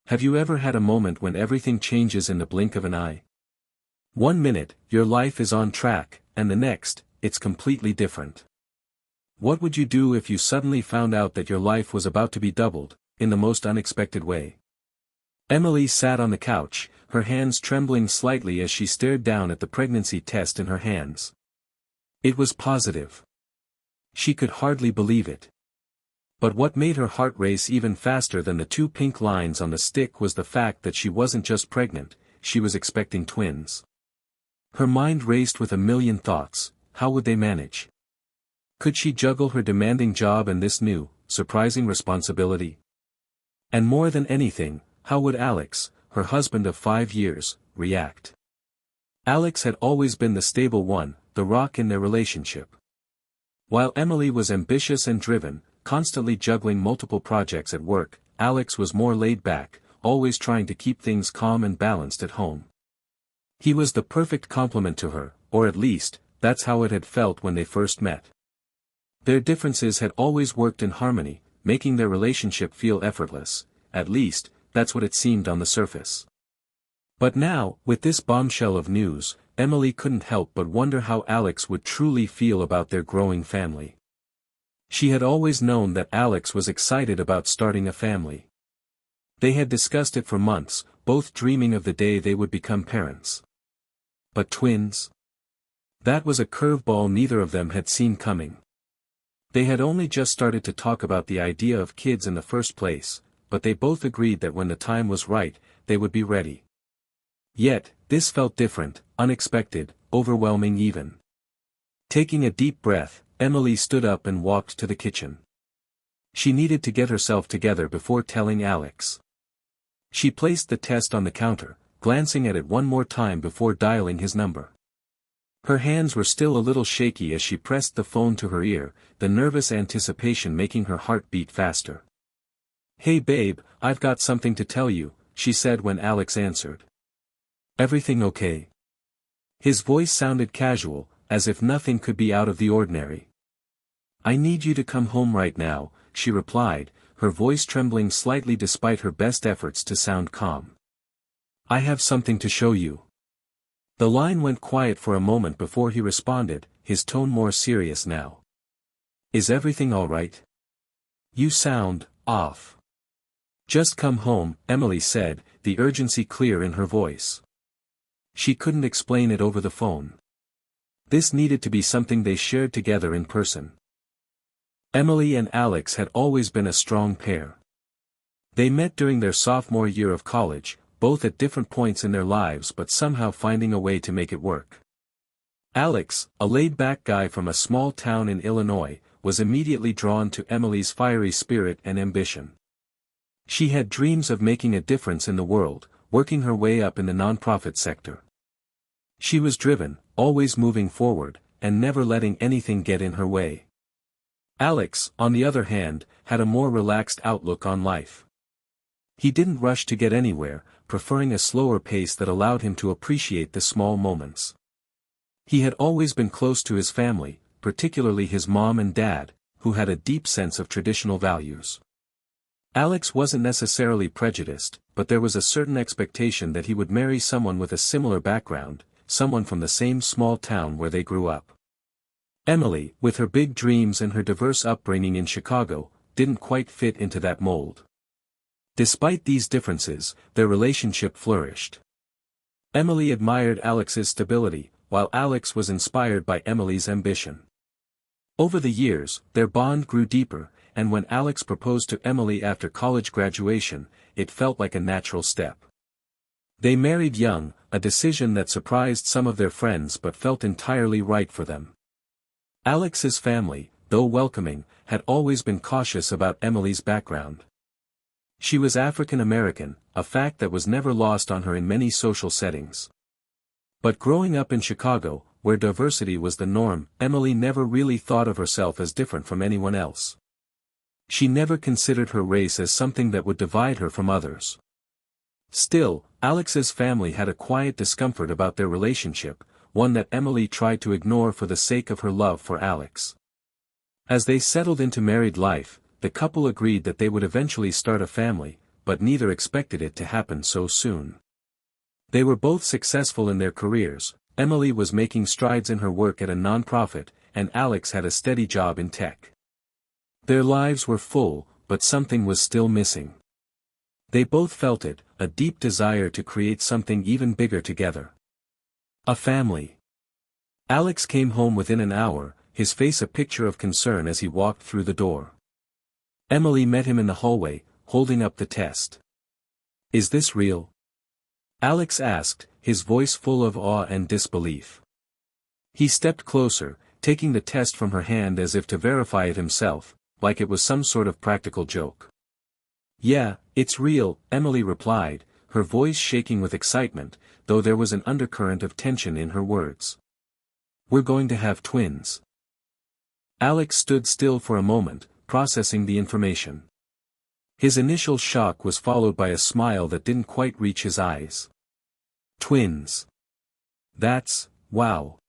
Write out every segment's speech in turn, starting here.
Have you ever had a moment when everything changes in the blink of an eye? One minute, your life is on track, and the next, it's completely different. What would you do if you suddenly found out that your life was about to be doubled, in the most unexpected way? Emily sat on the couch, her hands trembling slightly as she stared down at the pregnancy test in her hands. It was positive. She could hardly believe it. But what made her heart race even faster than the 2 pink lines on the stick was the fact that she wasn't just pregnant, she was expecting twins. Her mind raced with a million thoughts. How would they manage? Could she juggle her demanding job and this new, surprising responsibility? And more than anything, how would Alex, her husband of 5 years, react? Alex had always been the stable one, the rock in their relationship. While Emily was ambitious and driven, constantly juggling multiple projects at work, Alex was more laid back, always trying to keep things calm and balanced at home. He was the perfect complement to her, or at least, that's how it had felt when they first met. Their differences had always worked in harmony, making their relationship feel effortless, at least, that's what it seemed on the surface. But now, with this bombshell of news, Emily couldn't help but wonder how Alex would truly feel about their growing family. She had always known that Alex was excited about starting a family. They had discussed it for months, both dreaming of the day they would become parents. But twins? That was a curveball neither of them had seen coming. They had only just started to talk about the idea of kids in the first place, but they both agreed that when the time was right, they would be ready. Yet, this felt different, unexpected, overwhelming even. Taking a deep breath, Emily stood up and walked to the kitchen. She needed to get herself together before telling Alex. She placed the test on the counter, glancing at it one more time before dialing his number. Her hands were still a little shaky as she pressed the phone to her ear, the nervous anticipation making her heart beat faster. "Hey babe, I've got something to tell you," she said when Alex answered. "Everything okay?" His voice sounded casual, as if nothing could be out of the ordinary. "I need you to come home right now," she replied, her voice trembling slightly despite her best efforts to sound calm. "I have something to show you." The line went quiet for a moment before he responded, his tone more serious now. "Is everything all right? You sound off." "Just come home," Emily said, the urgency clear in her voice. She couldn't explain it over the phone. This needed to be something they shared together in person. Emily and Alex had always been a strong pair. They met during their sophomore year of college, both at different points in their lives but somehow finding a way to make it work. Alex, a laid-back guy from a small town in Illinois, was immediately drawn to Emily's fiery spirit and ambition. She had dreams of making a difference in the world, working her way up in the nonprofit sector. She was driven, always moving forward, and never letting anything get in her way. Alex, on the other hand, had a more relaxed outlook on life. He didn't rush to get anywhere, preferring a slower pace that allowed him to appreciate the small moments. He had always been close to his family, particularly his mom and dad, who had a deep sense of traditional values. Alex wasn't necessarily prejudiced, but there was a certain expectation that he would marry someone with a similar background, someone from the same small town where they grew up. Emily, with her big dreams and her diverse upbringing in Chicago, didn't quite fit into that mold. Despite these differences, their relationship flourished. Emily admired Alex's stability, while Alex was inspired by Emily's ambition. Over the years, their bond grew deeper, and when Alex proposed to Emily after college graduation, it felt like a natural step. They married young, a decision that surprised some of their friends but felt entirely right for them. Alex's family, though welcoming, had always been cautious about Emily's background. She was African American, a fact that was never lost on her in many social settings. But growing up in Chicago, where diversity was the norm, Emily never really thought of herself as different from anyone else. She never considered her race as something that would divide her from others. Still, Alex's family had a quiet discomfort about their relationship, one that Emily tried to ignore for the sake of her love for Alex. As they settled into married life, the couple agreed that they would eventually start a family, but neither expected it to happen so soon. They were both successful in their careers. Emily was making strides in her work at a nonprofit, and Alex had a steady job in tech. Their lives were full, but something was still missing. They both felt it, a deep desire to create something even bigger together. A family. Alex came home within an hour, his face a picture of concern as he walked through the door. Emily met him in the hallway, holding up the test. "Is this real?" Alex asked, his voice full of awe and disbelief. He stepped closer, taking the test from her hand as if to verify it himself, like it was some sort of practical joke. "Yeah, it's real," Emily replied, her voice shaking with excitement, though there was an undercurrent of tension in her words. "We're going to have twins." Alex stood still for a moment, processing the information. His initial shock was followed by a smile that didn't quite reach his eyes. Twins. That's, wow.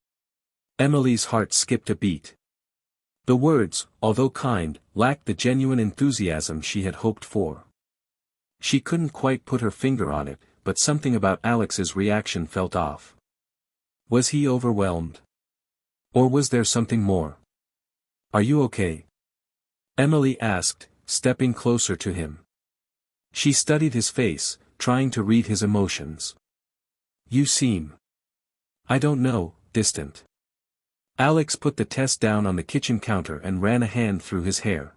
Emily's heart skipped a beat. The words, although kind, lacked the genuine enthusiasm she had hoped for. She couldn't quite put her finger on it, but something about Alex's reaction felt off. Was he overwhelmed? Or was there something more? "Are you okay?" Emily asked, stepping closer to him. She studied his face, trying to read his emotions. "You seem, I don't know, distant." Alex put the test down on the kitchen counter and ran a hand through his hair.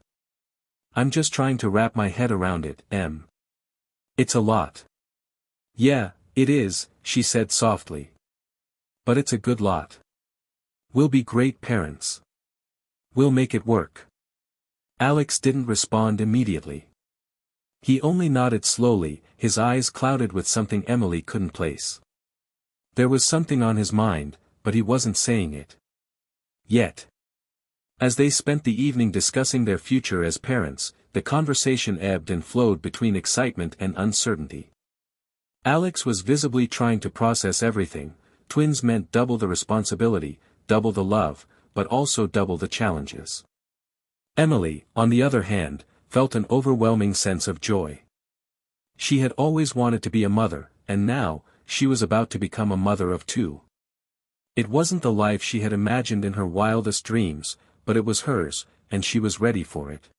"I'm just trying to wrap my head around it, Em. It's a lot." "Yeah, it is," she said softly. "But it's a good lot. We'll be great parents. We'll make it work." Alex didn't respond immediately. He only nodded slowly, his eyes clouded with something Emily couldn't place. There was something on his mind, but he wasn't saying it. Yet. As they spent the evening discussing their future as parents, the conversation ebbed and flowed between excitement and uncertainty. Alex was visibly trying to process everything. Twins meant double the responsibility, double the love, but also double the challenges. Emily, on the other hand, felt an overwhelming sense of joy. She had always wanted to be a mother, and now, she was about to become a mother of two. It wasn't the life she had imagined in her wildest dreams, but it was hers, and she was ready for it.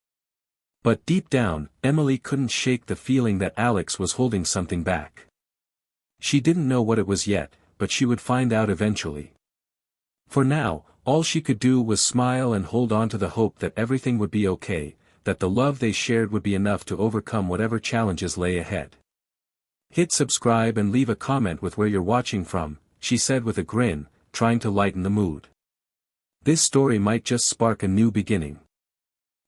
But deep down, Emily couldn't shake the feeling that Alex was holding something back. She didn't know what it was yet, but she would find out eventually. For now, all she could do was smile and hold on to the hope that everything would be okay, that the love they shared would be enough to overcome whatever challenges lay ahead. "Hit subscribe and leave a comment with where you're watching from," she said with a grin, trying to lighten the mood. This story might just spark a new beginning.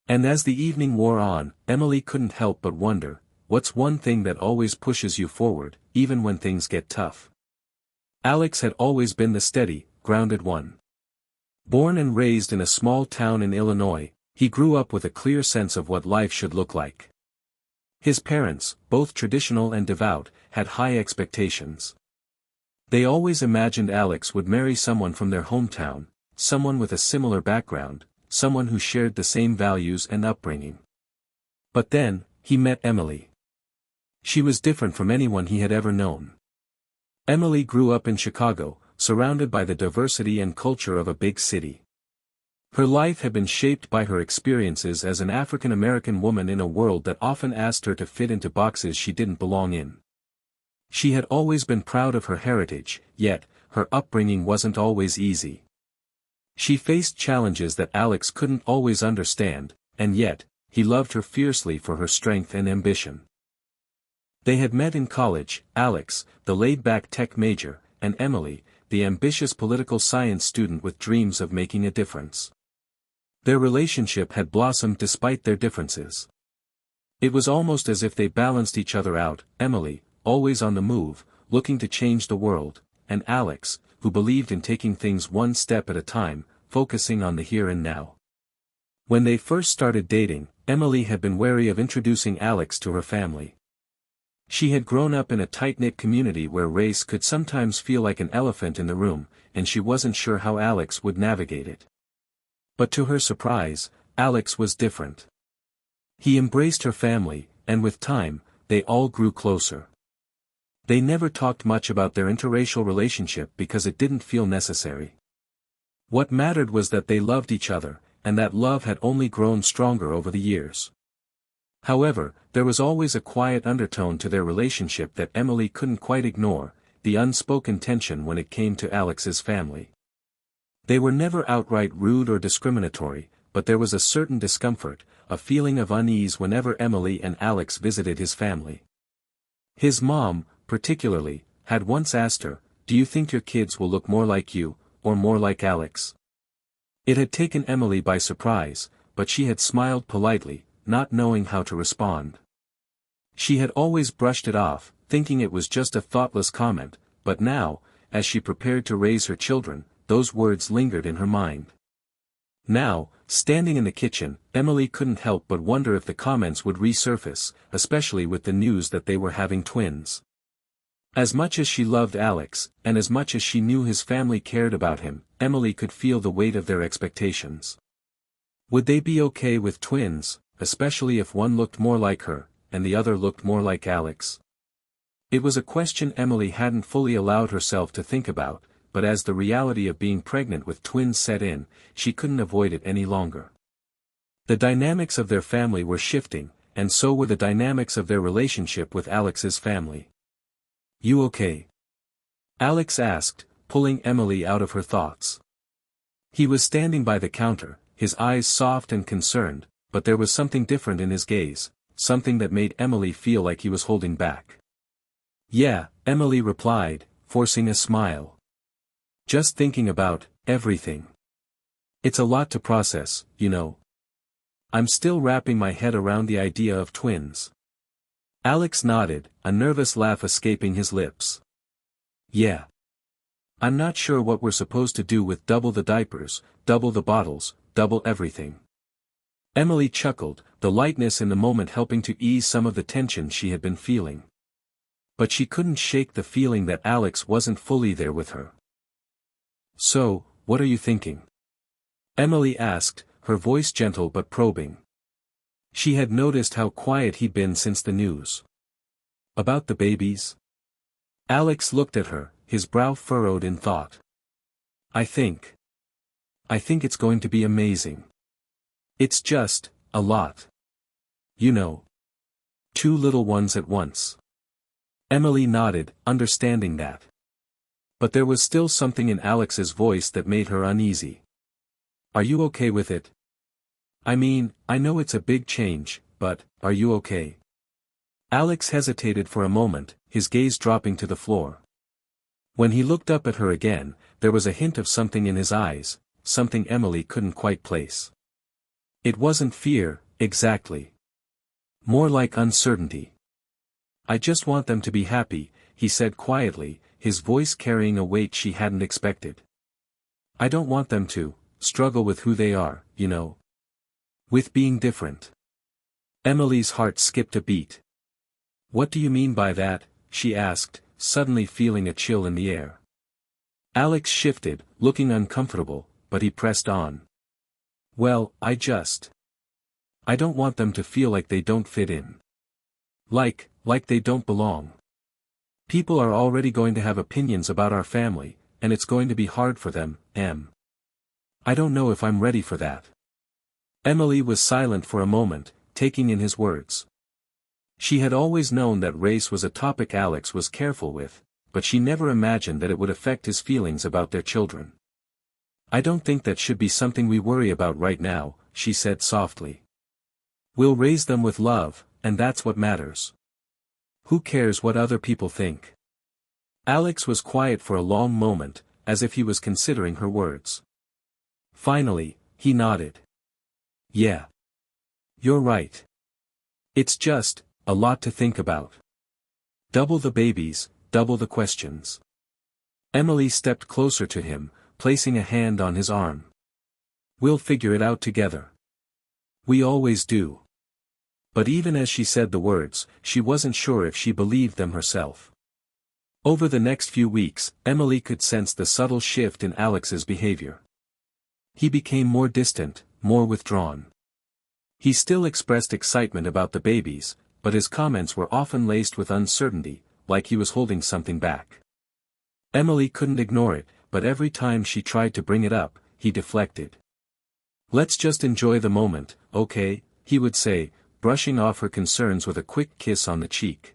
And as the evening wore on, Emily couldn't help but wonder, what's one thing that always pushes you forward, even when things get tough? Alex had always been the steady, grounded one. Born and raised in a small town in Illinois, he grew up with a clear sense of what life should look like. His parents, both traditional and devout, had high expectations. They always imagined Alex would marry someone from their hometown, someone with a similar background, someone who shared the same values and upbringing. But then, he met Emily. She was different from anyone he had ever known. Emily grew up in Chicago, surrounded by the diversity and culture of a big city. Her life had been shaped by her experiences as an African American woman in a world that often asked her to fit into boxes she didn't belong in. She had always been proud of her heritage, yet, her upbringing wasn't always easy. She faced challenges that Alex couldn't always understand, and yet, he loved her fiercely for her strength and ambition. They had met in college, Alex, the laid-back tech major, and Emily, the ambitious political science student with dreams of making a difference. Their relationship had blossomed despite their differences. It was almost as if they balanced each other out, Emily, always on the move, looking to change the world, and Alex, who believed in taking things one step at a time, focusing on the here and now. When they first started dating, Emily had been wary of introducing Alex to her family. She had grown up in a tight-knit community where race could sometimes feel like an elephant in the room, and she wasn't sure how Alex would navigate it. But to her surprise, Alex was different. He embraced her family, and with time, they all grew closer. They never talked much about their interracial relationship because it didn't feel necessary. What mattered was that they loved each other, and that love had only grown stronger over the years. However, there was always a quiet undertone to their relationship that Emily couldn't quite ignore, the unspoken tension when it came to Alex's family. They were never outright rude or discriminatory, but there was a certain discomfort, a feeling of unease whenever Emily and Alex visited his family. His mom, particularly, had once asked her, "Do you think your kids will look more like you, or more like Alex?" It had taken Emily by surprise, but she had smiled politely, not knowing how to respond. She had always brushed it off, thinking it was just a thoughtless comment, but now, as she prepared to raise her children, those words lingered in her mind. Now, standing in the kitchen, Emily couldn't help but wonder if the comments would resurface, especially with the news that they were having twins. As much as she loved Alex, and as much as she knew his family cared about him, Emily could feel the weight of their expectations. Would they be okay with twins, especially if one looked more like her, and the other looked more like Alex? It was a question Emily hadn't fully allowed herself to think about, but as the reality of being pregnant with twins set in, she couldn't avoid it any longer. The dynamics of their family were shifting, and so were the dynamics of their relationship with Alex's family. "You okay?" Alex asked, pulling Emily out of her thoughts. He was standing by the counter, his eyes soft and concerned, but there was something different in his gaze, something that made Emily feel like he was holding back. "Yeah," Emily replied, forcing a smile. "Just thinking about everything. It's a lot to process, you know. I'm still wrapping my head around the idea of twins." Alex nodded, a nervous laugh escaping his lips. "Yeah. I'm not sure what we're supposed to do with double the diapers, double the bottles, double everything." Emily chuckled, the lightness in the moment helping to ease some of the tension she had been feeling. But she couldn't shake the feeling that Alex wasn't fully there with her. "So, what are you thinking?" Emily asked, her voice gentle but probing. She had noticed how quiet he'd been since the news. "About the babies?" Alex looked at her, his brow furrowed in thought. I think it's going to be amazing. It's just, a lot. You know. 2 little ones at once." Emily nodded, understanding that. But there was still something in Alex's voice that made her uneasy. "Are you okay with it? I mean, I know it's a big change, but, are you okay?" Alex hesitated for a moment, his gaze dropping to the floor. When he looked up at her again, there was a hint of something in his eyes, something Emily couldn't quite place. It wasn't fear, exactly. More like uncertainty. "I just want them to be happy," he said quietly, his voice carrying a weight she hadn't expected. "I don't want them to struggle with who they are, you know. With being different." Emily's heart skipped a beat. "What do you mean by that?" she asked, suddenly feeling a chill in the air. Alex shifted, looking uncomfortable, but he pressed on. "Well, I don't want them to feel like they don't fit in. Like they don't belong. People are already going to have opinions about our family, and it's going to be hard for them, I don't know if I'm ready for that." Emily was silent for a moment, taking in his words. She had always known that race was a topic Alex was careful with, but she never imagined that it would affect his feelings about their children. "I don't think that should be something we worry about right now," she said softly. "We'll raise them with love, and that's what matters. Who cares what other people think?" Alex was quiet for a long moment, as if he was considering her words. Finally, he nodded. "Yeah. You're right. It's just, a lot to think about. Double the babies, double the questions." Emily stepped closer to him, placing a hand on his arm. "We'll figure it out together. We always do." But even as she said the words, she wasn't sure if she believed them herself. Over the next few weeks, Emily could sense the subtle shift in Alex's behavior. He became more distant, more withdrawn. He still expressed excitement about the babies, but his comments were often laced with uncertainty, like he was holding something back. Emily couldn't ignore it, but every time she tried to bring it up, he deflected. "Let's just enjoy the moment, okay?" he would say, brushing off her concerns with a quick kiss on the cheek.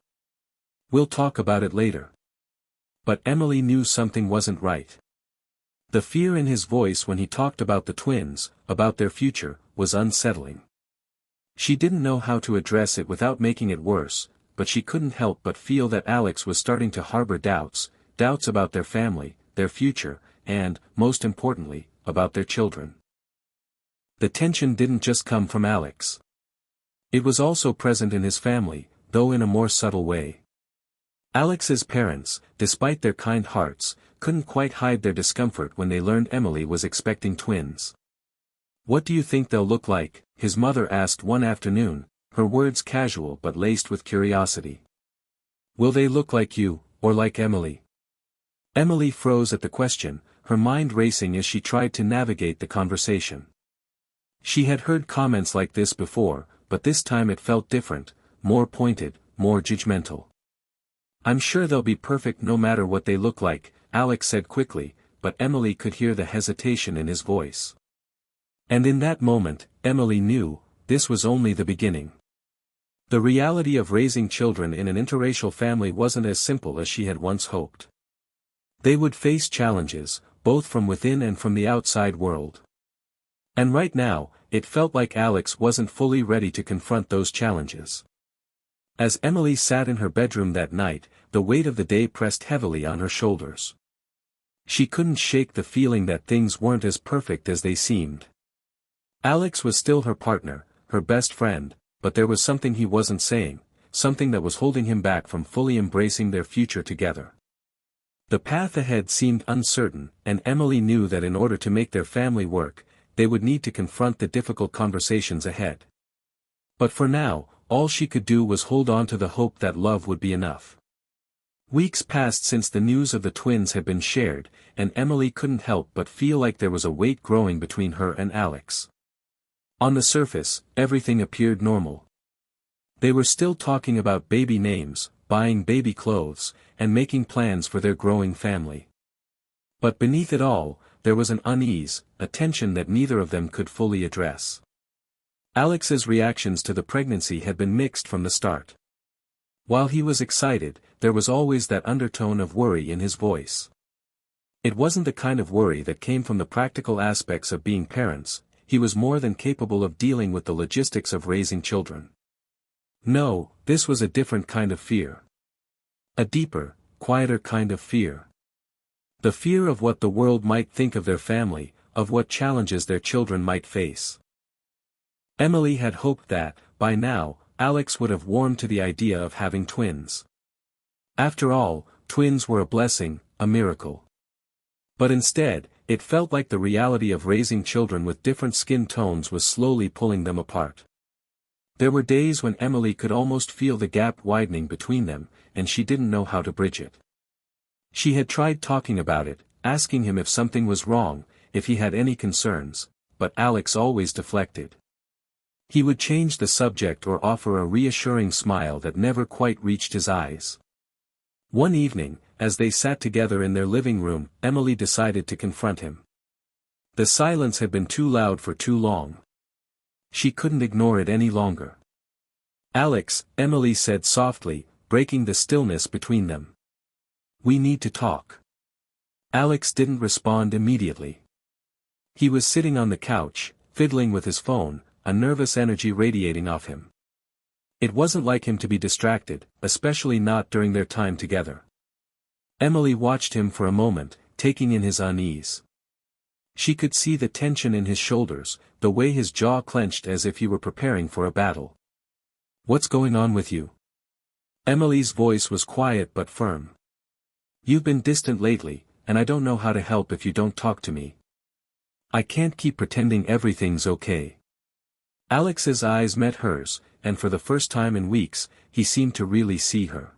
"We'll talk about it later." But Emily knew something wasn't right. The fear in his voice when he talked about the twins, about their future, was unsettling. She didn't know how to address it without making it worse, but she couldn't help but feel that Alex was starting to harbor doubts about their family, their future, and, most importantly, about their children. The tension didn't just come from Alex. It was also present in his family, though in a more subtle way. Alex's parents, despite their kind hearts, couldn't quite hide their discomfort when they learned Emily was expecting twins. "What do you think they'll look like?" his mother asked one afternoon, her words casual but laced with curiosity. "Will they look like you, or like Emily?" Emily froze at the question, her mind racing as she tried to navigate the conversation. She had heard comments like this before, but this time it felt different, more pointed, more judgmental. "I'm sure they'll be perfect no matter what they look like," Alex said quickly, but Emily could hear the hesitation in his voice. And in that moment, Emily knew, this was only the beginning. The reality of raising children in an interracial family wasn't as simple as she had once hoped. They would face challenges, both from within and from the outside world. And right now, it felt like Alex wasn't fully ready to confront those challenges. As Emily sat in her bedroom that night, the weight of the day pressed heavily on her shoulders. She couldn't shake the feeling that things weren't as perfect as they seemed. Alex was still her partner, her best friend, but there was something he wasn't saying, something that was holding him back from fully embracing their future together. The path ahead seemed uncertain, and Emily knew that in order to make their family work, they would need to confront the difficult conversations ahead. But for now, all she could do was hold on to the hope that love would be enough. Weeks passed since the news of the twins had been shared, and Emily couldn't help but feel like there was a weight growing between her and Alex. On the surface, everything appeared normal. They were still talking about baby names, buying baby clothes, and making plans for their growing family. But beneath it all, there was an unease, a tension that neither of them could fully address. Alex's reactions to the pregnancy had been mixed from the start. While he was excited, there was always that undertone of worry in his voice. It wasn't the kind of worry that came from the practical aspects of being parents, he was more than capable of dealing with the logistics of raising children. No, this was a different kind of fear. A deeper, quieter kind of fear. The fear of what the world might think of their family, of what challenges their children might face. Emily had hoped that, by now, Alex would have warmed to the idea of having twins. After all, twins were a blessing, a miracle. But instead, it felt like the reality of raising children with different skin tones was slowly pulling them apart. There were days when Emily could almost feel the gap widening between them, and she didn't know how to bridge it. She had tried talking about it, asking him if something was wrong, if he had any concerns, but Alex always deflected. He would change the subject or offer a reassuring smile that never quite reached his eyes. One evening, as they sat together in their living room, Emily decided to confront him. The silence had been too loud for too long. She couldn't ignore it any longer. "Alex," Emily said softly, breaking the stillness between them. "We need to talk." Alex didn't respond immediately. He was sitting on the couch, fiddling with his phone, a nervous energy radiating off him. It wasn't like him to be distracted, especially not during their time together. Emily watched him for a moment, taking in his unease. She could see the tension in his shoulders, the way his jaw clenched as if he were preparing for a battle. "What's going on with you?" Emily's voice was quiet but firm. "You've been distant lately, and I don't know how to help if you don't talk to me. I can't keep pretending everything's okay." Alex's eyes met hers, and for the first time in weeks, he seemed to really see her.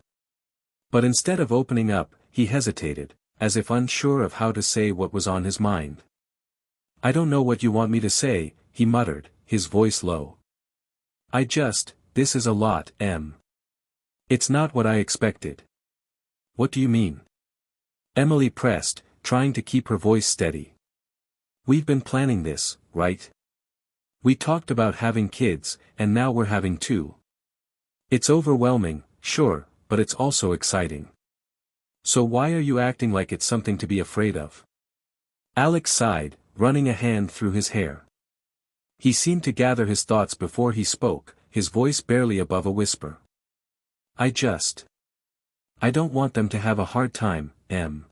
But instead of opening up, he hesitated, as if unsure of how to say what was on his mind. "I don't know what you want me to say," he muttered, his voice low. This is a lot, Em." It's not what I expected. What do you mean? Emily pressed, trying to keep her voice steady. We've been planning this, right? We talked about having kids, and now we're having two. It's overwhelming, sure, but it's also exciting. So why are you acting like it's something to be afraid of? Alex sighed, running a hand through his hair. He seemed to gather his thoughts before he spoke, his voice barely above a whisper. I don't want them to have a hard time, Em.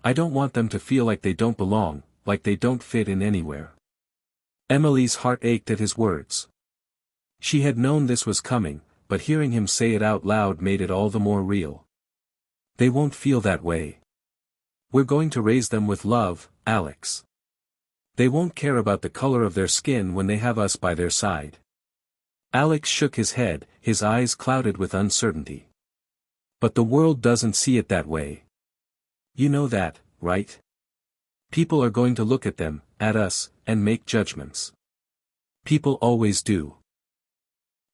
I don't want them to feel like they don't belong, like they don't fit in anywhere. Emily's heart ached at his words. She had known this was coming, but hearing him say it out loud made it all the more real. They won't feel that way. We're going to raise them with love, Alex. They won't care about the color of their skin when they have us by their side. Alex shook his head, his eyes clouded with uncertainty. But the world doesn't see it that way. You know that, right? People are going to look at them, at us, and make judgments. People always do.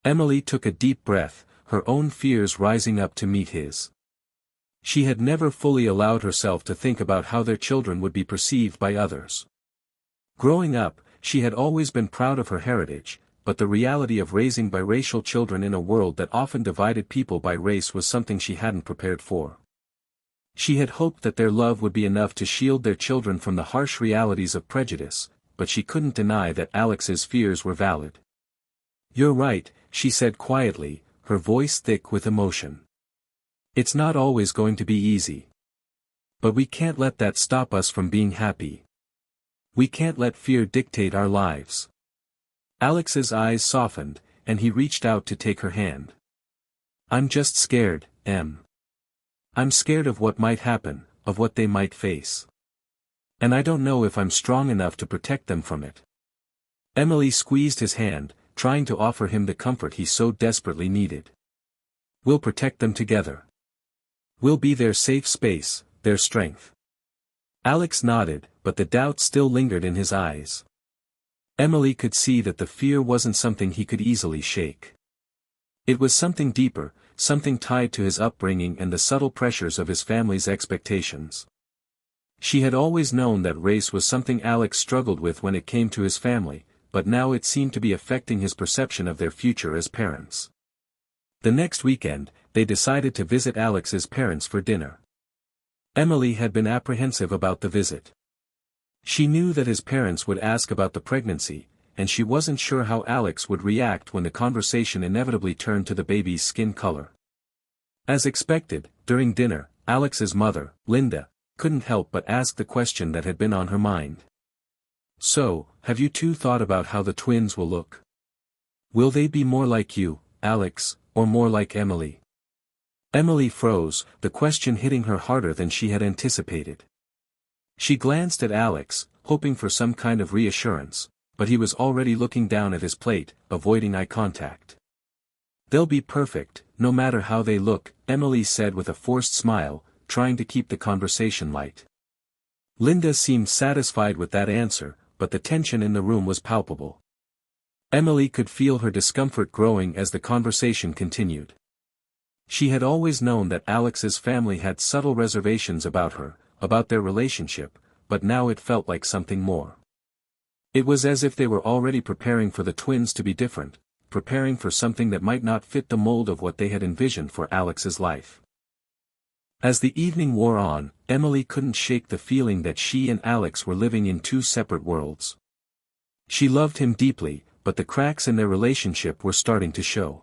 Emily took a deep breath, her own fears rising up to meet his. She had never fully allowed herself to think about how their children would be perceived by others. Growing up, she had always been proud of her heritage, but the reality of raising biracial children in a world that often divided people by race was something she hadn't prepared for. She had hoped that their love would be enough to shield their children from the harsh realities of prejudice, but she couldn't deny that Alex's fears were valid. You're right, she said quietly, her voice thick with emotion. It's not always going to be easy. But we can't let that stop us from being happy. We can't let fear dictate our lives. Alex's eyes softened, and he reached out to take her hand. I'm just scared, Em. I'm scared of what might happen, of what they might face. And I don't know if I'm strong enough to protect them from it. Emily squeezed his hand, trying to offer him the comfort he so desperately needed. We'll protect them together. We'll be their safe space, their strength. Alex nodded, but the doubt still lingered in his eyes. Emily could see that the fear wasn't something he could easily shake. It was something deeper, something tied to his upbringing and the subtle pressures of his family's expectations. She had always known that race was something Alex struggled with when it came to his family, but now it seemed to be affecting his perception of their future as parents. The next weekend, they decided to visit Alex's parents for dinner. Emily had been apprehensive about the visit. She knew that his parents would ask about the pregnancy, and she wasn't sure how Alex would react when the conversation inevitably turned to the baby's skin color. As expected, during dinner, Alex's mother, Linda, couldn't help but ask the question that had been on her mind. So, have you two thought about how the twins will look? Will they be more like you, Alex, or more like Emily? Emily froze, the question hitting her harder than she had anticipated. She glanced at Alex, hoping for some kind of reassurance, but he was already looking down at his plate, avoiding eye contact. They'll be perfect, no matter how they look, Emily said with a forced smile, trying to keep the conversation light. Linda seemed satisfied with that answer, but the tension in the room was palpable. Emily could feel her discomfort growing as the conversation continued. She had always known that Alex's family had subtle reservations about her, about their relationship, but now it felt like something more. It was as if they were already preparing for the twins to be different, preparing for something that might not fit the mold of what they had envisioned for Alex's life. As the evening wore on, Emily couldn't shake the feeling that she and Alex were living in two separate worlds. She loved him deeply, but the cracks in their relationship were starting to show.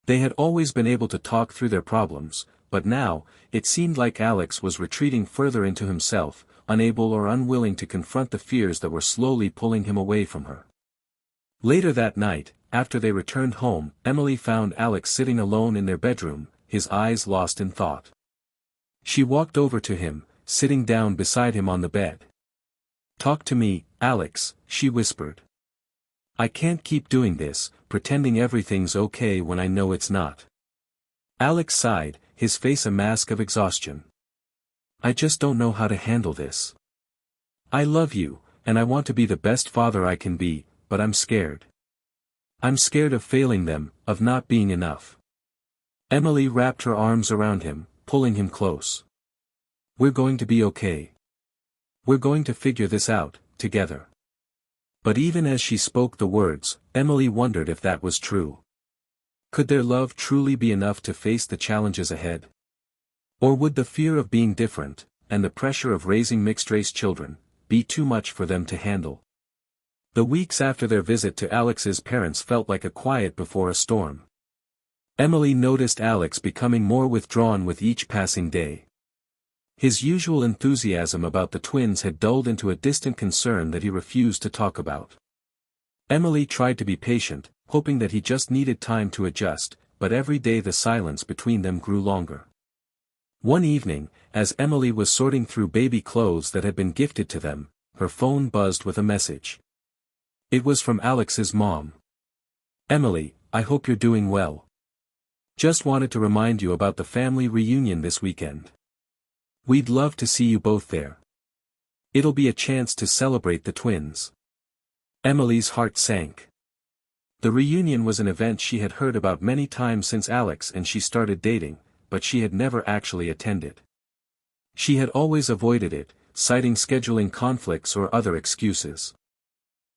They had always been able to talk through their problems, but now, it seemed like Alex was retreating further into himself, unable or unwilling to confront the fears that were slowly pulling him away from her. Later that night, after they returned home, Emily found Alex sitting alone in their bedroom, his eyes lost in thought. She walked over to him, sitting down beside him on the bed. "Talk to me, Alex," she whispered. "I can't keep doing this, pretending everything's okay when I know it's not." Alex sighed, his face a mask of exhaustion. "I just don't know how to handle this. I love you, and I want to be the best father I can be, but I'm scared. I'm scared of failing them, of not being enough." Emily wrapped her arms around him, pulling him close. We're going to be okay. We're going to figure this out, together. But even as she spoke the words, Emily wondered if that was true. Could their love truly be enough to face the challenges ahead? Or would the fear of being different, and the pressure of raising mixed-race children, be too much for them to handle? The weeks after their visit to Alex's parents felt like a quiet before a storm. Emily noticed Alex becoming more withdrawn with each passing day. His usual enthusiasm about the twins had dulled into a distant concern that he refused to talk about. Emily tried to be patient, hoping that he just needed time to adjust, but every day the silence between them grew longer. One evening, as Emily was sorting through baby clothes that had been gifted to them, her phone buzzed with a message. It was from Alex's mom. Emily, I hope you're doing well. Just wanted to remind you about the family reunion this weekend. We'd love to see you both there. It'll be a chance to celebrate the twins. Emily's heart sank. The reunion was an event she had heard about many times since Alex and she started dating, but she had never actually attended. She had always avoided it, citing scheduling conflicts or other excuses.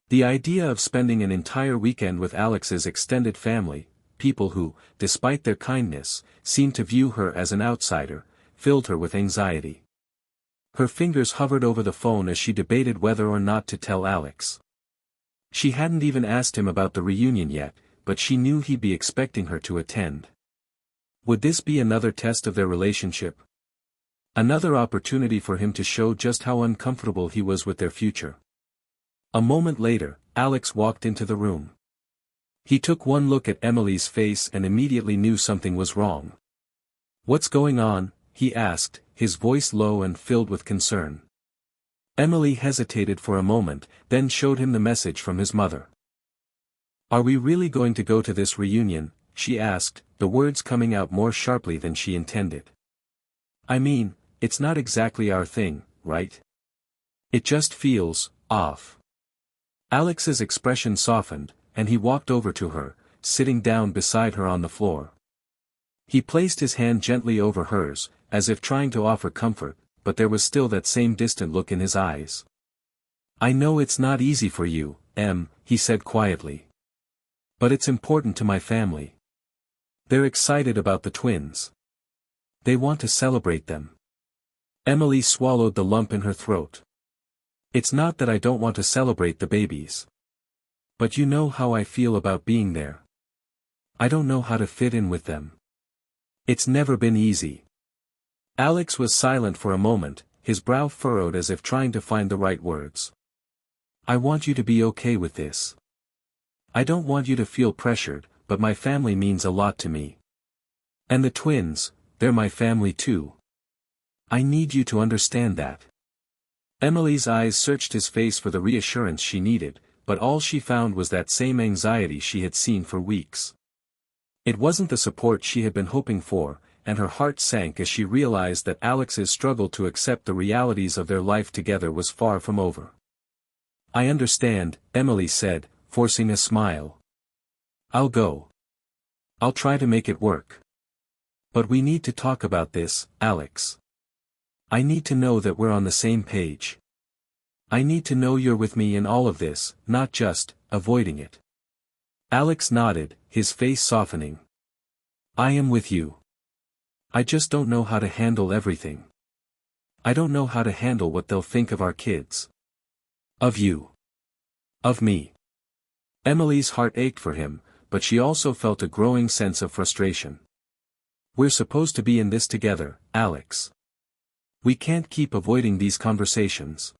The idea of spending an entire weekend with Alex's extended family, people who, despite their kindness, seemed to view her as an outsider, filled her with anxiety. Her fingers hovered over the phone as she debated whether or not to tell Alex. She hadn't even asked him about the reunion yet, but she knew he'd be expecting her to attend. Would this be another test of their relationship? Another opportunity for him to show just how uncomfortable he was with their future? A moment later, Alex walked into the room. He took one look at Emily's face and immediately knew something was wrong. What's going on? He asked, his voice low and filled with concern. Emily hesitated for a moment, then showed him the message from his mother. Are we really going to go to this reunion? She asked, the words coming out more sharply than she intended. I mean, it's not exactly our thing, right? It just feels off. Alex's expression softened, and he walked over to her, sitting down beside her on the floor. He placed his hand gently over hers, as if trying to offer comfort, but there was still that same distant look in his eyes. I know it's not easy for you, Em, he said quietly. But it's important to my family. They're excited about the twins. They want to celebrate them. Emily swallowed the lump in her throat. It's not that I don't want to celebrate the babies. But you know how I feel about being there. I don't know how to fit in with them. It's never been easy. Alex was silent for a moment, his brow furrowed as if trying to find the right words. I want you to be okay with this. I don't want you to feel pressured, but my family means a lot to me. And the twins, they're my family too. I need you to understand that. Emily's eyes searched his face for the reassurance she needed, but all she found was that same anxiety she had seen for weeks. It wasn't the support she had been hoping for, and her heart sank as she realized that Alex's struggle to accept the realities of their life together was far from over. I understand, Emily said, forcing a smile. I'll go. I'll try to make it work. But we need to talk about this, Alex. I need to know that we're on the same page. I need to know you're with me in all of this, not just avoiding it. Alex nodded, his face softening. I am with you. I just don't know how to handle everything. I don't know how to handle what they'll think of our kids. Of you. Of me. Emily's heart ached for him, but she also felt a growing sense of frustration. We're supposed to be in this together, Alex. We can't keep avoiding these conversations.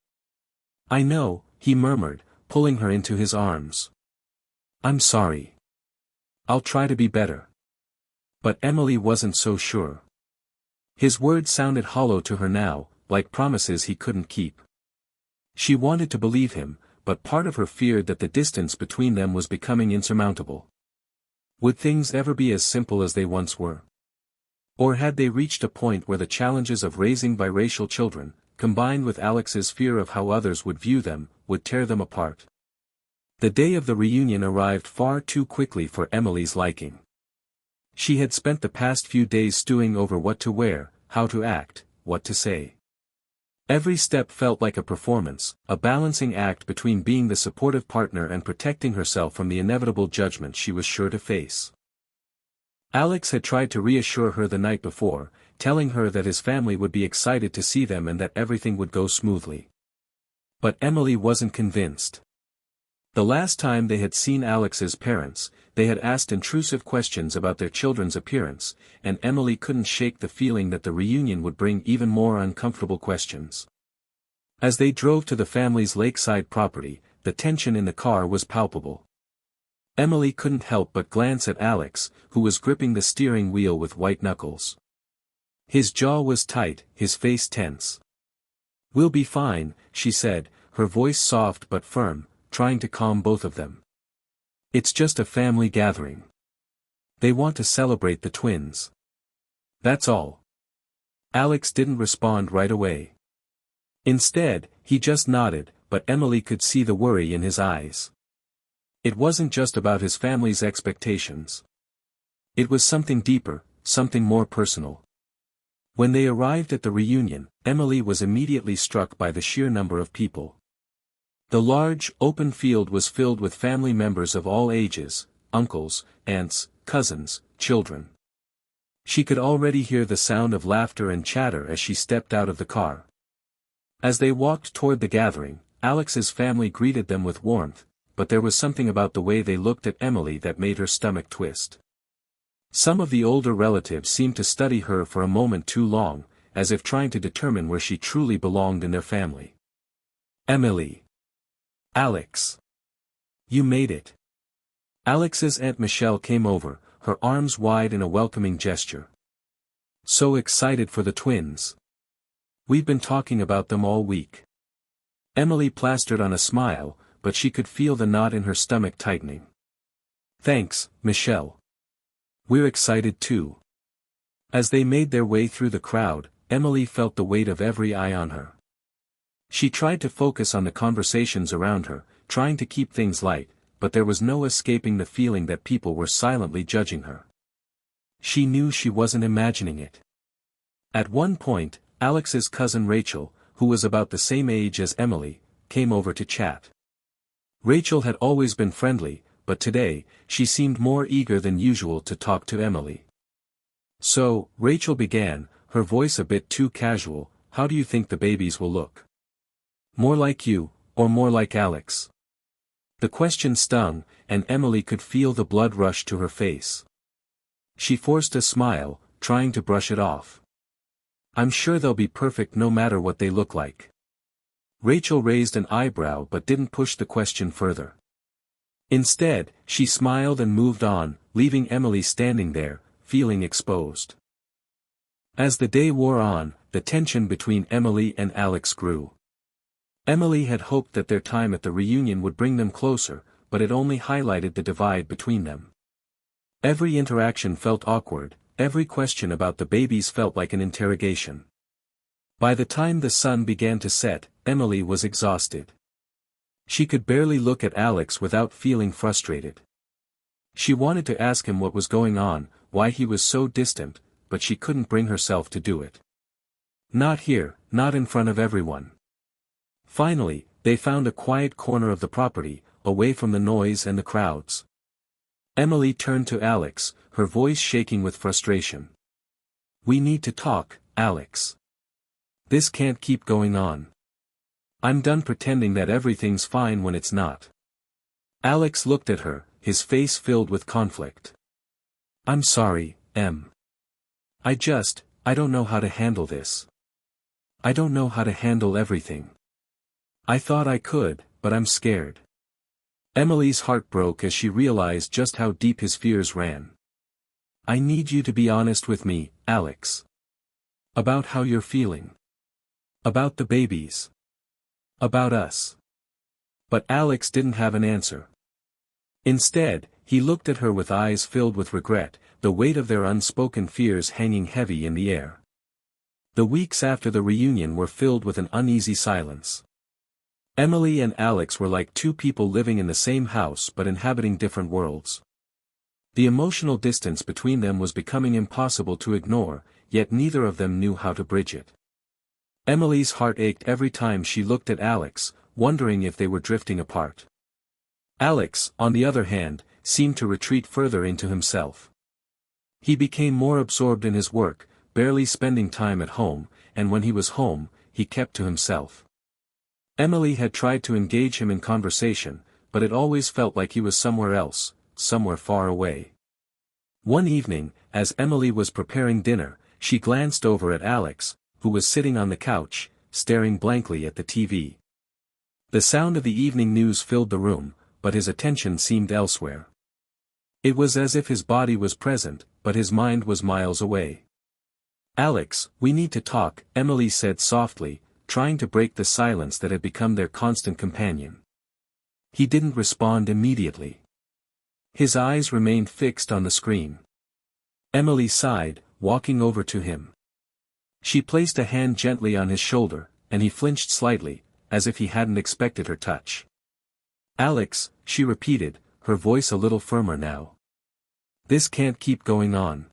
I know, he murmured, pulling her into his arms. I'm sorry. I'll try to be better. But Emily wasn't so sure. His words sounded hollow to her now, like promises he couldn't keep. She wanted to believe him, but part of her feared that the distance between them was becoming insurmountable. Would things ever be as simple as they once were? Or had they reached a point where the challenges of raising biracial children, combined with Alex's fear of how others would view them, would tear them apart? The day of the reunion arrived far too quickly for Emily's liking. She had spent the past few days stewing over what to wear, how to act, what to say. Every step felt like a performance, a balancing act between being the supportive partner and protecting herself from the inevitable judgment she was sure to face. Alex had tried to reassure her the night before, telling her that his family would be excited to see them and that everything would go smoothly. But Emily wasn't convinced. The last time they had seen Alex's parents, they had asked intrusive questions about their children's appearance, and Emily couldn't shake the feeling that the reunion would bring even more uncomfortable questions. As they drove to the family's lakeside property, the tension in the car was palpable. Emily couldn't help but glance at Alex, who was gripping the steering wheel with white knuckles. His jaw was tight, his face tense. "We'll be fine," she said, her voice soft but firm, trying to calm both of them. "It's just a family gathering. They want to celebrate the twins. That's all." Alex didn't respond right away. Instead, he just nodded, but Emily could see the worry in his eyes. It wasn't just about his family's expectations. It was something deeper, something more personal. When they arrived at the reunion, Emily was immediately struck by the sheer number of people. The large, open field was filled with family members of all ages, uncles, aunts, cousins, children. She could already hear the sound of laughter and chatter as she stepped out of the car. As they walked toward the gathering, Alex's family greeted them with warmth, but there was something about the way they looked at Emily that made her stomach twist. Some of the older relatives seemed to study her for a moment too long, as if trying to determine where she truly belonged in their family. "Emily. Alex. You made it." Alex's Aunt Michelle came over, her arms wide in a welcoming gesture. "So excited for the twins. We've been talking about them all week." Emily plastered on a smile, but she could feel the knot in her stomach tightening. "Thanks, Michelle. We're excited too." As they made their way through the crowd, Emily felt the weight of every eye on her. She tried to focus on the conversations around her, trying to keep things light, but there was no escaping the feeling that people were silently judging her. She knew she wasn't imagining it. At one point, Alex's cousin Rachel, who was about the same age as Emily, came over to chat. Rachel had always been friendly, but today, she seemed more eager than usual to talk to Emily. "So," Rachel began, her voice a bit too casual, "how do you think the babies will look? More like you, or more like Alex?" The question stung, and Emily could feel the blood rush to her face. She forced a smile, trying to brush it off. "I'm sure they'll be perfect no matter what they look like." Rachel raised an eyebrow but didn't push the question further. Instead, she smiled and moved on, leaving Emily standing there, feeling exposed. As the day wore on, the tension between Emily and Alex grew. Emily had hoped that their time at the reunion would bring them closer, but it only highlighted the divide between them. Every interaction felt awkward, every question about the babies felt like an interrogation. By the time the sun began to set, Emily was exhausted. She could barely look at Alex without feeling frustrated. She wanted to ask him what was going on, why he was so distant, but she couldn't bring herself to do it. Not here, not in front of everyone. Finally, they found a quiet corner of the property, away from the noise and the crowds. Emily turned to Alex, her voice shaking with frustration. "We need to talk, Alex. This can't keep going on. I'm done pretending that everything's fine when it's not." Alex looked at her, his face filled with conflict. "I'm sorry, Em. I don't know how to handle this. I don't know how to handle everything. I thought I could, but I'm scared." Emily's heart broke as she realized just how deep his fears ran. "I need you to be honest with me, Alex. About how you're feeling. About the babies. About us." But Alex didn't have an answer. Instead, he looked at her with eyes filled with regret, the weight of their unspoken fears hanging heavy in the air. The weeks after the reunion were filled with an uneasy silence. Emily and Alex were like two people living in the same house but inhabiting different worlds. The emotional distance between them was becoming impossible to ignore, yet neither of them knew how to bridge it. Emily's heart ached every time she looked at Alex, wondering if they were drifting apart. Alex, on the other hand, seemed to retreat further into himself. He became more absorbed in his work, barely spending time at home, and when he was home, he kept to himself. Emily had tried to engage him in conversation, but it always felt like he was somewhere else, somewhere far away. One evening, as Emily was preparing dinner, she glanced over at Alex, who was sitting on the couch, staring blankly at the TV. The sound of the evening news filled the room, but his attention seemed elsewhere. It was as if his body was present, but his mind was miles away. "Alex, we need to talk," Emily said softly, trying to break the silence that had become their constant companion. He didn't respond immediately. His eyes remained fixed on the screen. Emily sighed, walking over to him. She placed a hand gently on his shoulder, and he flinched slightly, as if he hadn't expected her touch. "Alex," she repeated, her voice a little firmer now. "This can't keep going on.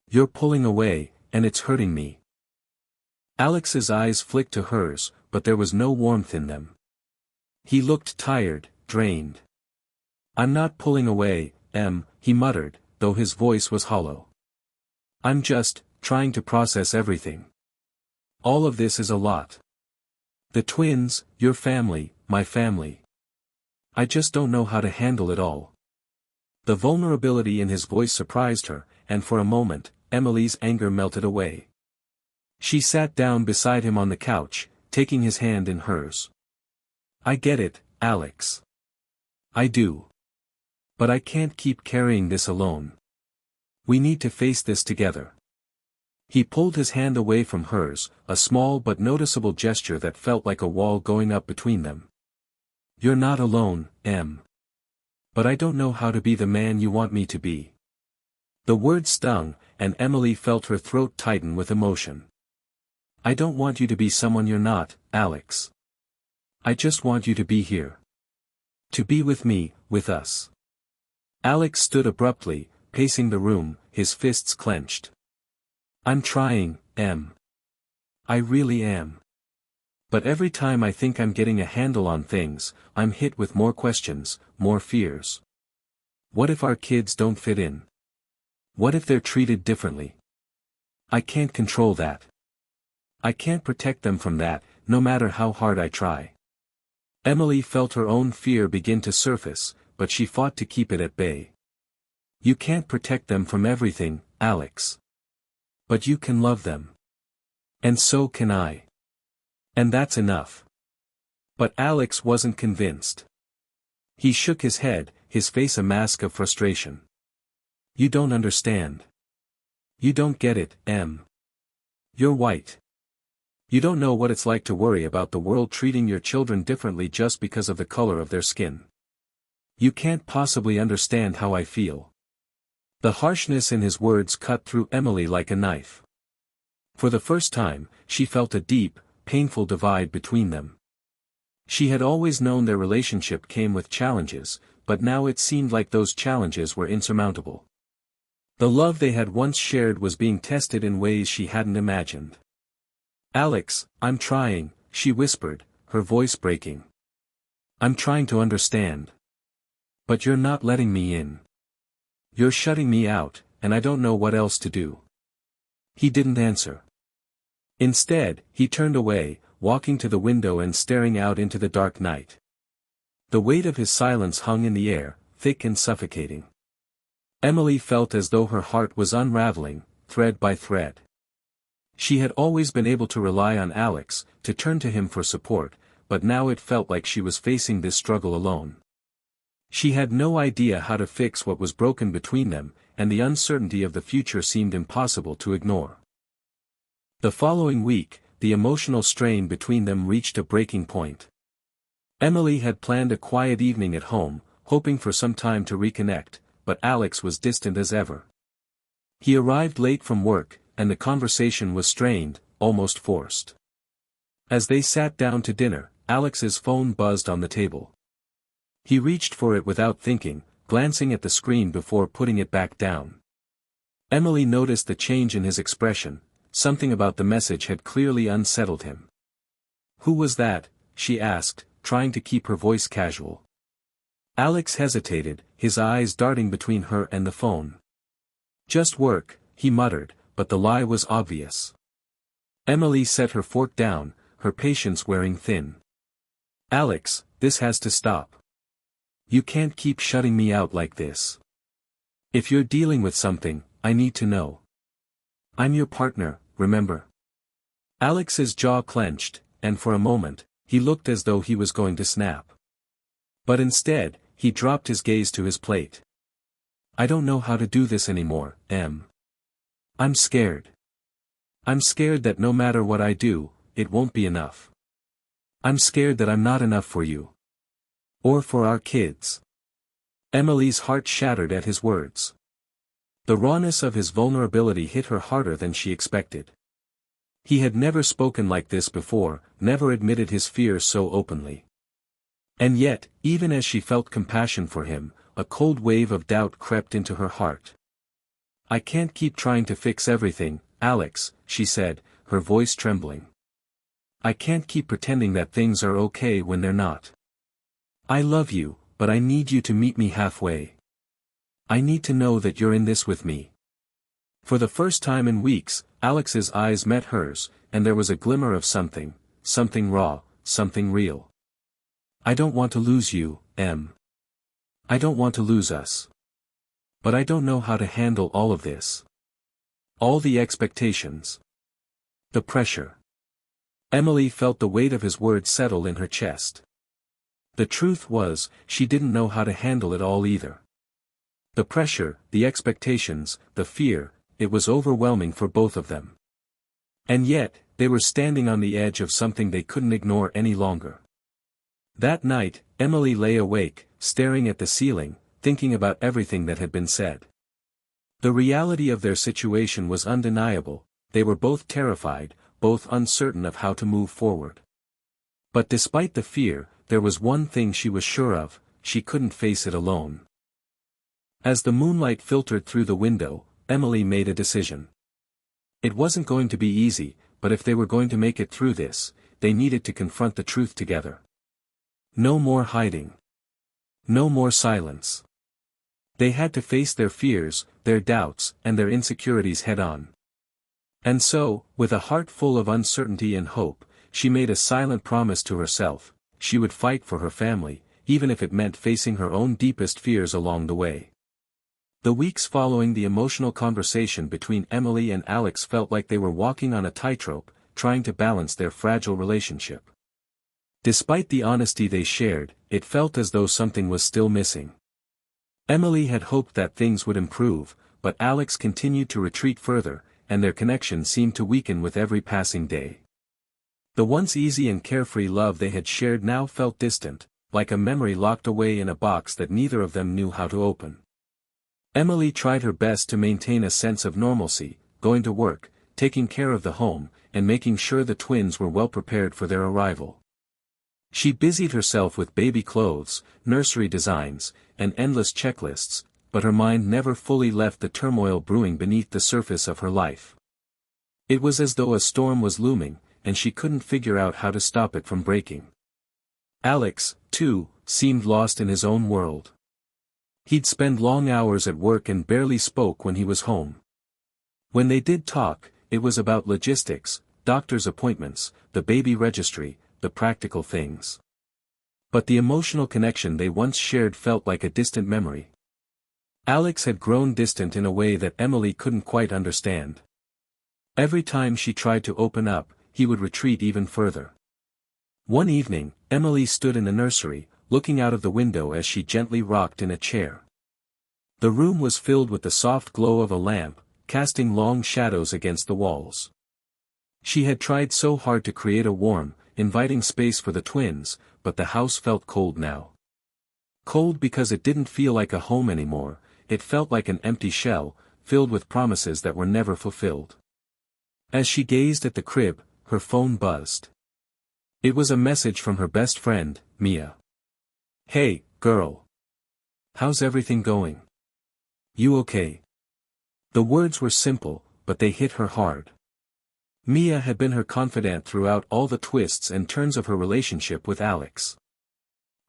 You're pulling away, and it's hurting me." Alex's eyes flicked to hers, but there was no warmth in them. He looked tired, drained. "I'm not pulling away, Em," he muttered, though his voice was hollow. "I'm just trying to process everything. All of this is a lot. The twins, your family, my family. I just don't know how to handle it all." The vulnerability in his voice surprised her, and for a moment, Emily's anger melted away. She sat down beside him on the couch, taking his hand in hers. "I get it, Alex. I do. But I can't keep carrying this alone. We need to face this together." He pulled his hand away from hers, a small but noticeable gesture that felt like a wall going up between them. "You're not alone, Em. But I don't know how to be the man you want me to be." The word stung, and Emily felt her throat tighten with emotion. "I don't want you to be someone you're not, Alex. I just want you to be here. To be with me, with us." Alex stood abruptly, pacing the room, his fists clenched. "I'm trying, Em. I really am. But every time I think I'm getting a handle on things, I'm hit with more questions, more fears. What if our kids don't fit in? What if they're treated differently? I can't control that. I can't protect them from that, no matter how hard I try." Emily felt her own fear begin to surface, but she fought to keep it at bay. "You can't protect them from everything, Alex. But you can love them. And so can I. And that's enough." But Alex wasn't convinced. He shook his head, his face a mask of frustration. "You don't understand. You don't get it, Em. You're white. You don't know what it's like to worry about the world treating your children differently just because of the color of their skin. You can't possibly understand how I feel." The harshness in his words cut through Emily like a knife. For the first time, she felt a deep, painful divide between them. She had always known their relationship came with challenges, but now it seemed like those challenges were insurmountable. The love they had once shared was being tested in ways she hadn't imagined. "Alex, I'm trying," she whispered, her voice breaking. "I'm trying to understand. But you're not letting me in. You're shutting me out, and I don't know what else to do." He didn't answer. Instead, he turned away, walking to the window and staring out into the dark night. The weight of his silence hung in the air, thick and suffocating. Emily felt as though her heart was unraveling, thread by thread. She had always been able to rely on Alex, to turn to him for support, but now it felt like she was facing this struggle alone. She had no idea how to fix what was broken between them, and the uncertainty of the future seemed impossible to ignore. The following week, the emotional strain between them reached a breaking point. Emily had planned a quiet evening at home, hoping for some time to reconnect, but Alex was distant as ever. He arrived late from work, and the conversation was strained, almost forced. As they sat down to dinner, Alex's phone buzzed on the table. He reached for it without thinking, glancing at the screen before putting it back down. Emily noticed the change in his expression. Something about the message had clearly unsettled him. "Who was that?" she asked, trying to keep her voice casual. Alex hesitated, his eyes darting between her and the phone. "Just work," he muttered, but the lie was obvious. Emily set her fork down, her patience wearing thin. "Alex, this has to stop. You can't keep shutting me out like this. If you're dealing with something, I need to know. I'm your partner, remember?" Alex's jaw clenched, and for a moment, he looked as though he was going to snap. But instead, he dropped his gaze to his plate. "I don't know how to do this anymore, Em. I'm scared. I'm scared that no matter what I do, it won't be enough. I'm scared that I'm not enough for you. Or for our kids." Emily's heart shattered at his words. The rawness of his vulnerability hit her harder than she expected. He had never spoken like this before, never admitted his fears so openly. And yet, even as she felt compassion for him, a cold wave of doubt crept into her heart. "I can't keep trying to fix everything, Alex," she said, her voice trembling. "I can't keep pretending that things are okay when they're not. I love you, but I need you to meet me halfway. I need to know that you're in this with me." For the first time in weeks, Alex's eyes met hers, and there was a glimmer of something raw, something real. "I don't want to lose you, Em. I don't want to lose us. But I don't know how to handle all of this. All the expectations. The pressure." Emily felt the weight of his words settle in her chest. The truth was, she didn't know how to handle it all either. The pressure, the expectations, the fear, it was overwhelming for both of them. And yet, they were standing on the edge of something they couldn't ignore any longer. That night, Emily lay awake, staring at the ceiling, thinking about everything that had been said. The reality of their situation was undeniable. They were both terrified, both uncertain of how to move forward. But despite the fear, there was one thing she was sure of: she couldn't face it alone. As the moonlight filtered through the window, Emily made a decision. It wasn't going to be easy, but if they were going to make it through this, they needed to confront the truth together. No more hiding. No more silence. They had to face their fears, their doubts, and their insecurities head-on. And so, with a heart full of uncertainty and hope, she made a silent promise to herself: she would fight for her family, even if it meant facing her own deepest fears along the way. The weeks following the emotional conversation between Emily and Alex felt like they were walking on a tightrope, trying to balance their fragile relationship. Despite the honesty they shared, it felt as though something was still missing. Emily had hoped that things would improve, but Alex continued to retreat further, and their connection seemed to weaken with every passing day. The once easy and carefree love they had shared now felt distant, like a memory locked away in a box that neither of them knew how to open. Emily tried her best to maintain a sense of normalcy, going to work, taking care of the home, and making sure the twins were well prepared for their arrival. She busied herself with baby clothes, nursery designs, and endless checklists, but her mind never fully left the turmoil brewing beneath the surface of her life. It was as though a storm was looming, and she couldn't figure out how to stop it from breaking. Alex, too, seemed lost in his own world. He'd spend long hours at work and barely spoke when he was home. When they did talk, it was about logistics, doctor's appointments, the baby registry, the practical things. But the emotional connection they once shared felt like a distant memory. Alex had grown distant in a way that Emily couldn't quite understand. Every time she tried to open up, he would retreat even further. One evening, Emily stood in the nursery, looking out of the window as she gently rocked in a chair. The room was filled with the soft glow of a lamp, casting long shadows against the walls. She had tried so hard to create a warm, inviting space for the twins, but the house felt cold now. Cold because it didn't feel like a home anymore, it felt like an empty shell, filled with promises that were never fulfilled. As she gazed at the crib, her phone buzzed. It was a message from her best friend, Mia. "Hey, girl. How's everything going? You okay? The words were simple, but they hit her hard. Mia had been her confidant throughout all the twists and turns of her relationship with Alex.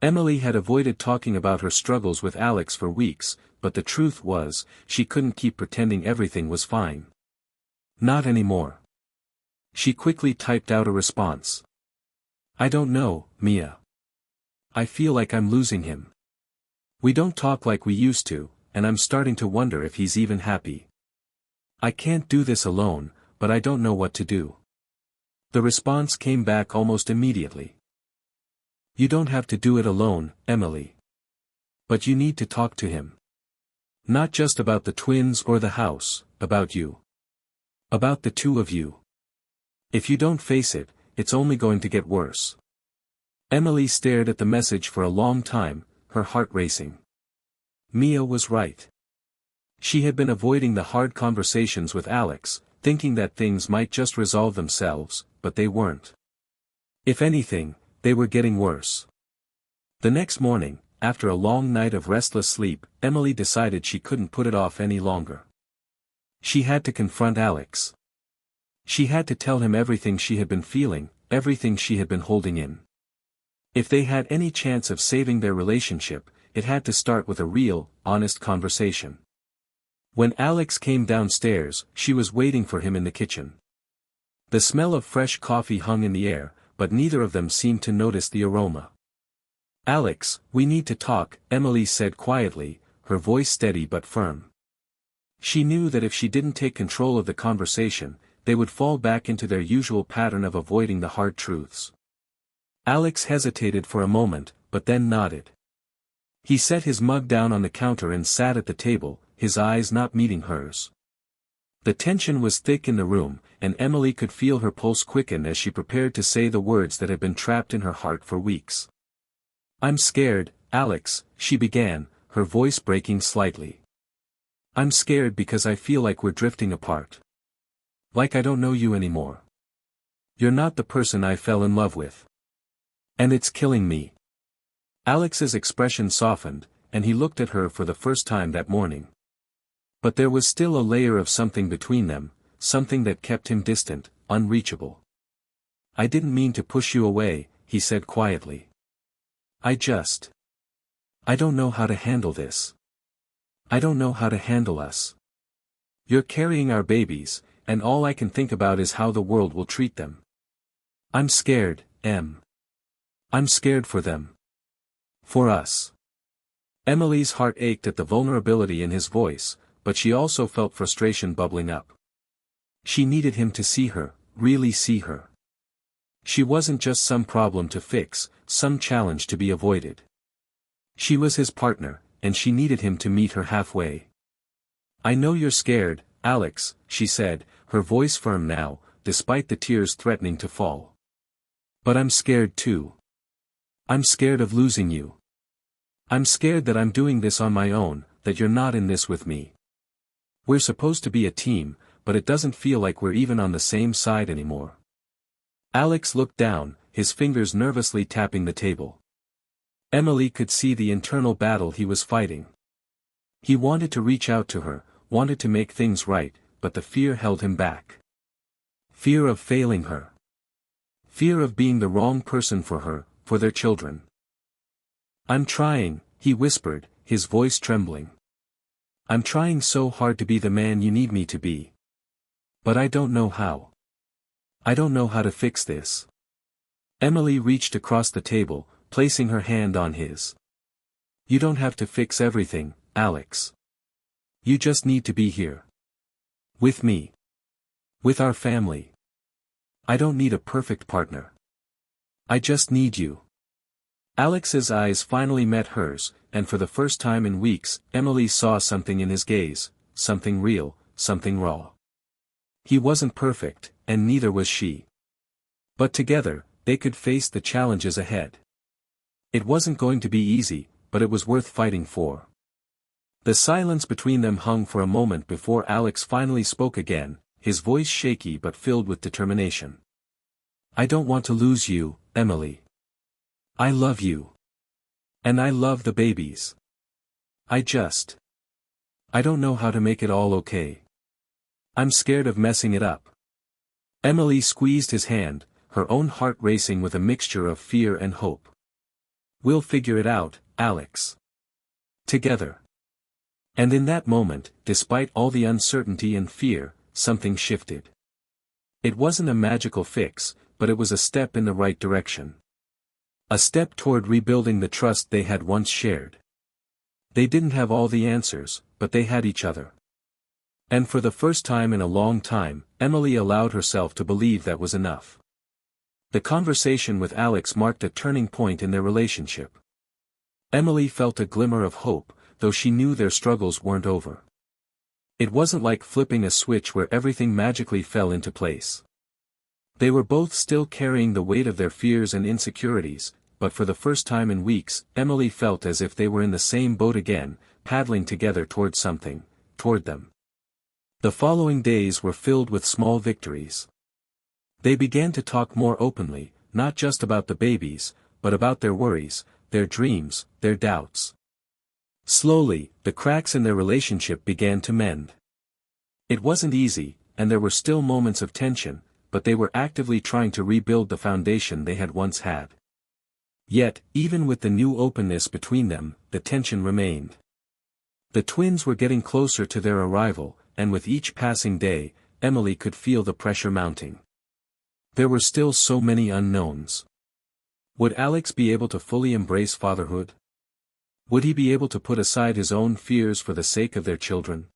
Emily had avoided talking about her struggles with Alex for weeks, but the truth was, she couldn't keep pretending everything was fine. Not anymore. She quickly typed out a response. I don't know, Mia. I feel like I'm losing him. We don't talk like we used to, and I'm starting to wonder if he's even happy. I can't do this alone, but I don't know what to do. The response came back almost immediately. You don't have to do it alone, Emily. But you need to talk to him. Not just about the twins or the house, about you. About the two of you. If you don't face it, it's only going to get worse. Emily stared at the message for a long time, her heart racing. Mia was right. She had been avoiding the hard conversations with Alex, thinking that things might just resolve themselves, but they weren't. If anything, they were getting worse. The next morning, after a long night of restless sleep, Emily decided she couldn't put it off any longer. She had to confront Alex. She had to tell him everything she had been feeling, everything she had been holding in. If they had any chance of saving their relationship, it had to start with a real, honest conversation. When Alex came downstairs, she was waiting for him in the kitchen. The smell of fresh coffee hung in the air, but neither of them seemed to notice the aroma. Alex, we need to talk, Emily said quietly, her voice steady but firm. She knew that if she didn't take control of the conversation, they would fall back into their usual pattern of avoiding the hard truths. Alex hesitated for a moment, but then nodded. He set his mug down on the counter and sat at the table, his eyes not meeting hers. The tension was thick in the room, and Emily could feel her pulse quicken as she prepared to say the words that had been trapped in her heart for weeks. I'm scared, Alex, she began, her voice breaking slightly. I'm scared because I feel like we're drifting apart. Like I don't know you anymore. You're not the person I fell in love with. And it's killing me. Alex's expression softened, and he looked at her for the first time that morning. But there was still a layer of something between them, something that kept him distant, unreachable. I didn't mean to push you away, he said quietly. I don't know how to handle this. I don't know how to handle us. You're carrying our babies, and all I can think about is how the world will treat them. I'm scared, Em. I'm scared for them. For us. Emily's heart ached at the vulnerability in his voice, but she also felt frustration bubbling up. She needed him to see her, really see her. She wasn't just some problem to fix, some challenge to be avoided. She was his partner, and she needed him to meet her halfway. I know you're scared, Alex, she said, her voice firm now, despite the tears threatening to fall. But I'm scared too. I'm scared of losing you. I'm scared that I'm doing this on my own, that you're not in this with me. We're supposed to be a team, but it doesn't feel like we're even on the same side anymore. Alex looked down, his fingers nervously tapping the table. Emily could see the internal battle he was fighting. He wanted to reach out to her, wanted to make things right, but the fear held him back. Fear of failing her. Fear of being the wrong person for her, for their children. I'm trying, he whispered, his voice trembling. I'm trying so hard to be the man you need me to be. But I don't know how. I don't know how to fix this. Emily reached across the table, placing her hand on his. You don't have to fix everything, Alex. You just need to be here. With me. With our family. I don't need a perfect partner. I just need you. Alex's eyes finally met hers, and for the first time in weeks, Emily saw something in his gaze, something real, something raw. He wasn't perfect, and neither was she. But together, they could face the challenges ahead. It wasn't going to be easy, but it was worth fighting for. The silence between them hung for a moment before Alex finally spoke again, his voice shaky but filled with determination. I don't want to lose you, Emily. I love you. And I love the babies. I don't know how to make it all okay. I'm scared of messing it up. Emily squeezed his hand, her own heart racing with a mixture of fear and hope. We'll figure it out, Alex. Together. And in that moment, despite all the uncertainty and fear, something shifted. It wasn't a magical fix, but it was a step in the right direction. A step toward rebuilding the trust they had once shared. They didn't have all the answers, but they had each other. And for the first time in a long time, Emily allowed herself to believe that was enough. The conversation with Alex marked a turning point in their relationship. Emily felt a glimmer of hope, though she knew their struggles weren't over. It wasn't like flipping a switch where everything magically fell into place. They were both still carrying the weight of their fears and insecurities, but for the first time in weeks, Emily felt as if they were in the same boat again, paddling together toward something, toward them. The following days were filled with small victories. They began to talk more openly, not just about the babies, but about their worries, their dreams, their doubts. Slowly, the cracks in their relationship began to mend. It wasn't easy, and there were still moments of tension, but they were actively trying to rebuild the foundation they had once had. Yet, even with the new openness between them, the tension remained. The twins were getting closer to their arrival, and with each passing day, Emily could feel the pressure mounting. There were still so many unknowns. Would Alex be able to fully embrace fatherhood? Would he be able to put aside his own fears for the sake of their children?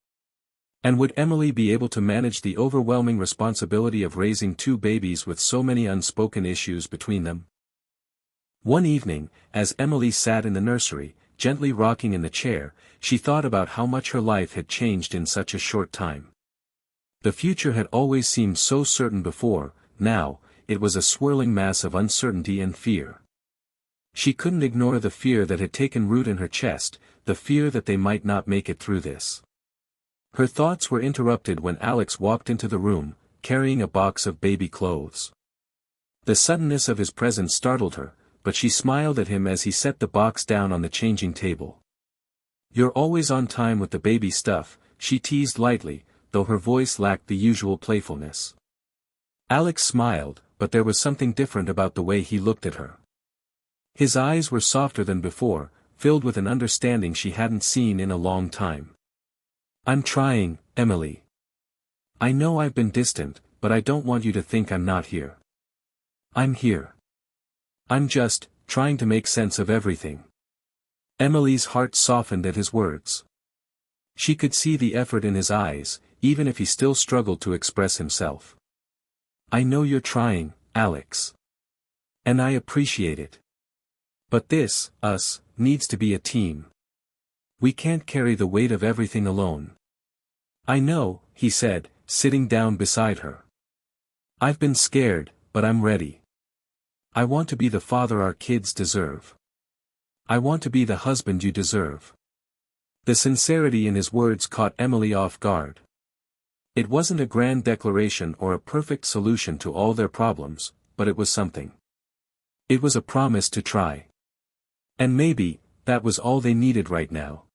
And would Emily be able to manage the overwhelming responsibility of raising two babies with so many unspoken issues between them? One evening, as Emily sat in the nursery, gently rocking in the chair, she thought about how much her life had changed in such a short time. The future had always seemed so certain before, now, it was a swirling mass of uncertainty and fear. She couldn't ignore the fear that had taken root in her chest, the fear that they might not make it through this. Her thoughts were interrupted when Alex walked into the room, carrying a box of baby clothes. The suddenness of his presence startled her, but she smiled at him as he set the box down on the changing table. "You're always on time with the baby stuff," she teased lightly, though her voice lacked the usual playfulness. Alex smiled, but there was something different about the way he looked at her. His eyes were softer than before, filled with an understanding she hadn't seen in a long time. "I'm trying, Emily. I know I've been distant, but I don't want you to think I'm not here. I'm here. I'm just trying to make sense of everything." Emily's heart softened at his words. She could see the effort in his eyes, even if he still struggled to express himself. "I know you're trying, Alex. And I appreciate it. But this, us, needs to be a team. We can't carry the weight of everything alone." "I know," he said, sitting down beside her. "I've been scared, but I'm ready. I want to be the father our kids deserve. I want to be the husband you deserve." The sincerity in his words caught Emily off guard. It wasn't a grand declaration or a perfect solution to all their problems, but it was something. It was a promise to try. And maybe, that was all they needed right now.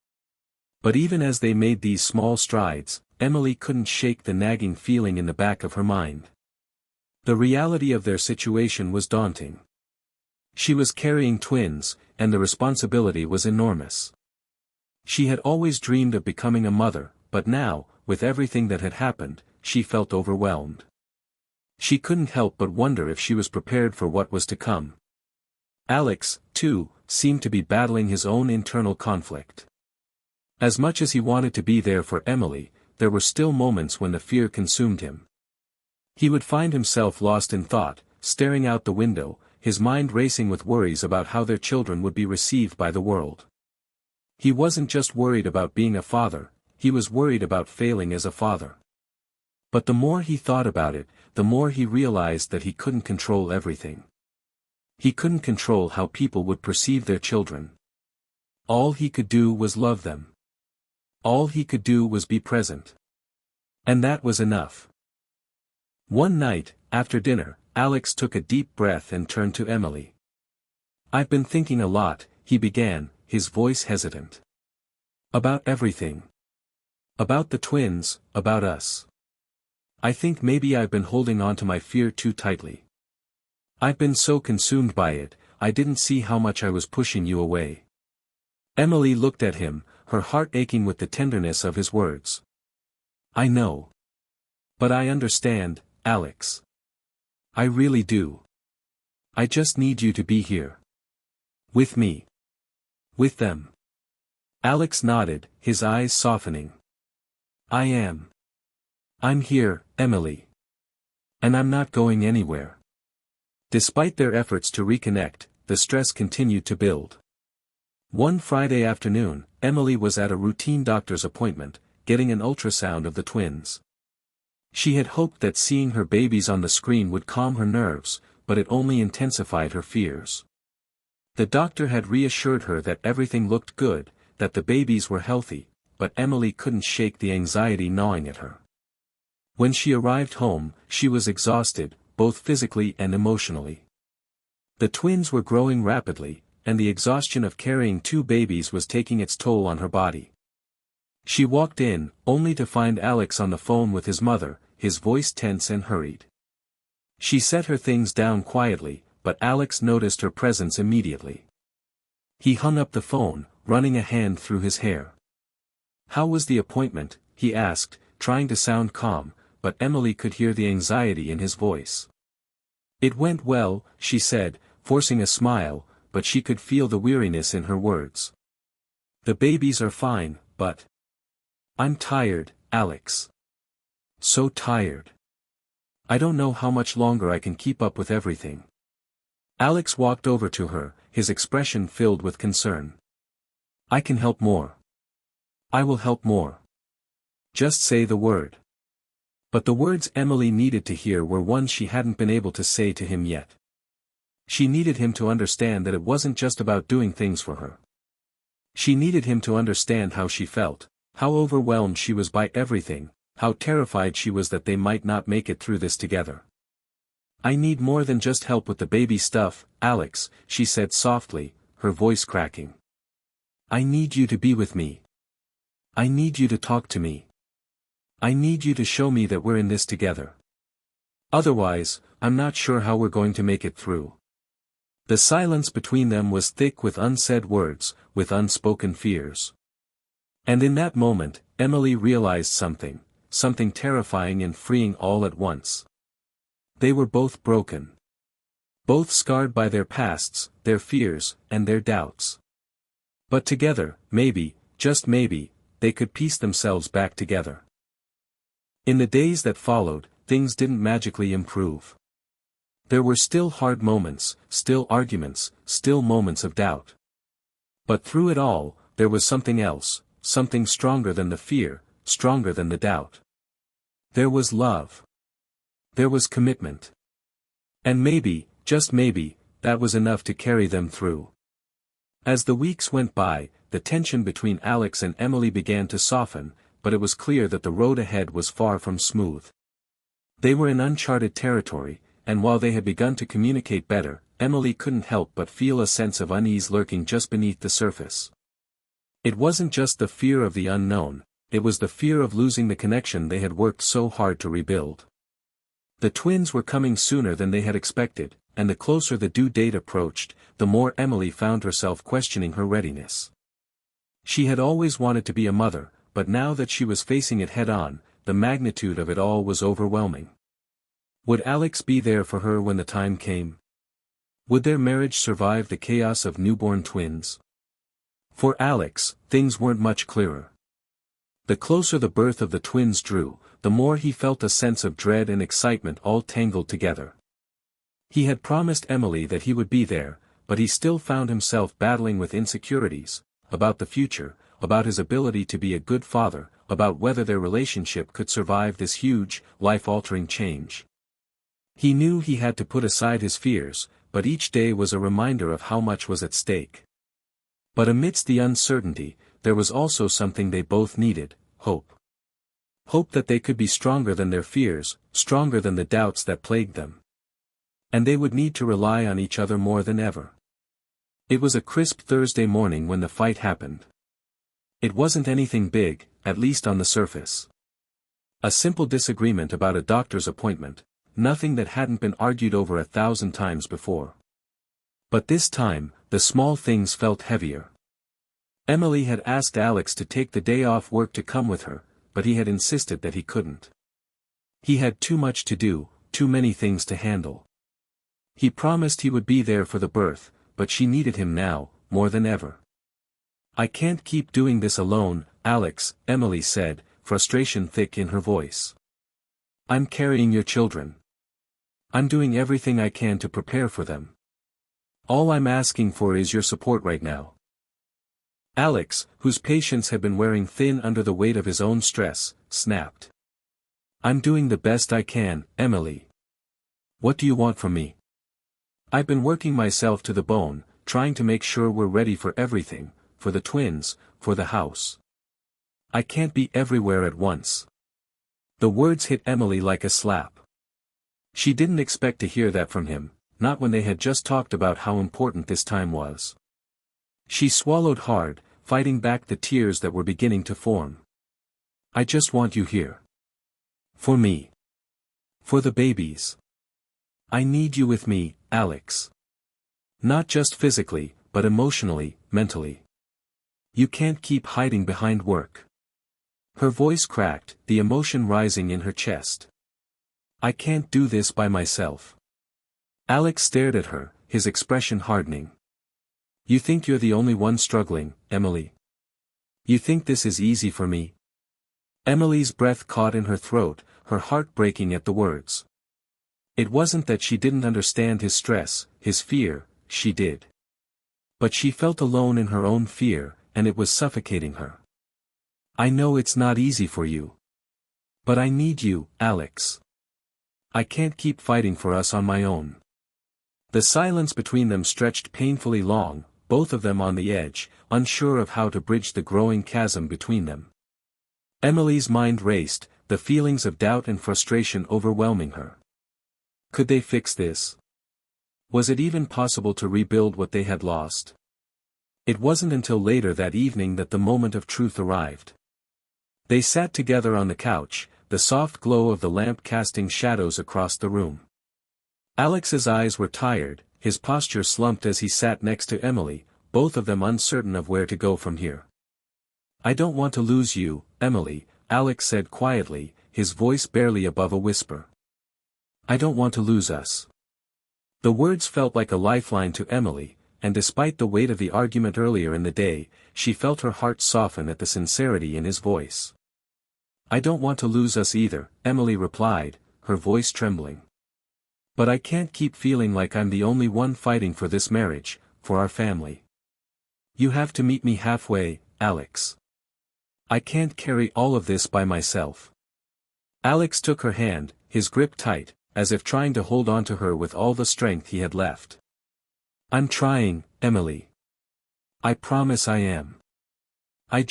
But even as they made these small strides, Emily couldn't shake the nagging feeling in the back of her mind. The reality of their situation was daunting. She was carrying twins, and the responsibility was enormous. She had always dreamed of becoming a mother, but now, with everything that had happened, she felt overwhelmed. She couldn't help but wonder if she was prepared for what was to come. Alex, too, seemed to be battling his own internal conflict. As much as he wanted to be there for Emily, there were still moments when the fear consumed him. He would find himself lost in thought, staring out the window, his mind racing with worries about how their children would be received by the world. He wasn't just worried about being a father, he was worried about failing as a father. But the more he thought about it, the more he realized that he couldn't control everything. He couldn't control how people would perceive their children. All he could do was love them. All he could do was be present. And that was enough. One night, after dinner, Alex took a deep breath and turned to Emily. "I've been thinking a lot," he began, his voice hesitant. About everything. About the twins, about us. I think maybe I've been holding on to my fear too tightly. I've been so consumed by it, I didn't see how much I was pushing you away. Emily looked at him, her heart aching with the tenderness of his words. I know. But I understand, Alex. I really do. I just need you to be here. With me. With them. Alex nodded, his eyes softening. I am. I'm here, Emily. And I'm not going anywhere. Despite their efforts to reconnect, the stress continued to build. One Friday afternoon, Emily was at a routine doctor's appointment, getting an ultrasound of the twins. She had hoped that seeing her babies on the screen would calm her nerves, but it only intensified her fears. The doctor had reassured her that everything looked good, that the babies were healthy, but Emily couldn't shake the anxiety gnawing at her. When she arrived home, she was exhausted, both physically and emotionally. The twins were growing rapidly, and the exhaustion of carrying two babies was taking its toll on her body. She walked in, only to find Alex on the phone with his mother, his voice tense and hurried. She set her things down quietly, but Alex noticed her presence immediately. He hung up the phone, running a hand through his hair. How was the appointment? He asked, trying to sound calm, but Emily could hear the anxiety in his voice. It went well, she said, forcing a smile, but she could feel the weariness in her words. The babies are fine, but... I'm tired, Alex. So tired. I don't know how much longer I can keep up with everything. Alex walked over to her, his expression filled with concern. I can help more. I will help more. Just say the word. But the words Emily needed to hear were ones she hadn't been able to say to him yet. She needed him to understand that it wasn't just about doing things for her. She needed him to understand how she felt, how overwhelmed she was by everything, how terrified she was that they might not make it through this together. I need more than just help with the baby stuff, Alex, she said softly, her voice cracking. I need you to be with me. I need you to talk to me. I need you to show me that we're in this together. Otherwise, I'm not sure how we're going to make it through. The silence between them was thick with unsaid words, with unspoken fears. And in that moment, Emily realized something terrifying and freeing all at once. They were both broken. Both scarred by their pasts, their fears, and their doubts. But together, maybe, just maybe, they could piece themselves back together. In the days that followed, things didn't magically improve. There were still hard moments, still arguments, still moments of doubt. But through it all, there was something else, something stronger than the fear, stronger than the doubt. There was love. There was commitment. And maybe, just maybe, that was enough to carry them through. As the weeks went by, the tension between Alex and Emily began to soften, but it was clear that the road ahead was far from smooth. They were in uncharted territory, and while they had begun to communicate better, Emily couldn't help but feel a sense of unease lurking just beneath the surface. It wasn't just the fear of the unknown, it was the fear of losing the connection they had worked so hard to rebuild. The twins were coming sooner than they had expected, and the closer the due date approached, the more Emily found herself questioning her readiness. She had always wanted to be a mother, but now that she was facing it head-on, the magnitude of it all was overwhelming. Would Alex be there for her when the time came? Would their marriage survive the chaos of newborn twins? For Alex, things weren't much clearer. The closer the birth of the twins drew, the more he felt a sense of dread and excitement all tangled together. He had promised Emily that he would be there, but he still found himself battling with insecurities, about the future, about his ability to be a good father, about whether their relationship could survive this huge, life-altering change. He knew he had to put aside his fears, but each day was a reminder of how much was at stake. But amidst the uncertainty, there was also something they both needed, hope. Hope that they could be stronger than their fears, stronger than the doubts that plagued them. And they would need to rely on each other more than ever. It was a crisp Thursday morning when the fight happened. It wasn't anything big, at least on the surface. A simple disagreement about a doctor's appointment, nothing that hadn't been argued over 1,000 times before. But this time, the small things felt heavier. Emily had asked Alex to take the day off work to come with her, but he had insisted that he couldn't. He had too much to do, too many things to handle. He promised he would be there for the birth, but she needed him now, more than ever. "I can't keep doing this alone, Alex," Emily said, frustration thick in her voice. "I'm carrying your children. I'm doing everything I can to prepare for them. All I'm asking for is your support right now." Alex, whose patience had been wearing thin under the weight of his own stress, snapped. "I'm doing the best I can, Emily. What do you want from me? I've been working myself to the bone, trying to make sure we're ready for everything, for the twins, for the house. I can't be everywhere at once." The words hit Emily like a slap. She didn't expect to hear that from him, not when they had just talked about how important this time was. She swallowed hard, fighting back the tears that were beginning to form. "I just want you here. For me. For the babies. I need you with me, Alex. Not just physically, but emotionally, mentally. You can't keep hiding behind work." Her voice cracked, the emotion rising in her chest. "I can't do this by myself." Alex stared at her, his expression hardening. "You think you're the only one struggling, Emily? You think this is easy for me?" Emily's breath caught in her throat, her heart breaking at the words. It wasn't that she didn't understand his stress, his fear, she did. But she felt alone in her own fear, and it was suffocating her. "I know it's not easy for you. But I need you, Alex. I can't keep fighting for us on my own." The silence between them stretched painfully long, both of them on the edge, unsure of how to bridge the growing chasm between them. Emily's mind raced, the feelings of doubt and frustration overwhelming her. Could they fix this? Was it even possible to rebuild what they had lost? It wasn't until later that evening that the moment of truth arrived. They sat together on the couch, the soft glow of the lamp casting shadows across the room. Alex's eyes were tired, his posture slumped as he sat next to Emily, both of them uncertain of where to go from here. "I don't want to lose you, Emily," Alex said quietly, his voice barely above a whisper. "I don't want to lose us." The words felt like a lifeline to Emily, and despite the weight of the argument earlier in the day, she felt her heart soften at the sincerity in his voice. "I don't want to lose us either," Emily replied, her voice trembling. "But I can't keep feeling like I'm the only one fighting for this marriage, for our family. You have to meet me halfway, Alex. I can't carry all of this by myself." Alex took her hand, his grip tight, as if trying to hold on to her with all the strength he had left. "I'm trying, Emily. I promise I am. I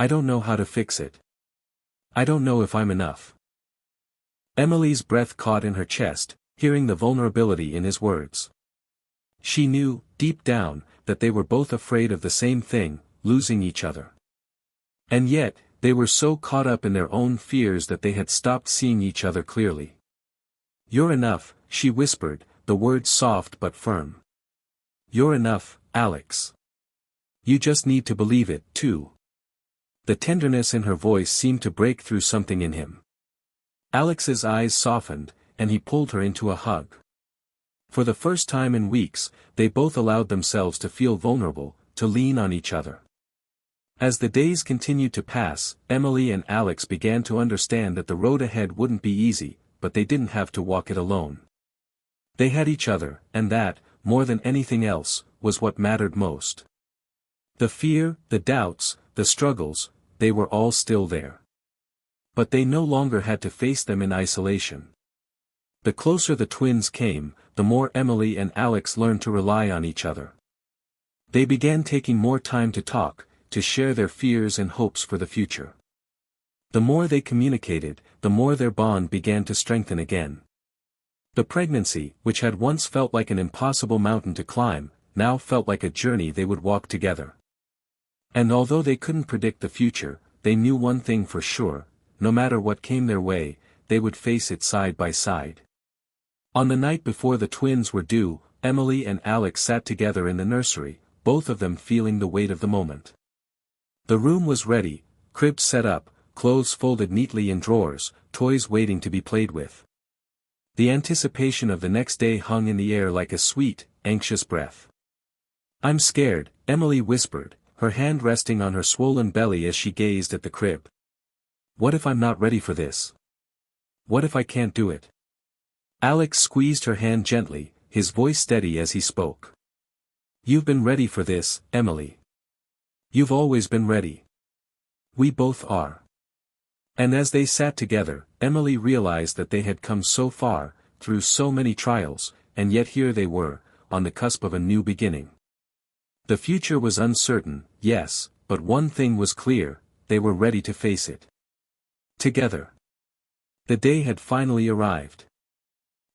don't know how to fix it. I don't know if I'm enough." Emily's breath caught in her chest, hearing the vulnerability in his words. She knew, deep down, that they were both afraid of the same thing, losing each other. And yet, they were so caught up in their own fears that they had stopped seeing each other clearly. "You're enough," she whispered, the words soft but firm. "You're enough, Alex. You just need to believe it, too." The tenderness in her voice seemed to break through something in him. Alex's eyes softened, and he pulled her into a hug. For the first time in weeks, they both allowed themselves to feel vulnerable, to lean on each other. As the days continued to pass, Emily and Alex began to understand that the road ahead wouldn't be easy, but they didn't have to walk it alone. They had each other, and that, more than anything else, was what mattered most. The fear, the doubts, the struggles, they were all still there. But they no longer had to face them in isolation. The closer the twins came, the more Emily and Alex learned to rely on each other. They began taking more time to talk, to share their fears and hopes for the future. The more they communicated, the more their bond began to strengthen again. The pregnancy, which had once felt like an impossible mountain to climb, now felt like a journey they would walk together. And although they couldn't predict the future, they knew one thing for sure: no matter what came their way, they would face it side by side. On the night before the twins were due, Emily and Alex sat together in the nursery, both of them feeling the weight of the moment. The room was ready, cribs set up, clothes folded neatly in drawers, toys waiting to be played with. The anticipation of the next day hung in the air like a sweet, anxious breath. "I'm scared," Emily whispered, her hand resting on her swollen belly as she gazed at the crib. "What if I'm not ready for this? What if I can't do it?" Alex squeezed her hand gently, his voice steady as he spoke. "You've been ready for this, Emily. You've always been ready. We both are." And as they sat together, Emily realized that they had come so far, through so many trials, and yet here they were, on the cusp of a new beginning. The future was uncertain, yes, but one thing was clear: they were ready to face it. Together. The day had finally arrived.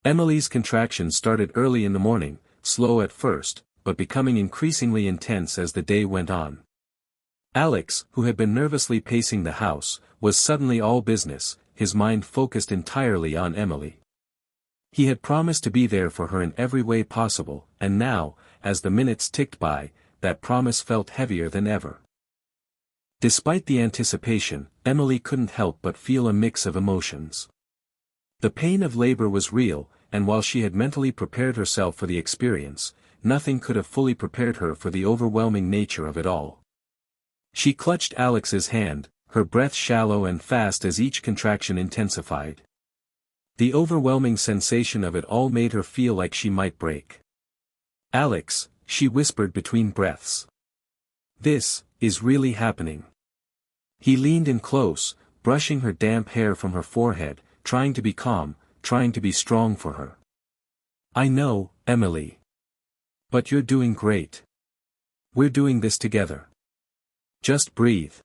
Emily's contractions started early in the morning, slow at first, but becoming increasingly intense as the day went on. Alex, who had been nervously pacing the house, was suddenly all business, his mind focused entirely on Emily. He had promised to be there for her in every way possible, and now, as the minutes ticked by, that promise felt heavier than ever. Despite the anticipation, Emily couldn't help but feel a mix of emotions. The pain of labor was real, and while she had mentally prepared herself for the experience, nothing could have fully prepared her for the overwhelming nature of it all. She clutched Alex's hand, her breath shallow and fast as each contraction intensified. The overwhelming sensation of it all made her feel like she might break. "Alex," she whispered between breaths. "This is really happening." He leaned in close, brushing her damp hair from her forehead, trying to be calm, trying to be strong for her. "I know, Emily. But you're doing great. We're doing this together. Just breathe."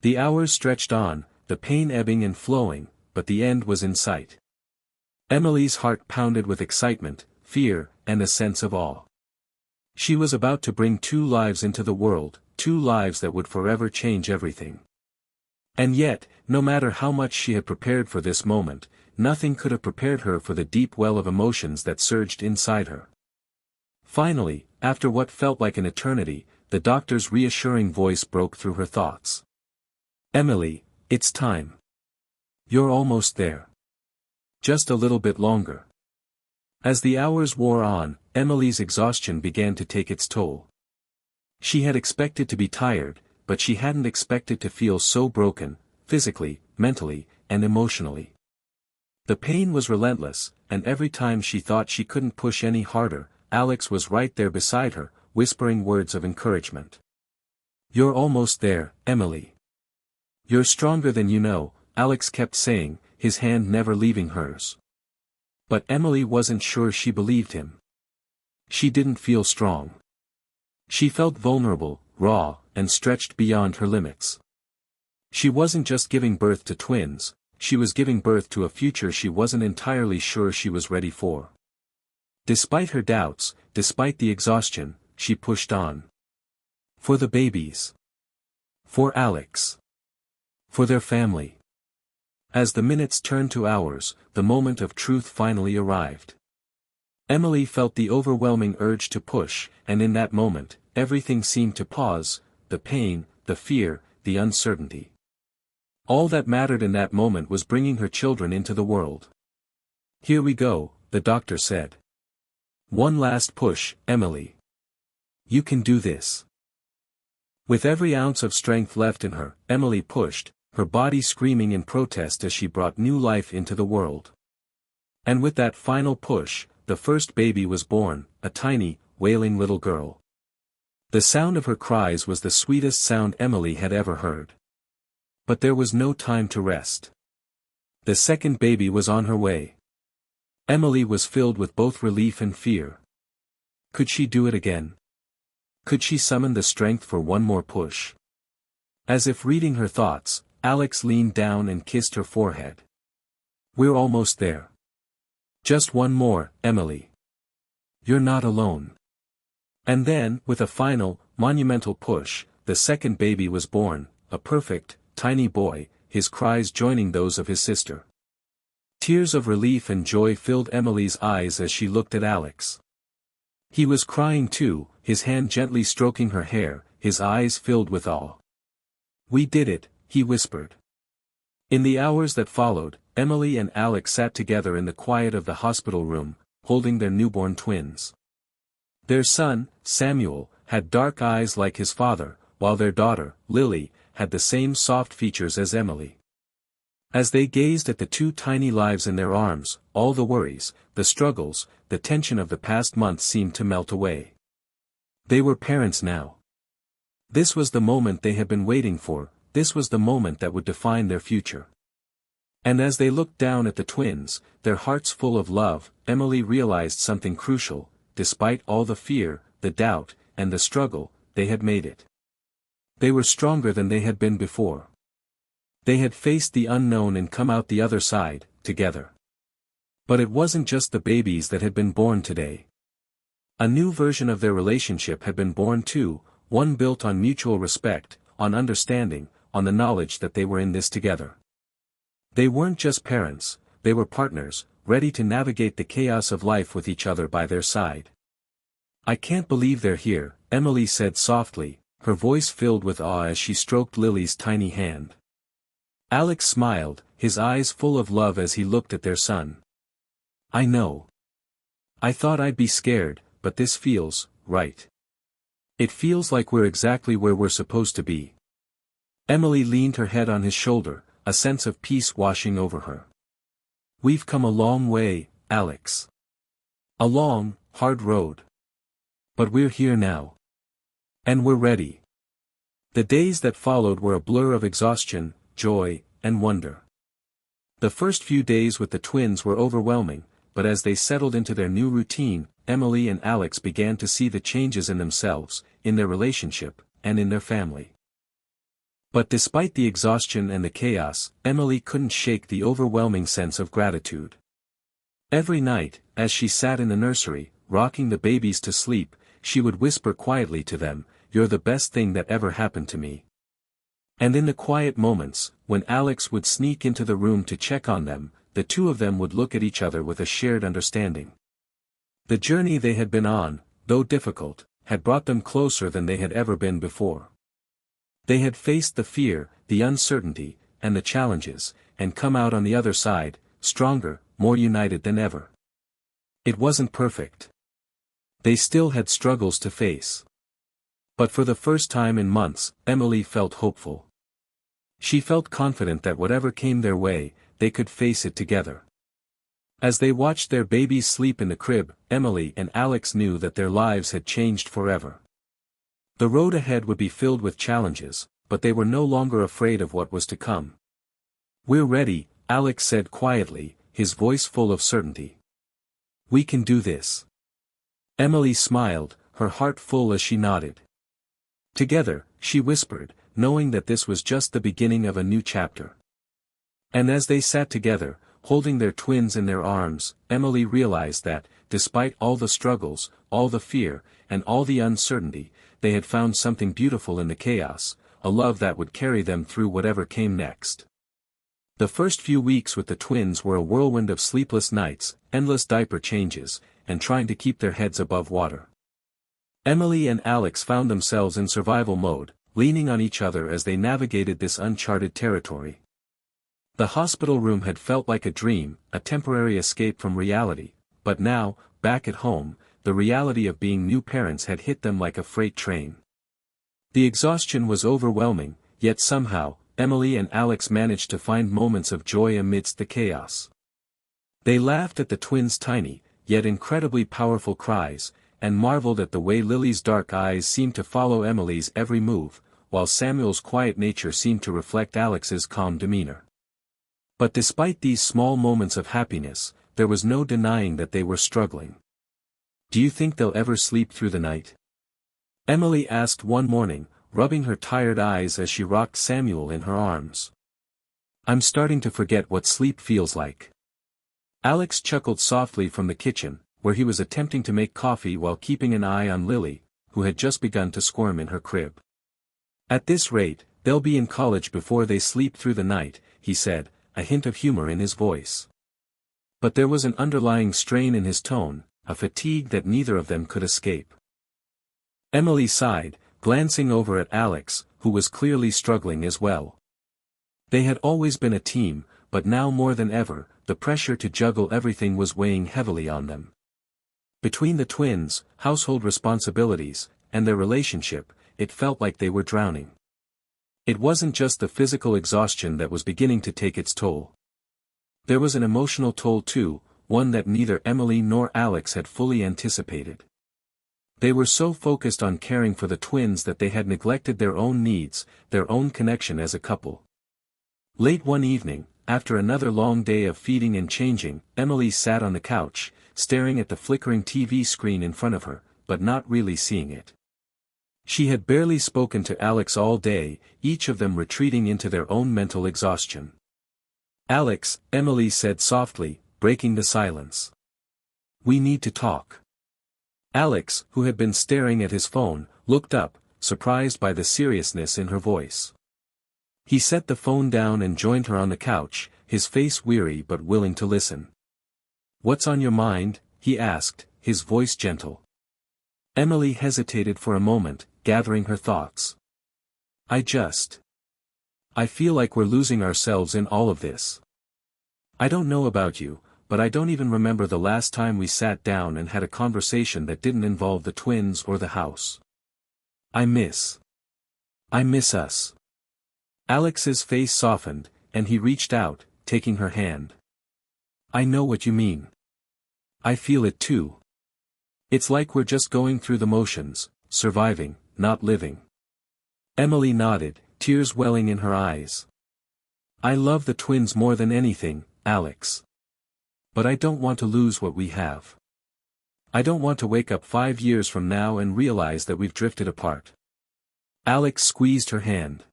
The hours stretched on, the pain ebbing and flowing, but the end was in sight. Emily's heart pounded with excitement, fear, and a sense of awe. She was about to bring 2 lives into the world, 2 lives that would forever change everything. And yet, no matter how much she had prepared for this moment, nothing could have prepared her for the deep well of emotions that surged inside her. Finally, after what felt like an eternity, the doctor's reassuring voice broke through her thoughts. "Emily, it's time. You're almost there. Just a little bit longer." As the hours wore on, Emily's exhaustion began to take its toll. She had expected to be tired, but she hadn't expected to feel so broken, physically, mentally, and emotionally. The pain was relentless, and every time she thought she couldn't push any harder, Alex was right there beside her, whispering words of encouragement. "You're almost there, Emily. You're stronger than you know," Alex kept saying, his hand never leaving hers. But Emily wasn't sure she believed him. She didn't feel strong. She felt vulnerable, raw, and stretched beyond her limits. She wasn't just giving birth to twins, she was giving birth to a future she wasn't entirely sure she was ready for. Despite her doubts, despite the exhaustion, she pushed on. For the babies. For Alex. For their family. As the minutes turned to hours, the moment of truth finally arrived. Emily felt the overwhelming urge to push, and in that moment, everything seemed to pause: the pain, the fear, the uncertainty. All that mattered in that moment was bringing her children into the world. "Here we go," the doctor said. "One last push, Emily. You can do this." With every ounce of strength left in her, Emily pushed, her body screaming in protest as she brought new life into the world. And with that final push, the first baby was born, a tiny, wailing little girl. The sound of her cries was the sweetest sound Emily had ever heard. But there was no time to rest. The second baby was on her way. Emily was filled with both relief and fear. Could she do it again? Could she summon the strength for one more push? As if reading her thoughts, Alex leaned down and kissed her forehead. "We're almost there. Just one more, Emily. You're not alone." And then, with a final, monumental push, the second baby was born, a perfect, tiny boy, his cries joining those of his sister. Tears of relief and joy filled Emily's eyes as she looked at Alex. He was crying too, his hand gently stroking her hair, his eyes filled with awe. "We did it," he whispered. In the hours that followed, Emily and Alex sat together in the quiet of the hospital room, holding their newborn twins. Their son, Samuel, had dark eyes like his father, while their daughter, Lily, had the same soft features as Emily. As they gazed at the two tiny lives in their arms, all the worries, the struggles, the tension of the past months seemed to melt away. They were parents now. This was the moment they had been waiting for, this was the moment that would define their future. And as they looked down at the twins, their hearts full of love, Emily realized something crucial: despite all the fear, the doubt, and the struggle, they had made it. They were stronger than they had been before. They had faced the unknown and come out the other side, together. But it wasn't just the babies that had been born today. A new version of their relationship had been born too, one built on mutual respect, on understanding, on the knowledge that they were in this together. They weren't just parents, they were partners, ready to navigate the chaos of life with each other by their side. "I can't believe they're here," Emily said softly, her voice filled with awe as she stroked Lily's tiny hand. Alex smiled, his eyes full of love as he looked at their son. "I know. I thought I'd be scared, but this feels right. It feels like we're exactly where we're supposed to be." Emily leaned her head on his shoulder, a sense of peace washing over her. "We've come a long way, Alex. A long, hard road. But we're here now. And we're ready." The days that followed were a blur of exhaustion, joy, and wonder. The first few days with the twins were overwhelming, but as they settled into their new routine, Emily and Alex began to see the changes in themselves, in their relationship, and in their family. But despite the exhaustion and the chaos, Emily couldn't shake the overwhelming sense of gratitude. Every night, as she sat in the nursery, rocking the babies to sleep, she would whisper quietly to them, "You're the best thing that ever happened to me." And in the quiet moments, when Alex would sneak into the room to check on them, the two of them would look at each other with a shared understanding. The journey they had been on, though difficult, had brought them closer than they had ever been before. They had faced the fear, the uncertainty, and the challenges, and come out on the other side, stronger, more united than ever. It wasn't perfect. They still had struggles to face. But for the first time in months, Emily felt hopeful. She felt confident that whatever came their way, they could face it together. As they watched their babies sleep in the crib, Emily and Alex knew that their lives had changed forever. The road ahead would be filled with challenges, but they were no longer afraid of what was to come. "We're ready," Alex said quietly, his voice full of certainty. "We can do this." Emily smiled, her heart full as she nodded. "Together," she whispered, knowing that this was just the beginning of a new chapter. And as they sat together, holding their twins in their arms, Emily realized that, despite all the struggles, all the fear, and all the uncertainty, they had found something beautiful in the chaos, a love that would carry them through whatever came next. The first few weeks with the twins were a whirlwind of sleepless nights, endless diaper changes, and trying to keep their heads above water. Emily and Alex found themselves in survival mode, leaning on each other as they navigated this uncharted territory. The hospital room had felt like a dream, a temporary escape from reality, but now, back at home, the reality of being new parents had hit them like a freight train. The exhaustion was overwhelming, yet somehow, Emily and Alex managed to find moments of joy amidst the chaos. They laughed at the twins' tiny, yet incredibly powerful cries, and marveled at the way Lily's dark eyes seemed to follow Emily's every move, while Samuel's quiet nature seemed to reflect Alex's calm demeanor. But despite these small moments of happiness, there was no denying that they were struggling. "Do you think they'll ever sleep through the night?" Emily asked one morning, rubbing her tired eyes as she rocked Samuel in her arms. "I'm starting to forget what sleep feels like." Alex chuckled softly from the kitchen, where he was attempting to make coffee while keeping an eye on Lily, who had just begun to squirm in her crib. At this rate, they'll be in college before they sleep through the night, he said, a hint of humor in his voice. But there was an underlying strain in his tone, a fatigue that neither of them could escape. Emily sighed, glancing over at Alex, who was clearly struggling as well. They had always been a team, but now more than ever, the pressure to juggle everything was weighing heavily on them. Between the twins, household responsibilities, and their relationship, it felt like they were drowning. It wasn't just the physical exhaustion that was beginning to take its toll. There was an emotional toll too, one that neither Emily nor Alex had fully anticipated. They were so focused on caring for the twins that they had neglected their own needs, their own connection as a couple. Late one evening, after another long day of feeding and changing, Emily sat on the couch, staring at the flickering TV screen in front of her, but not really seeing it. She had barely spoken to Alex all day, each of them retreating into their own mental exhaustion. "Alex," Emily said softly, breaking the silence. "We need to talk." Alex, who had been staring at his phone, looked up, surprised by the seriousness in her voice. He set the phone down and joined her on the couch, his face weary but willing to listen. "What's on your mind?" he asked, his voice gentle. Emily hesitated for a moment, gathering her thoughts. I feel like we're losing ourselves in all of this. I don't know about you, but I don't even remember the last time we sat down and had a conversation that didn't involve the twins or the house. I miss us." Alex's face softened, and he reached out, taking her hand. "I know what you mean. I feel it too. It's like we're just going through the motions, surviving, not living." Emily nodded, tears welling in her eyes. "I love the twins more than anything, Alex. But I don't want to lose what we have. I don't want to wake up 5 years from now and realize that we've drifted apart." Alex squeezed her hand.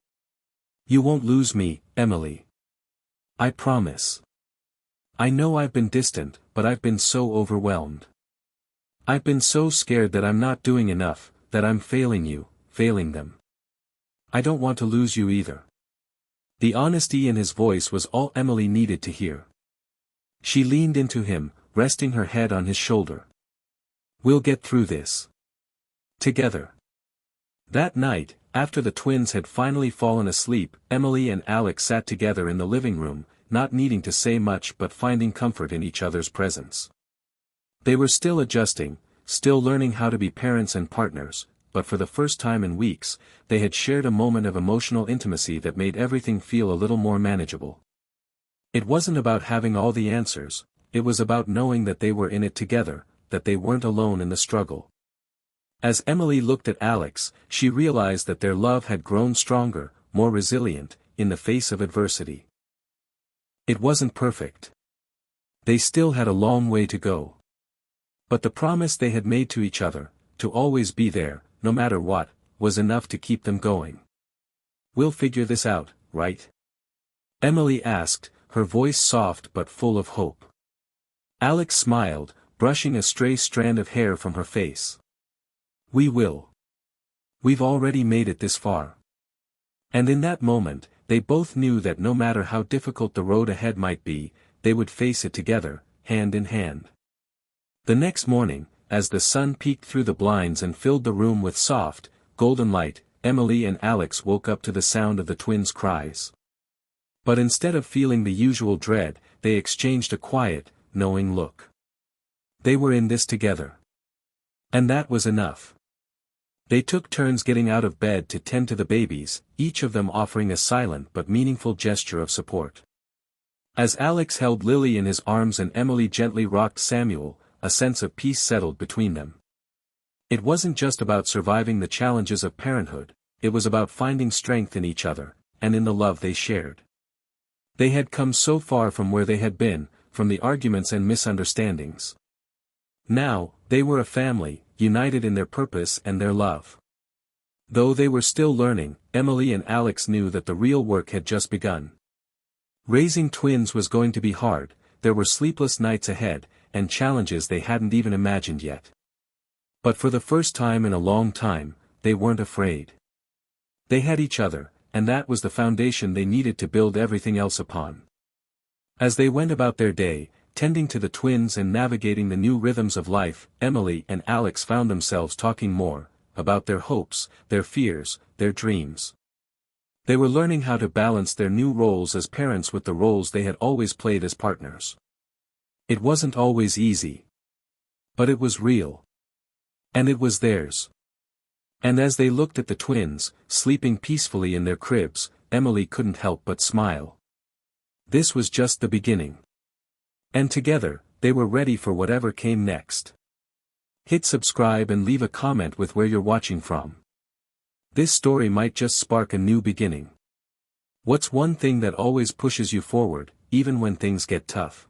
"You won't lose me, Emily. I promise. I know I've been distant, but I've been so overwhelmed. I've been so scared that I'm not doing enough, that I'm failing you, failing them. I don't want to lose you either." The honesty in his voice was all Emily needed to hear. She leaned into him, resting her head on his shoulder. "We'll get through this. Together." That night, after the twins had finally fallen asleep, Emily and Alex sat together in the living room, not needing to say much but finding comfort in each other's presence. They were still adjusting, still learning how to be parents and partners, but for the first time in weeks, they had shared a moment of emotional intimacy that made everything feel a little more manageable. It wasn't about having all the answers, it was about knowing that they were in it together, that they weren't alone in the struggle. As Emily looked at Alex, she realized that their love had grown stronger, more resilient, in the face of adversity. It wasn't perfect. They still had a long way to go. But the promise they had made to each other, to always be there, no matter what, was enough to keep them going. "We'll figure this out, right?" Emily asked, her voice soft but full of hope. Alex smiled, brushing a stray strand of hair from her face. "We will. We've already made it this far." And in that moment, they both knew that no matter how difficult the road ahead might be, they would face it together, hand in hand. The next morning, as the sun peeked through the blinds and filled the room with soft, golden light, Emily and Alex woke up to the sound of the twins' cries. But instead of feeling the usual dread, they exchanged a quiet, knowing look. They were in this together. And that was enough. They took turns getting out of bed to tend to the babies, each of them offering a silent but meaningful gesture of support. As Alex held Lily in his arms and Emily gently rocked Samuel, a sense of peace settled between them. It wasn't just about surviving the challenges of parenthood, it was about finding strength in each other, and in the love they shared. They had come so far from where they had been, from the arguments and misunderstandings. Now, they were a family, united in their purpose and their love. Though they were still learning, Emily and Alex knew that the real work had just begun. Raising twins was going to be hard, there were sleepless nights ahead, and challenges they hadn't even imagined yet. But for the first time in a long time, they weren't afraid. They had each other, and that was the foundation they needed to build everything else upon. As they went about their day, tending to the twins and navigating the new rhythms of life, Emily and Alex found themselves talking more about their hopes, their fears, their dreams. They were learning how to balance their new roles as parents with the roles they had always played as partners. It wasn't always easy. But it was real. And it was theirs. And as they looked at the twins, sleeping peacefully in their cribs, Emily couldn't help but smile. This was just the beginning. And together, they were ready for whatever came next. Hit subscribe and leave a comment with where you're watching from. This story might just spark a new beginning. What's one thing that always pushes you forward, even when things get tough?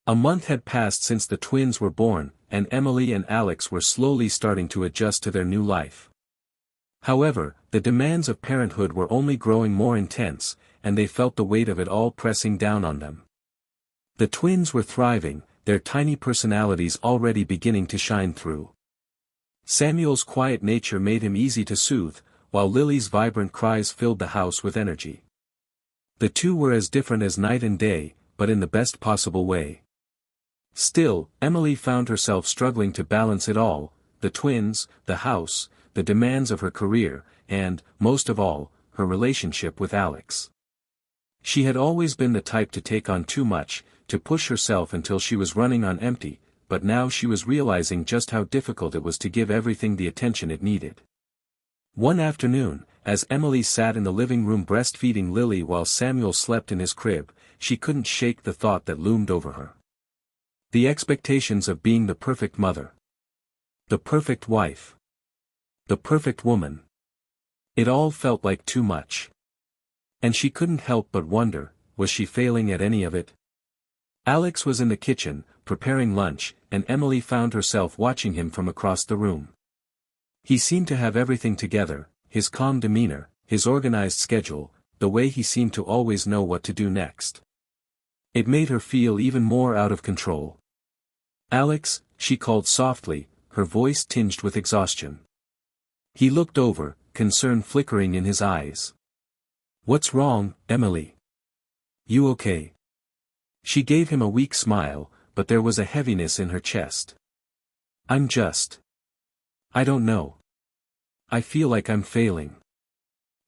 A month had passed since the twins were born, and Emily and Alex were slowly starting to adjust to their new life. However, the demands of parenthood were only growing more intense, and they felt the weight of it all pressing down on them. The twins were thriving, their tiny personalities already beginning to shine through. Samuel's quiet nature made him easy to soothe, while Lily's vibrant cries filled the house with energy. The two were as different as night and day, but in the best possible way. Still, Emily found herself struggling to balance it all, the twins, the house, the demands of her career, and, most of all, her relationship with Alex. She had always been the type to take on too much, to push herself until she was running on empty, but now she was realizing just how difficult it was to give everything the attention it needed. One afternoon, as Emily sat in the living room breastfeeding Lily while Samuel slept in his crib, she couldn't shake the thought that loomed over her. The expectations of being the perfect mother. The perfect wife. The perfect woman. It all felt like too much. And she couldn't help but wonder, was she failing at any of it? Alex was in the kitchen, preparing lunch, and Emily found herself watching him from across the room. He seemed to have everything together, his calm demeanor, his organized schedule, the way he seemed to always know what to do next. It made her feel even more out of control. "Alex," she called softly, her voice tinged with exhaustion. He looked over, concern flickering in his eyes. "What's wrong, Emily? You okay?" She gave him a weak smile, but there was a heaviness in her chest. I don't know. I feel like I'm failing.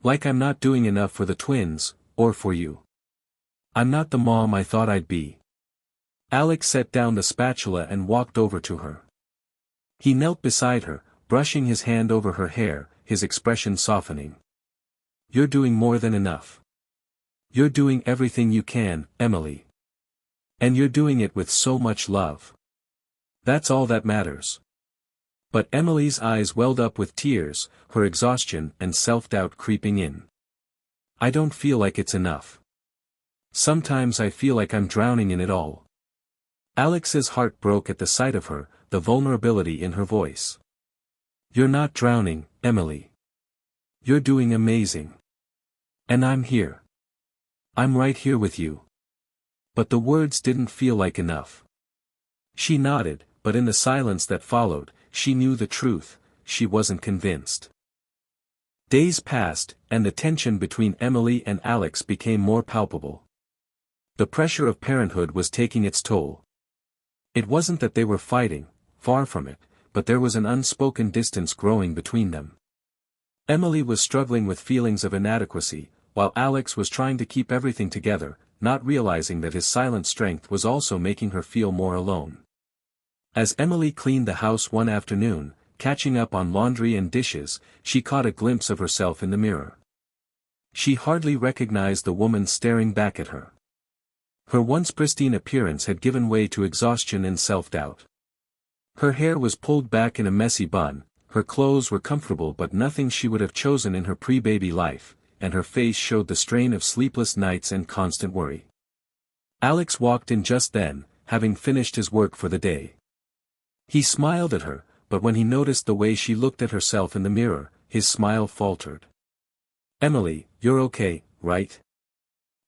Like I'm not doing enough for the twins, or for you. I'm not the mom I thought I'd be." Alex set down the spatula and walked over to her. He knelt beside her, brushing his hand over her hair, his expression softening. "You're doing more than enough. You're doing everything you can, Emily. And you're doing it with so much love. That's all that matters." But Emily's eyes welled up with tears, her exhaustion and self-doubt creeping in. "I don't feel like it's enough. Sometimes I feel like I'm drowning in it all." Alex's heart broke at the sight of her, the vulnerability in her voice. "You're not drowning, Emily. You're doing amazing. And I'm here. I'm right here with you." But the words didn't feel like enough. She nodded, but in the silence that followed, she knew the truth, she wasn't convinced. Days passed, and the tension between Emily and Alex became more palpable. The pressure of parenthood was taking its toll. It wasn't that they were fighting, far from it, but there was an unspoken distance growing between them. Emily was struggling with feelings of inadequacy, while Alex was trying to keep everything together, not realizing that his silent strength was also making her feel more alone. As Emily cleaned the house one afternoon, catching up on laundry and dishes, she caught a glimpse of herself in the mirror. She hardly recognized the woman staring back at her. Her once pristine appearance had given way to exhaustion and self-doubt. Her hair was pulled back in a messy bun, her clothes were comfortable but nothing she would have chosen in her pre-baby life, and her face showed the strain of sleepless nights and constant worry. Alex walked in just then, having finished his work for the day. He smiled at her, but when he noticed the way she looked at herself in the mirror, his smile faltered. "Emily, you're okay, right?"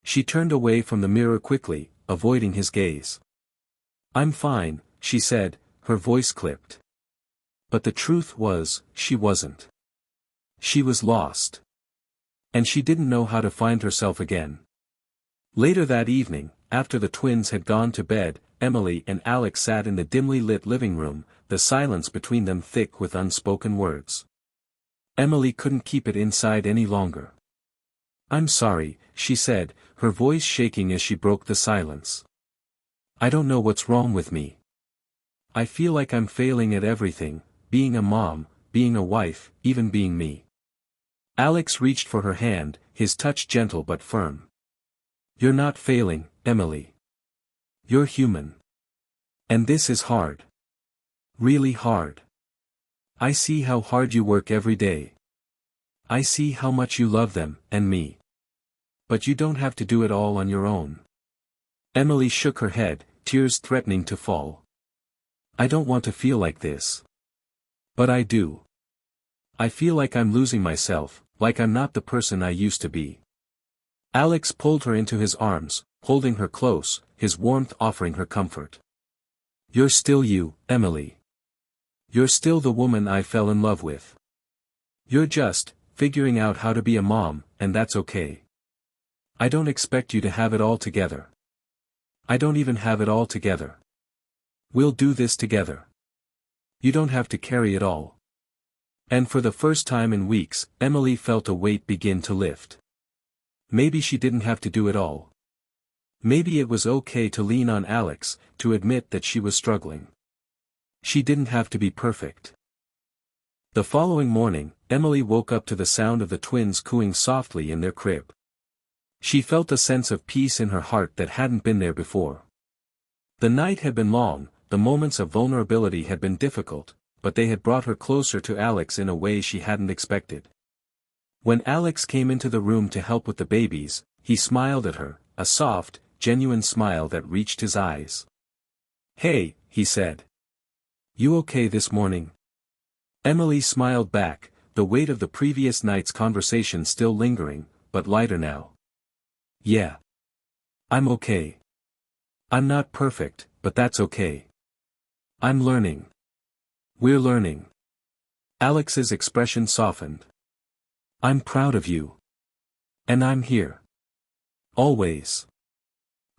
She turned away from the mirror quickly, avoiding his gaze. "I'm fine," she said, her voice clipped. But the truth was, she wasn't. She was lost. And she didn't know how to find herself again. Later that evening, after the twins had gone to bed, Emily and Alex sat in the dimly lit living room, the silence between them thick with unspoken words. Emily couldn't keep it inside any longer. "I'm sorry," she said, her voice shaking as she broke the silence. "I don't know what's wrong with me. I feel like I'm failing at everything, being a mom, being a wife, even being me." Alex reached for her hand, his touch gentle but firm. "You're not failing, Emily. You're human. And this is hard. Really hard. I see how hard you work every day. I see how much you love them, and me. But you don't have to do it all on your own." Emily shook her head, tears threatening to fall. "I don't want to feel like this. But I do. I feel like I'm losing myself, like I'm not the person I used to be." Alex pulled her into his arms, holding her close, his warmth offering her comfort. "You're still you, Emily. You're still the woman I fell in love with. You're just figuring out how to be a mom, and that's okay. I don't expect you to have it all together. I don't even have it all together. We'll do this together. You don't have to carry it all." And for the first time in weeks, Emily felt a weight begin to lift. Maybe she didn't have to do it all. Maybe it was okay to lean on Alex, to admit that she was struggling. She didn't have to be perfect. The following morning, Emily woke up to the sound of the twins cooing softly in their crib. She felt a sense of peace in her heart that hadn't been there before. The night had been long, the moments of vulnerability had been difficult, but they had brought her closer to Alex in a way she hadn't expected. When Alex came into the room to help with the babies, he smiled at her, a soft, genuine smile that reached his eyes. "Hey," he said. "You okay this morning?" Emily smiled back, the weight of the previous night's conversation still lingering, but lighter now. "Yeah. I'm okay. I'm not perfect, but that's okay. I'm learning. We're learning." Alex's expression softened. "I'm proud of you. And I'm here. Always."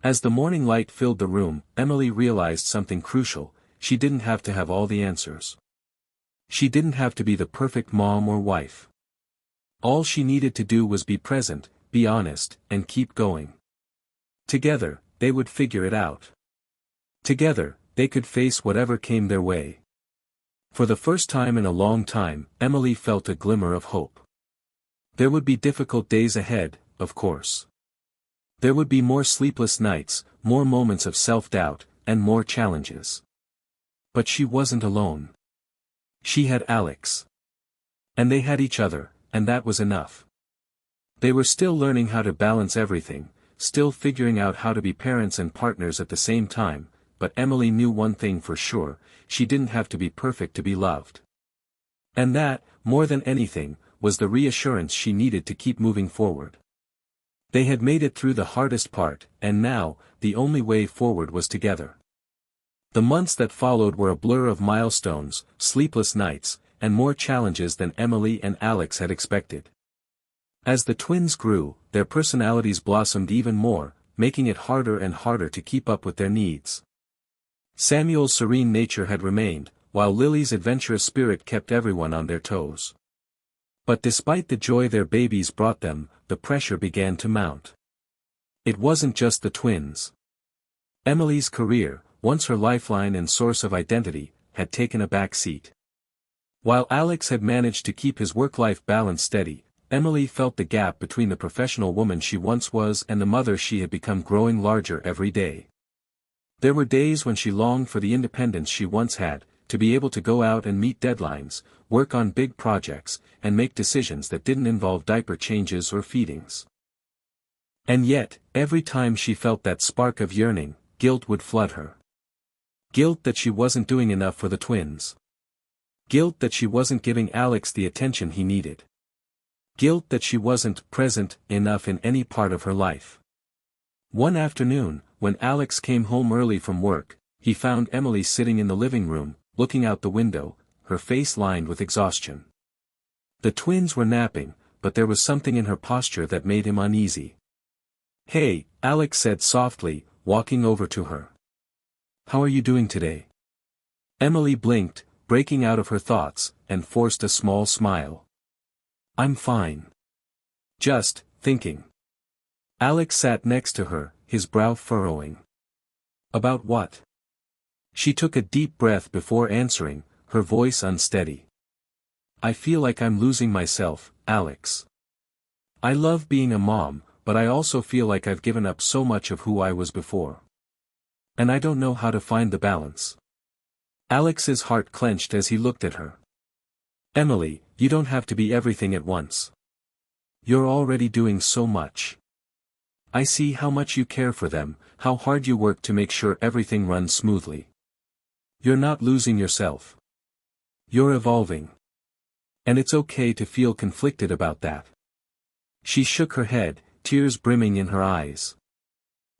As the morning light filled the room, Emily realized something crucial: she didn't have to have all the answers. She didn't have to be the perfect mom or wife. All she needed to do was be present, be honest, and keep going. Together, they would figure it out. Together, they could face whatever came their way. For the first time in a long time, Emily felt a glimmer of hope. There would be difficult days ahead, of course. There would be more sleepless nights, more moments of self-doubt, and more challenges. But she wasn't alone. She had Alex. And they had each other, and that was enough. They were still learning how to balance everything, still figuring out how to be parents and partners at the same time, but Emily knew one thing for sure: she didn't have to be perfect to be loved. And that, more than anything, was the reassurance she needed to keep moving forward. They had made it through the hardest part, and now, the only way forward was together. The months that followed were a blur of milestones, sleepless nights, and more challenges than Emily and Alex had expected. As the twins grew, their personalities blossomed even more, making it harder and harder to keep up with their needs. Samuel's serene nature had remained, while Lily's adventurous spirit kept everyone on their toes. But despite the joy their babies brought them, the pressure began to mount. It wasn't just the twins. Emily's career, once her lifeline and source of identity, had taken a back seat. While Alex had managed to keep his work-life balance steady, Emily felt the gap between the professional woman she once was and the mother she had become growing larger every day. There were days when she longed for the independence she once had, to be able to go out and meet deadlines, work on big projects, and make decisions that didn't involve diaper changes or feedings. And yet, every time she felt that spark of yearning, guilt would flood her. Guilt that she wasn't doing enough for the twins. Guilt that she wasn't giving Alex the attention he needed. Guilt that she wasn't present enough in any part of her life. One afternoon, when Alex came home early from work, he found Emily sitting in the living room, looking out the window, her face lined with exhaustion. The twins were napping, but there was something in her posture that made him uneasy. "Hey," Alex said softly, walking over to her. "How are you doing today?" Emily blinked, breaking out of her thoughts, and forced a small smile. "I'm fine. Just thinking." Alex sat next to her, his brow furrowing. "About what?" She took a deep breath before answering, her voice unsteady. "I feel like I'm losing myself, Alex. I love being a mom, but I also feel like I've given up so much of who I was before. And I don't know how to find the balance." Alex's heart clenched as he looked at her. "Emily, you don't have to be everything at once. You're already doing so much. I see how much you care for them, how hard you work to make sure everything runs smoothly. You're not losing yourself. You're evolving. And it's okay to feel conflicted about that." She shook her head, tears brimming in her eyes.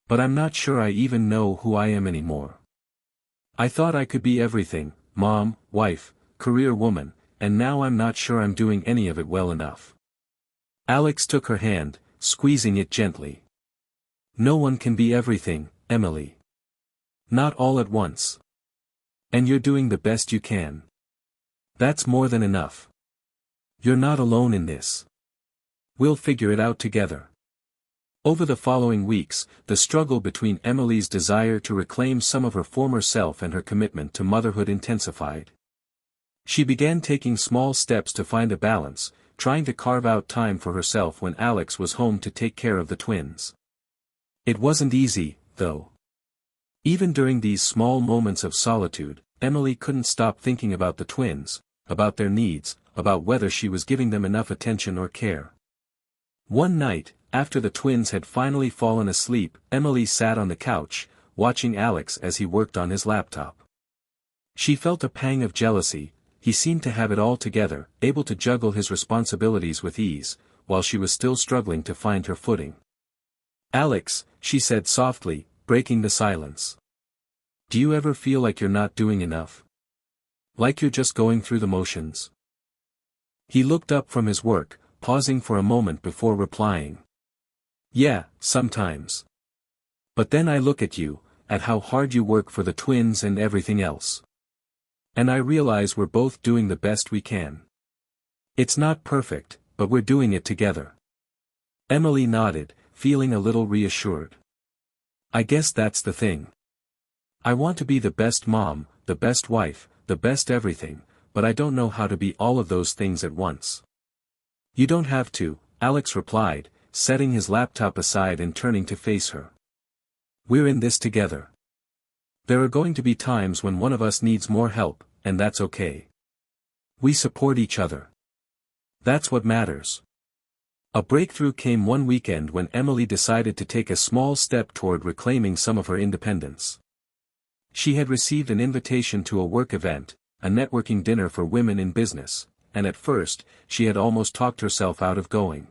"But I'm not sure I even know who I am anymore. I thought I could be everything, mom, wife, career woman, and now I'm not sure I'm doing any of it well enough." Alex took her hand, squeezing it gently. "No one can be everything, Emily. Not all at once. And you're doing the best you can. That's more than enough. You're not alone in this. We'll figure it out together." Over the following weeks, the struggle between Emily's desire to reclaim some of her former self and her commitment to motherhood intensified. She began taking small steps to find a balance, trying to carve out time for herself when Alex was home to take care of the twins. It wasn't easy, though. Even during these small moments of solitude, Emily couldn't stop thinking about the twins, about their needs, about whether she was giving them enough attention or care. One night, after the twins had finally fallen asleep, Emily sat on the couch, watching Alex as he worked on his laptop. She felt a pang of jealousy. He seemed to have it all together, able to juggle his responsibilities with ease, while she was still struggling to find her footing. "Alex," she said softly, breaking the silence. "Do you ever feel like you're not doing enough? Like you're just going through the motions?" He looked up from his work, pausing for a moment before replying. "Yeah, sometimes. But then I look at you, at how hard you work for the twins and everything else. And I realize we're both doing the best we can. It's not perfect, but we're doing it together." Emily nodded, feeling a little reassured. "I guess that's the thing. I want to be the best mom, the best wife, the best everything, but I don't know how to be all of those things at once." "You don't have to," Alex replied, setting his laptop aside and turning to face her. "We're in this together. There are going to be times when one of us needs more help, and that's okay. We support each other. That's what matters." A breakthrough came one weekend when Emily decided to take a small step toward reclaiming some of her independence. She had received an invitation to a work event, a networking dinner for women in business, and at first, she had almost talked herself out of going.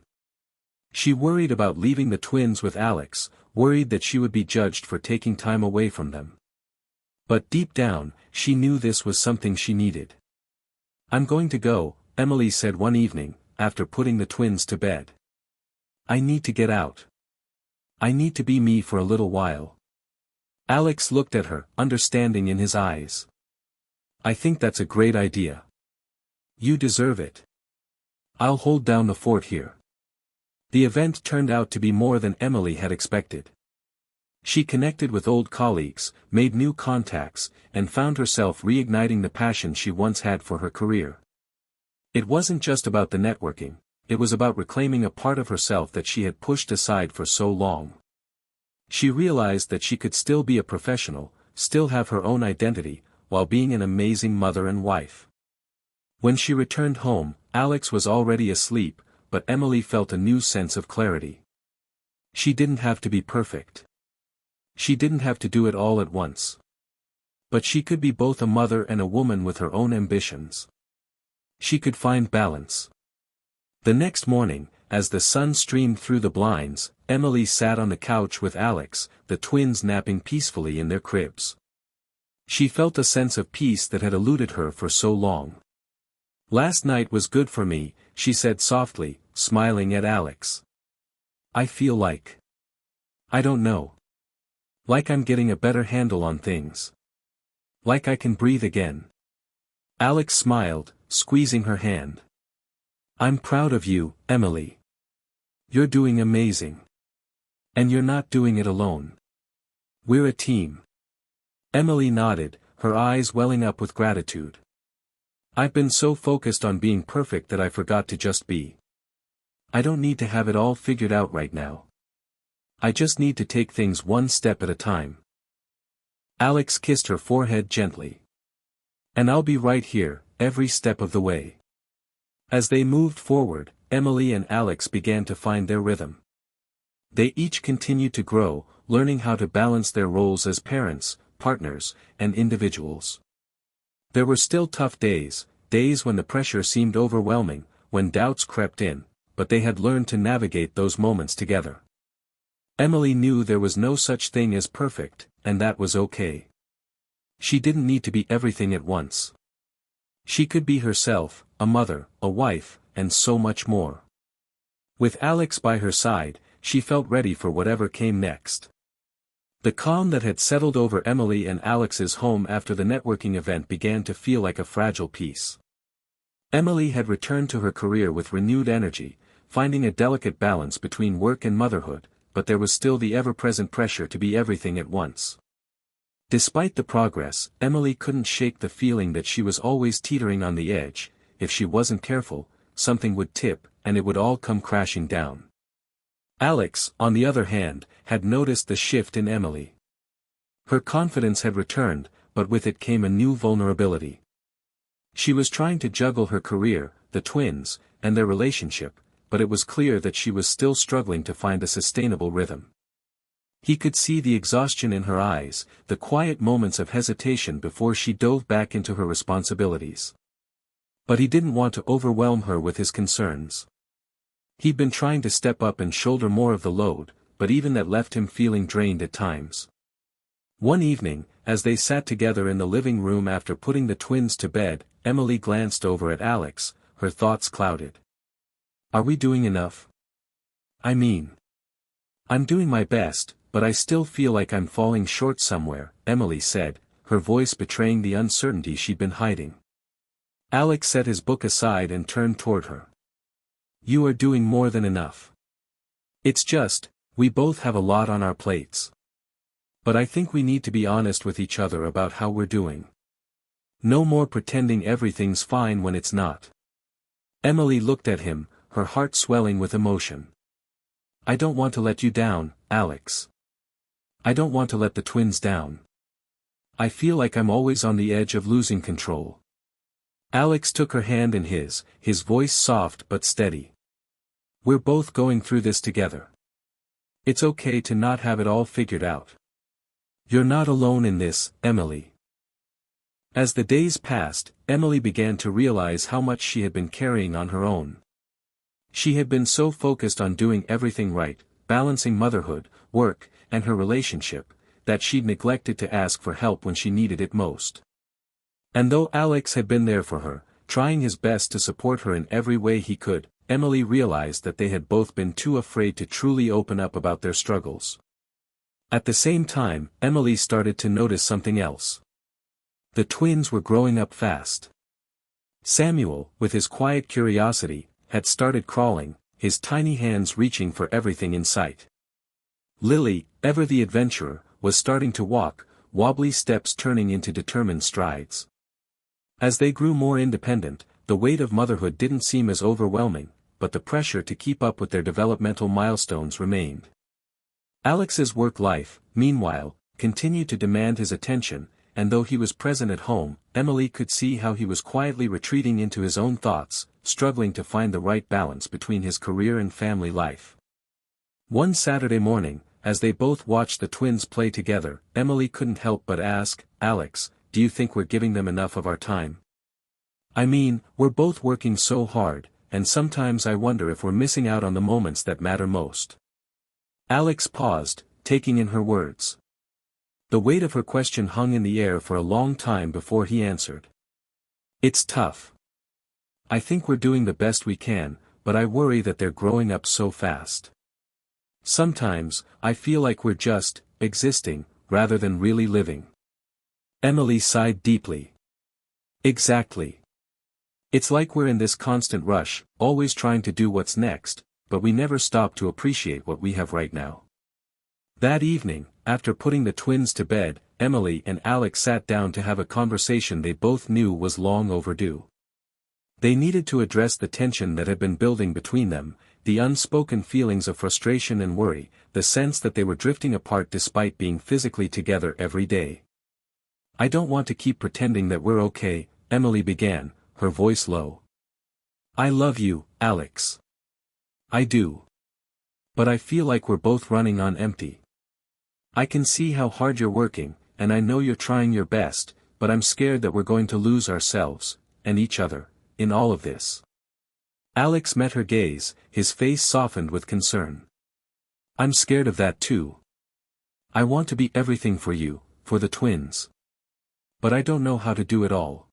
She worried about leaving the twins with Alex, worried that she would be judged for taking time away from them. But deep down, she knew this was something she needed. "I'm going to go," Emily said one evening, after putting the twins to bed. "I need to get out. I need to be me for a little while." Alex looked at her, understanding in his eyes. "I think that's a great idea. You deserve it. I'll hold down the fort here." The event turned out to be more than Emily had expected. She connected with old colleagues, made new contacts, and found herself reigniting the passion she once had for her career. It wasn't just about the networking, it was about reclaiming a part of herself that she had pushed aside for so long. She realized that she could still be a professional, still have her own identity, while being an amazing mother and wife. When she returned home, Alex was already asleep, but Emily felt a new sense of clarity. She didn't have to be perfect. She didn't have to do it all at once. But she could be both a mother and a woman with her own ambitions. She could find balance. The next morning, as the sun streamed through the blinds, Emily sat on the couch with Alex, the twins napping peacefully in their cribs. She felt a sense of peace that had eluded her for so long. "Last night was good for me," she said softly, smiling at Alex. I feel like. I don't know. Like I'm getting a better handle on things. Like I can breathe again. Alex smiled, squeezing her hand. I'm proud of you, Emily. You're doing amazing. And you're not doing it alone. We're a team. Emily nodded, her eyes welling up with gratitude. I've been so focused on being perfect that I forgot to just be. I don't need to have it all figured out right now. I just need to take things one step at a time. Alex kissed her forehead gently. And I'll be right here, every step of the way. As they moved forward, Emily and Alex began to find their rhythm. They each continued to grow, learning how to balance their roles as parents, partners, and individuals. There were still tough days, days when the pressure seemed overwhelming, when doubts crept in, but they had learned to navigate those moments together. Emily knew there was no such thing as perfect, and that was okay. She didn't need to be everything at once. She could be herself, a mother, a wife, and so much more. With Alex by her side, she felt ready for whatever came next. The calm that had settled over Emily and Alex's home after the networking event began to feel like a fragile piece. Emily had returned to her career with renewed energy, finding a delicate balance between work and motherhood, but there was still the ever-present pressure to be everything at once. Despite the progress, Emily couldn't shake the feeling that she was always teetering on the edge. If she wasn't careful, something would tip, and it would all come crashing down. Alex, on the other hand, had noticed the shift in Emily. Her confidence had returned, but with it came a new vulnerability. She was trying to juggle her career, the twins, and their relationship, but it was clear that she was still struggling to find a sustainable rhythm. He could see the exhaustion in her eyes, the quiet moments of hesitation before she dove back into her responsibilities. But he didn't want to overwhelm her with his concerns. He'd been trying to step up and shoulder more of the load, but even that left him feeling drained at times. One evening, as they sat together in the living room after putting the twins to bed, Emily glanced over at Alex, her thoughts clouded. Are we doing enough? I mean, I'm doing my best, but I still feel like I'm falling short somewhere, Emily said, her voice betraying the uncertainty she'd been hiding. Alex set his book aside and turned toward her. You are doing more than enough. It's just, we both have a lot on our plates. But I think we need to be honest with each other about how we're doing. No more pretending everything's fine when it's not. Emily looked at him, her heart swelling with emotion. I don't want to let you down, Alex. I don't want to let the twins down. I feel like I'm always on the edge of losing control. Alex took her hand in his voice soft but steady. We're both going through this together. It's okay to not have it all figured out. You're not alone in this, Emily. As the days passed, Emily began to realize how much she had been carrying on her own. She had been so focused on doing everything right, balancing motherhood, work, and her relationship, that she'd neglected to ask for help when she needed it most. And though Alex had been there for her, trying his best to support her in every way he could, Emily realized that they had both been too afraid to truly open up about their struggles. At the same time, Emily started to notice something else. The twins were growing up fast. Samuel, with his quiet curiosity, had started crawling, his tiny hands reaching for everything in sight. Lily, ever the adventurer, was starting to walk, wobbly steps turning into determined strides. As they grew more independent, the weight of motherhood didn't seem as overwhelming, but the pressure to keep up with their developmental milestones remained. Alex's work life, meanwhile, continued to demand his attention, and though he was present at home, Emily could see how he was quietly retreating into his own thoughts, struggling to find the right balance between his career and family life. One Saturday morning, as they both watched the twins play together, Emily couldn't help but ask, Alex, do you think we're giving them enough of our time? I mean, we're both working so hard, and sometimes I wonder if we're missing out on the moments that matter most. Alex paused, taking in her words. The weight of her question hung in the air for a long time before he answered. It's tough. I think we're doing the best we can, but I worry that they're growing up so fast. Sometimes, I feel like we're just existing, rather than really living. Emily sighed deeply. Exactly. It's like we're in this constant rush, always trying to do what's next, but we never stop to appreciate what we have right now. That evening, after putting the twins to bed, Emily and Alex sat down to have a conversation they both knew was long overdue. They needed to address the tension that had been building between them, the unspoken feelings of frustration and worry, the sense that they were drifting apart despite being physically together every day. "I don't want to keep pretending that we're okay," Emily began, her voice low. "I love you, Alex. I do. But I feel like we're both running on empty. I can see how hard you're working, and I know you're trying your best, but I'm scared that we're going to lose ourselves, and each other, in all of this." Alex met her gaze, his face softened with concern. "I'm scared of that too. I want to be everything for you, for the twins. But I don't know how to do it all.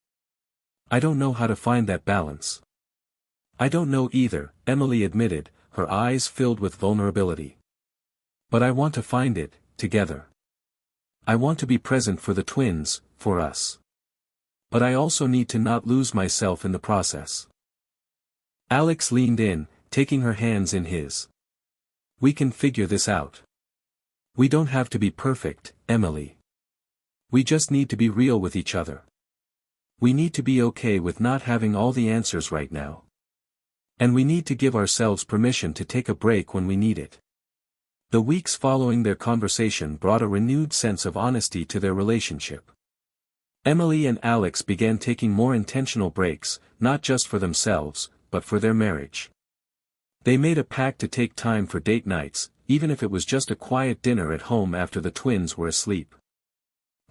I don't know how to find that balance." "I don't know either," Emily admitted, her eyes filled with vulnerability. "But I want to find it, together. I want to be present for the twins, for us. But I also need to not lose myself in the process." Alex leaned in, taking her hands in his. "We can figure this out. We don't have to be perfect, Emily. We just need to be real with each other. We need to be okay with not having all the answers right now. And we need to give ourselves permission to take a break when we need it." The weeks following their conversation brought a renewed sense of honesty to their relationship. Emily and Alex began taking more intentional breaks, not just for themselves, but for their marriage. They made a pact to take time for date nights, even if it was just a quiet dinner at home after the twins were asleep.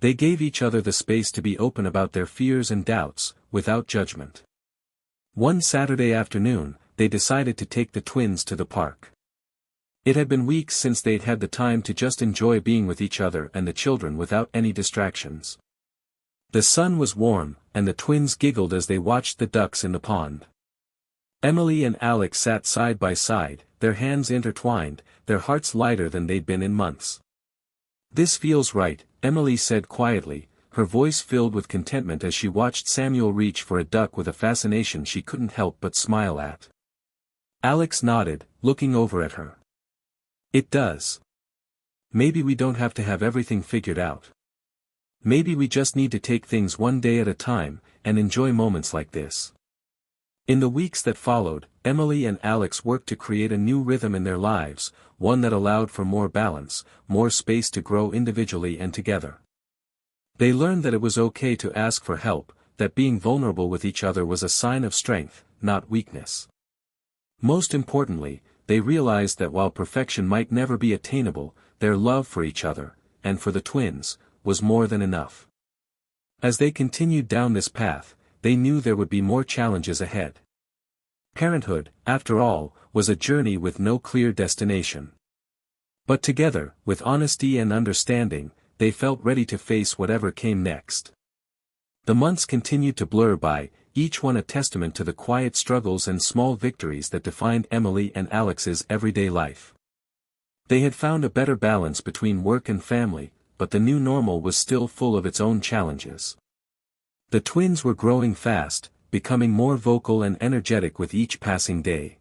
They gave each other the space to be open about their fears and doubts, without judgment. One Saturday afternoon, they decided to take the twins to the park. It had been weeks since they'd had the time to just enjoy being with each other and the children without any distractions. The sun was warm, and the twins giggled as they watched the ducks in the pond. Emily and Alex sat side by side, their hands intertwined, their hearts lighter than they'd been in months. "This feels right," Emily said quietly, her voice filled with contentment as she watched Samuel reach for a duck with a fascination she couldn't help but smile at. Alex nodded, looking over at her. "It does. Maybe we don't have to have everything figured out. Maybe we just need to take things one day at a time, and enjoy moments like this." In the weeks that followed, Emily and Alex worked to create a new rhythm in their lives, one that allowed for more balance, more space to grow individually and together. They learned that it was okay to ask for help, that being vulnerable with each other was a sign of strength, not weakness. Most importantly, they realized that while perfection might never be attainable, their love for each other, and for the twins, was more than enough. As they continued down this path, they knew there would be more challenges ahead. Parenthood, after all, was a journey with no clear destination. But together, with honesty and understanding, they felt ready to face whatever came next. The months continued to blur by, each one a testament to the quiet struggles and small victories that defined Emily and Alex's everyday life. They had found a better balance between work and family, but the new normal was still full of its own challenges. The twins were growing fast, becoming more vocal and energetic with each passing day.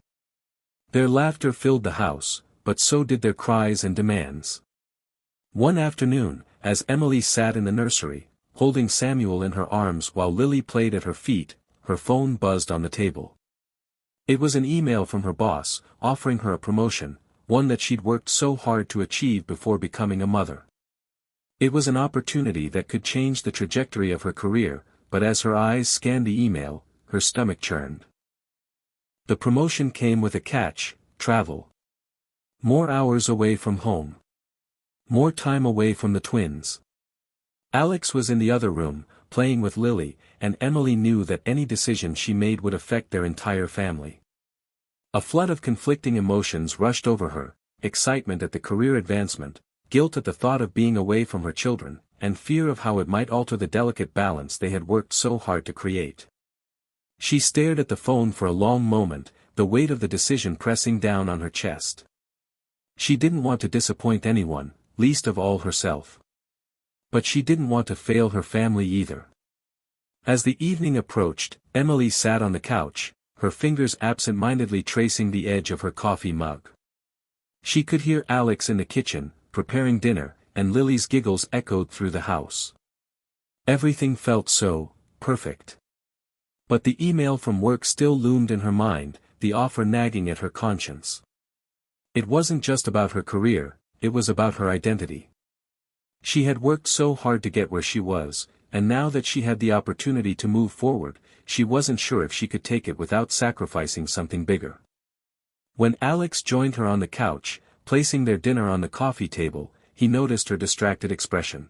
Their laughter filled the house, but so did their cries and demands. One afternoon, as Emily sat in the nursery, holding Samuel in her arms while Lily played at her feet, her phone buzzed on the table. It was an email from her boss, offering her a promotion, one that she'd worked so hard to achieve before becoming a mother. It was an opportunity that could change the trajectory of her career, but as her eyes scanned the email, her stomach churned. The promotion came with a catch: travel. More hours away from home. More time away from the twins. Alex was in the other room, playing with Lily, and Emily knew that any decision she made would affect their entire family. A flood of conflicting emotions rushed over her: excitement at the career advancement, guilt at the thought of being away from her children, and fear of how it might alter the delicate balance they had worked so hard to create. She stared at the phone for a long moment, the weight of the decision pressing down on her chest. She didn't want to disappoint anyone, least of all herself. But she didn't want to fail her family either. As the evening approached, Emily sat on the couch, her fingers absent-mindedly tracing the edge of her coffee mug. She could hear Alex in the kitchen, preparing dinner, and Lily's giggles echoed through the house. Everything felt so perfect. But the email from work still loomed in her mind, the offer nagging at her conscience. It wasn't just about her career, it was about her identity. She had worked so hard to get where she was, and now that she had the opportunity to move forward, she wasn't sure if she could take it without sacrificing something bigger. When Alex joined her on the couch, placing their dinner on the coffee table, he noticed her distracted expression.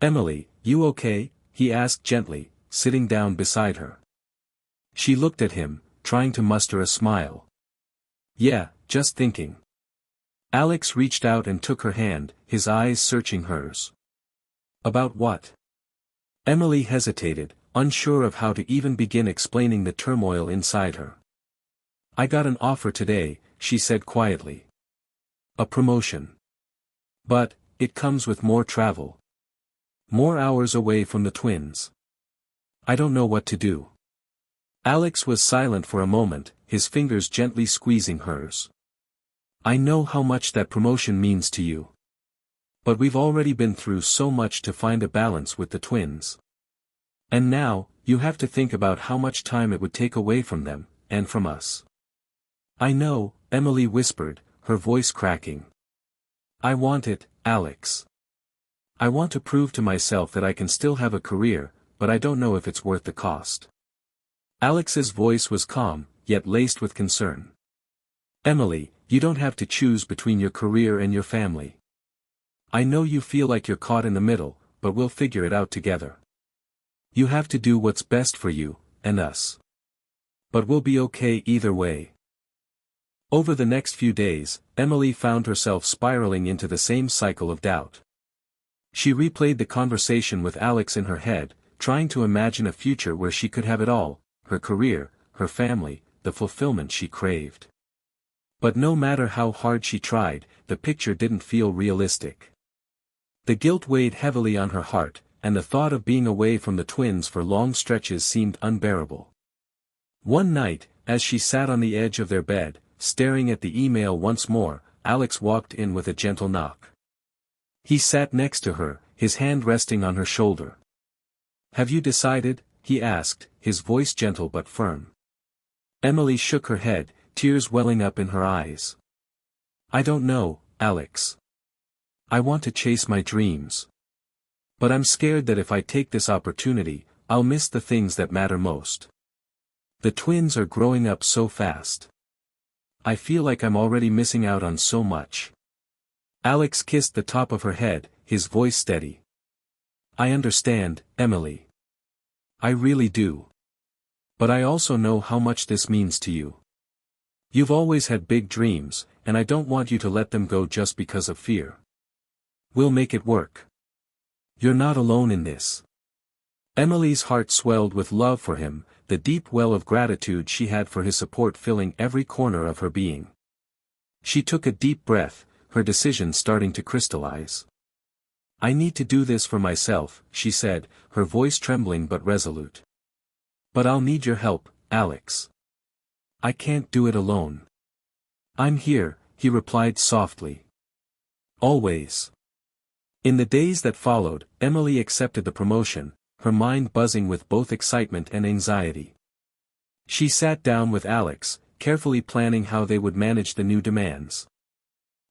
"Emily, you okay?" he asked gently, sitting down beside her. She looked at him, trying to muster a smile. "Yeah, just thinking." Alex reached out and took her hand, his eyes searching hers. "About what?" Emily hesitated, unsure of how to even begin explaining the turmoil inside her. "I got an offer today," she said quietly. "A promotion. But, it comes with more travel. More hours away from the twins. I don't know what to do." Alex was silent for a moment, his fingers gently squeezing hers. "I know how much that promotion means to you. But we've already been through so much to find a balance with the twins. And now, you have to think about how much time it would take away from them, and from us." "I know," Emily whispered, her voice cracking. "I want it, Alex. I want to prove to myself that I can still have a career, but I don't know if it's worth the cost." Alex's voice was calm, yet laced with concern. "Emily, you don't have to choose between your career and your family. I know you feel like you're caught in the middle, but we'll figure it out together. You have to do what's best for you, and us. But we'll be okay either way." Over the next few days, Emily found herself spiraling into the same cycle of doubt. She replayed the conversation with Alex in her head, trying to imagine a future where she could have it all, her career, her family, the fulfillment she craved. But no matter how hard she tried, the picture didn't feel realistic. The guilt weighed heavily on her heart, and the thought of being away from the twins for long stretches seemed unbearable. One night, as she sat on the edge of their bed, staring at the email once more, Alex walked in with a gentle knock. He sat next to her, his hand resting on her shoulder. "Have you decided?" he asked, his voice gentle but firm. Emily shook her head, tears welling up in her eyes. "I don't know, Alex. I want to chase my dreams. But I'm scared that if I take this opportunity, I'll miss the things that matter most. The twins are growing up so fast. I feel like I'm already missing out on so much." Alex kissed the top of her head, his voice steady. "I understand, Emily. I really do. But I also know how much this means to you. You've always had big dreams, and I don't want you to let them go just because of fear. We'll make it work. You're not alone in this." Emily's heart swelled with love for him, the deep well of gratitude she had for his support filling every corner of her being. She took a deep breath, her decision starting to crystallize. "I need to do this for myself," she said, her voice trembling but resolute. "But I'll need your help, Alex. I can't do it alone." "I'm here," he replied softly. "Always." In the days that followed, Emily accepted the promotion, her mind buzzing with both excitement and anxiety. She sat down with Alex, carefully planning how they would manage the new demands.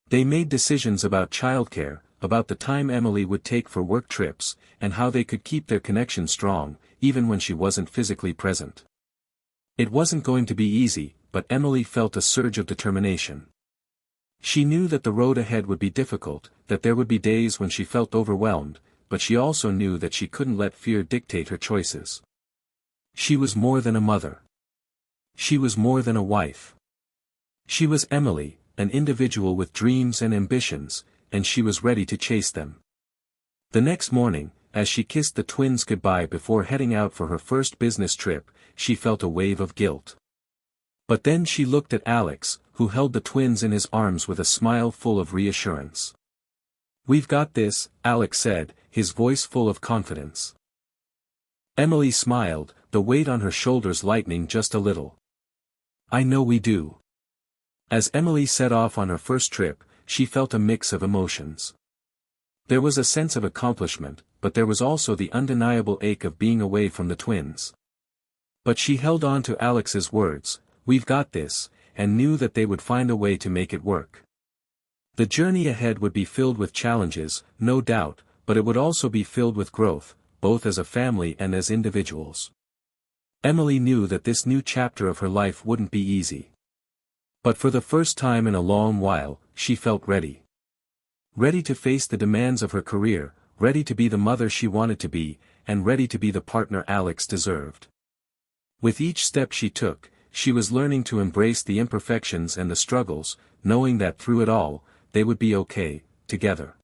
They made decisions about childcare, about the time Emily would take for work trips, and how they could keep their connection strong, even when she wasn't physically present. It wasn't going to be easy, but Emily felt a surge of determination. She knew that the road ahead would be difficult, that there would be days when she felt overwhelmed, but she also knew that she couldn't let fear dictate her choices. She was more than a mother. She was more than a wife. She was Emily, an individual with dreams and ambitions, and she was ready to chase them. The next morning, as she kissed the twins goodbye before heading out for her first business trip, she felt a wave of guilt. But then she looked at Alex, who held the twins in his arms with a smile full of reassurance. "We've got this," Alex said, his voice full of confidence. Emily smiled, the weight on her shoulders lightening just a little. "I know we do." As Emily set off on her first trip, she felt a mix of emotions. There was a sense of accomplishment, but there was also the undeniable ache of being away from the twins. But she held on to Alex's words, "We've got this," and knew that they would find a way to make it work. The journey ahead would be filled with challenges, no doubt, but it would also be filled with growth, both as a family and as individuals. Emily knew that this new chapter of her life wouldn't be easy. But for the first time in a long while, she felt ready. Ready to face the demands of her career, ready to be the mother she wanted to be, and ready to be the partner Alex deserved. With each step she took, she was learning to embrace the imperfections and the struggles, knowing that through it all, they would be okay, together.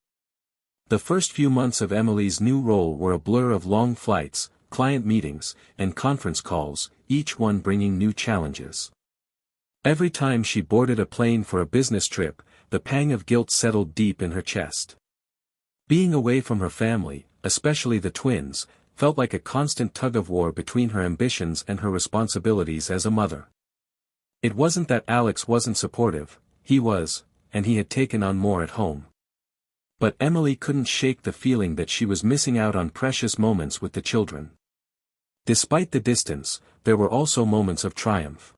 The first few months of Emily's new role were a blur of long flights, client meetings, and conference calls, each one bringing new challenges. Every time she boarded a plane for a business trip, the pang of guilt settled deep in her chest. Being away from her family, especially the twins, felt like a constant tug-of-war between her ambitions and her responsibilities as a mother. It wasn't that Alex wasn't supportive, he was, and he had taken on more at home. But Emily couldn't shake the feeling that she was missing out on precious moments with the children. Despite the distance, there were also moments of triumph.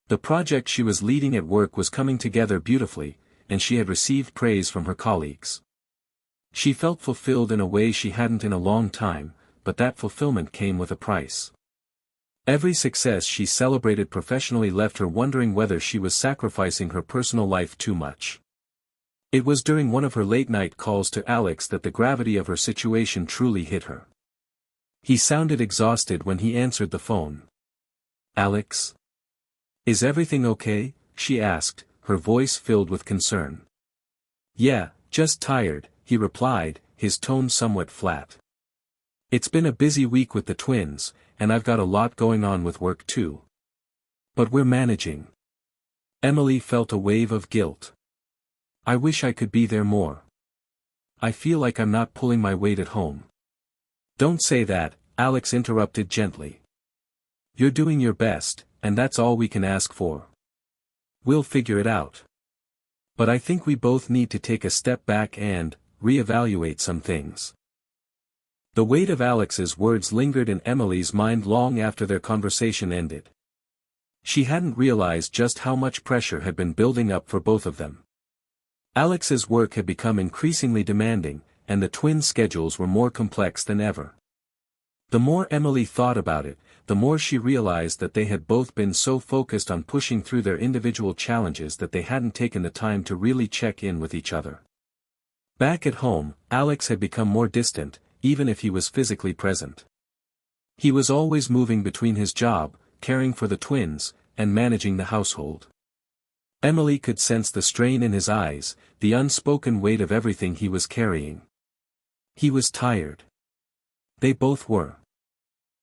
The project she was leading at work was coming together beautifully, and she had received praise from her colleagues. She felt fulfilled in a way she hadn't in a long time, but that fulfillment came with a price. Every success she celebrated professionally left her wondering whether she was sacrificing her personal life too much. It was during one of her late-night calls to Alex that the gravity of her situation truly hit her. He sounded exhausted when he answered the phone. "Alex? Is everything okay?" she asked, her voice filled with concern. "Yeah, just tired," he replied, his tone somewhat flat. "It's been a busy week with the twins, and I've got a lot going on with work too. But we're managing." Emily felt a wave of guilt. "I wish I could be there more. I feel like I'm not pulling my weight at home." "Don't say that," Alex interrupted gently. "You're doing your best, and that's all we can ask for. We'll figure it out. But I think we both need to take a step back and reevaluate some things." The weight of Alex's words lingered in Emily's mind long after their conversation ended. She hadn't realized just how much pressure had been building up for both of them. Alex's work had become increasingly demanding, and the twins' schedules were more complex than ever. The more Emily thought about it, the more she realized that they had both been so focused on pushing through their individual challenges that they hadn't taken the time to really check in with each other. Back at home, Alex had become more distant, even if he was physically present. He was always moving between his job, caring for the twins, and managing the household. Emily could sense the strain in his eyes, the unspoken weight of everything he was carrying. He was tired. They both were.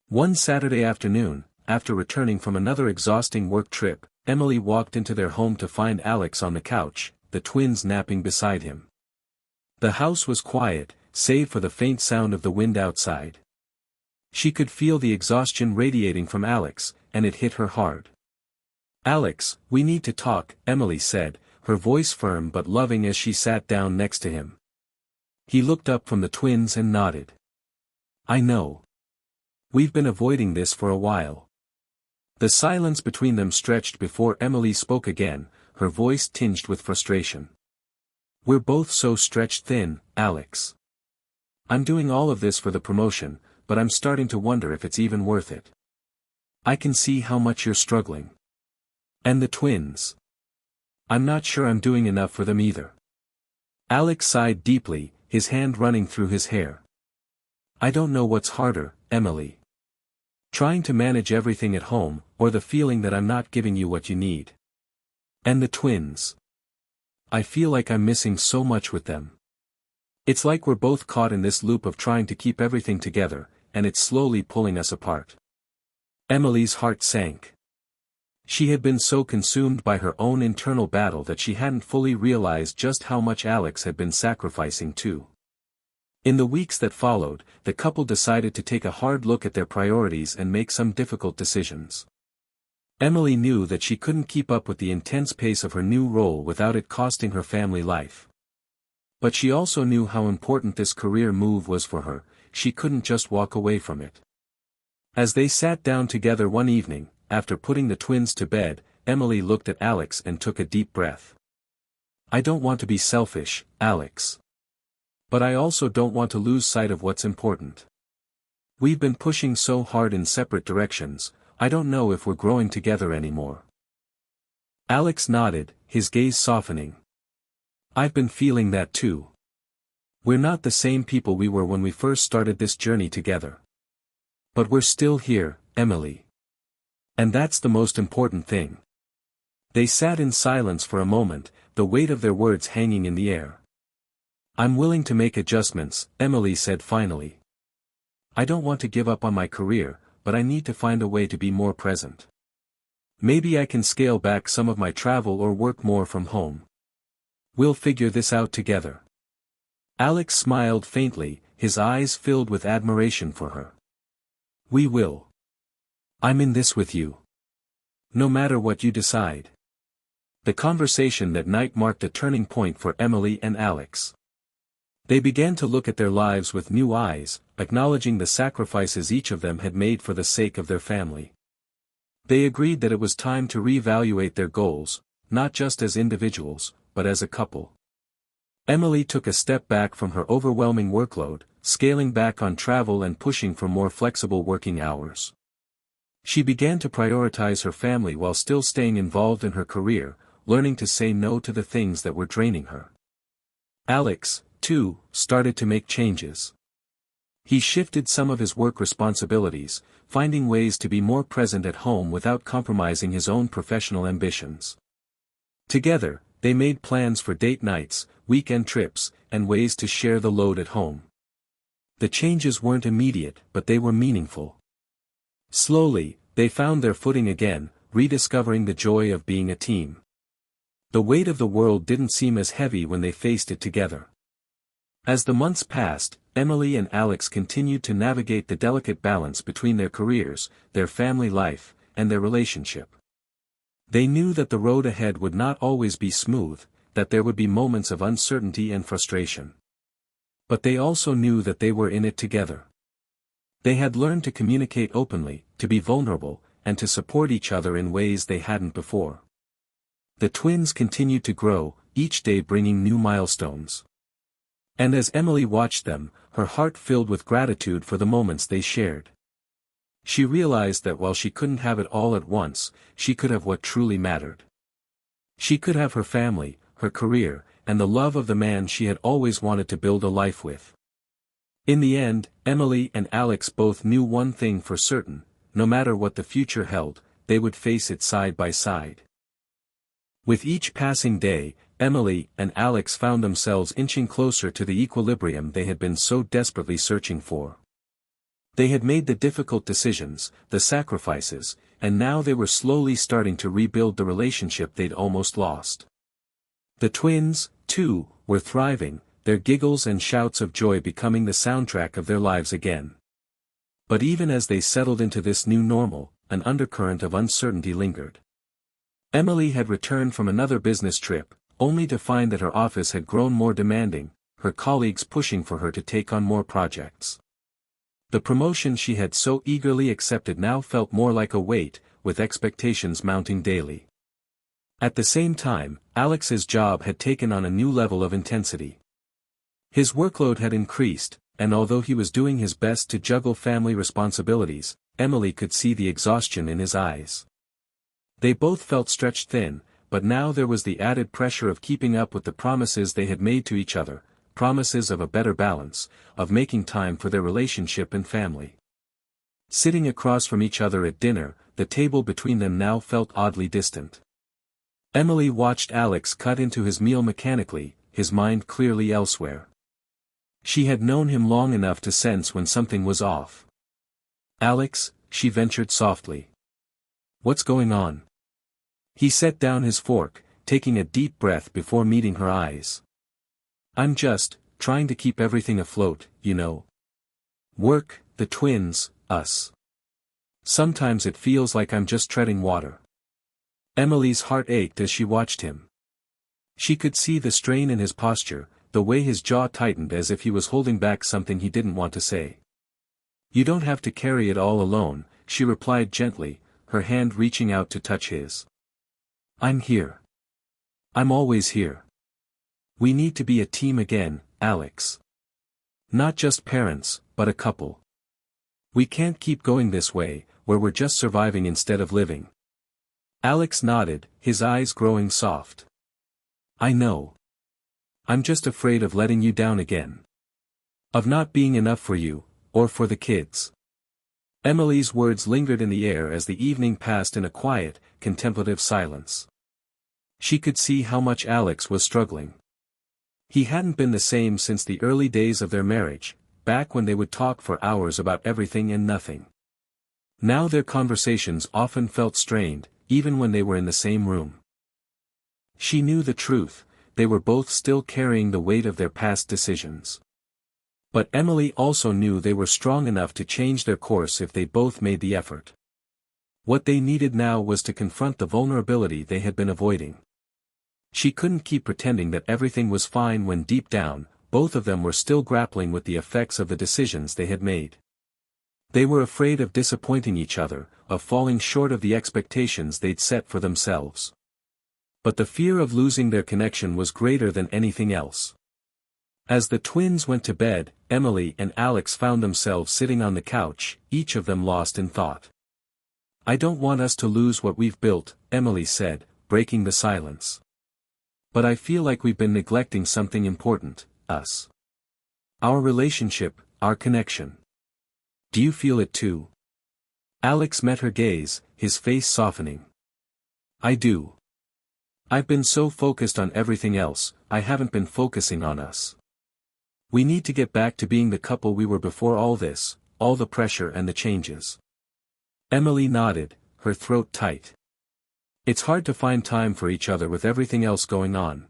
One Saturday afternoon, after returning from another exhausting work trip, Emily walked into their home to find Alex on the couch, the twins napping beside him. The house was quiet, save for the faint sound of the wind outside. She could feel the exhaustion radiating from Alex, and it hit her hard. "Alex, we need to talk," Emily said, her voice firm but loving as she sat down next to him. He looked up from the twins and nodded. "I know. We've been avoiding this for a while." The silence between them stretched before Emily spoke again, her voice tinged with frustration. "We're both so stretched thin, Alex. I'm doing all of this for the promotion, but I'm starting to wonder if it's even worth it. I can see how much you're struggling. And the twins. I'm not sure I'm doing enough for them either." Alex sighed deeply, his hand running through his hair. "I don't know what's harder, Emily. Trying to manage everything at home, or the feeling that I'm not giving you what you need. And the twins. I feel like I'm missing so much with them. It's like we're both caught in this loop of trying to keep everything together, and it's slowly pulling us apart." Emily's heart sank. She had been so consumed by her own internal battle that she hadn't fully realized just how much Alex had been sacrificing too. In the weeks that followed, the couple decided to take a hard look at their priorities and make some difficult decisions. Emily knew that she couldn't keep up with the intense pace of her new role without it costing her family life. But she also knew how important this career move was for her. She couldn't just walk away from it. As they sat down together one evening, after putting the twins to bed, Emily looked at Alex and took a deep breath. "I don't want to be selfish, Alex. But I also don't want to lose sight of what's important. We've been pushing so hard in separate directions, I don't know if we're growing together anymore." Alex nodded, his gaze softening. "I've been feeling that too. We're not the same people we were when we first started this journey together. But we're still here, Emily. And that's the most important thing." They sat in silence for a moment, the weight of their words hanging in the air. "I'm willing to make adjustments," Emily said finally. "I don't want to give up on my career, but I need to find a way to be more present. Maybe I can scale back some of my travel or work more from home. We'll figure this out together." Alex smiled faintly, his eyes filled with admiration for her. "We will. I'm in this with you. No matter what you decide." The conversation that night marked a turning point for Emily and Alex. They began to look at their lives with new eyes, acknowledging the sacrifices each of them had made for the sake of their family. They agreed that it was time to reevaluate their goals, not just as individuals, but as a couple. Emily took a step back from her overwhelming workload, scaling back on travel and pushing for more flexible working hours. She began to prioritize her family while still staying involved in her career, learning to say no to the things that were draining her. Alex, too, started to make changes. He shifted some of his work responsibilities, finding ways to be more present at home without compromising his own professional ambitions. Together, they made plans for date nights, weekend trips, and ways to share the load at home. The changes weren't immediate, but they were meaningful. Slowly, they found their footing again, rediscovering the joy of being a team. The weight of the world didn't seem as heavy when they faced it together. As the months passed, Emily and Alex continued to navigate the delicate balance between their careers, their family life, and their relationship. They knew that the road ahead would not always be smooth, that there would be moments of uncertainty and frustration. But they also knew that they were in it together. They had learned to communicate openly, to be vulnerable, and to support each other in ways they hadn't before. The twins continued to grow, each day bringing new milestones. And as Emily watched them, her heart filled with gratitude for the moments they shared. She realized that while she couldn't have it all at once, she could have what truly mattered. She could have her family, her career, and the love of the man she had always wanted to build a life with. In the end, Emily and Alex both knew one thing for certain: no matter what the future held, they would face it side by side. With each passing day, Emily and Alex found themselves inching closer to the equilibrium they had been so desperately searching for. They had made the difficult decisions, the sacrifices, and now they were slowly starting to rebuild the relationship they'd almost lost. The twins, too, were thriving, their giggles and shouts of joy becoming the soundtrack of their lives again. But even as they settled into this new normal, an undercurrent of uncertainty lingered. Emily had returned from another business trip, only to find that her office had grown more demanding, her colleagues pushing for her to take on more projects. The promotion she had so eagerly accepted now felt more like a weight, with expectations mounting daily. At the same time, Alex's job had taken on a new level of intensity. His workload had increased, and although he was doing his best to juggle family responsibilities, Emily could see the exhaustion in his eyes. They both felt stretched thin, but now there was the added pressure of keeping up with the promises they had made to each other, promises of a better balance, of making time for their relationship and family. Sitting across from each other at dinner, the table between them now felt oddly distant. Emily watched Alex cut into his meal mechanically, his mind clearly elsewhere. She had known him long enough to sense when something was off. "Alex," she ventured softly. "What's going on?" He set down his fork, taking a deep breath before meeting her eyes. I'm just trying to keep everything afloat, you know. Work, the twins, us. Sometimes it feels like I'm just treading water. Emily's heart ached as she watched him. She could see the strain in his posture, the way his jaw tightened as if he was holding back something he didn't want to say. You don't have to carry it all alone, she replied gently, her hand reaching out to touch his. I'm here. I'm always here. We need to be a team again, Alex. Not just parents, but a couple. We can't keep going this way, where we're just surviving instead of living. Alex nodded, his eyes growing soft. I know. I'm just afraid of letting you down again. Of not being enough for you, or for the kids. Emily's words lingered in the air as the evening passed in a quiet, contemplative silence. She could see how much Alex was struggling. He hadn't been the same since the early days of their marriage, back when they would talk for hours about everything and nothing. Now their conversations often felt strained, even when they were in the same room. She knew the truth, they were both still carrying the weight of their past decisions. But Emily also knew they were strong enough to change their course if they both made the effort. What they needed now was to confront the vulnerability they had been avoiding. She couldn't keep pretending that everything was fine when deep down, both of them were still grappling with the effects of the decisions they had made. They were afraid of disappointing each other, of falling short of the expectations they'd set for themselves. But the fear of losing their connection was greater than anything else. As the twins went to bed, Emily and Alex found themselves sitting on the couch, each of them lost in thought. I don't want us to lose what we've built, Emily said, breaking the silence. But I feel like we've been neglecting something important, us. Our relationship, our connection. Do you feel it too? Alex met her gaze, his face softening. I do. I've been so focused on everything else, I haven't been focusing on us. We need to get back to being the couple we were before all this, all the pressure and the changes. Emily nodded, her throat tight. It's hard to find time for each other with everything else going on.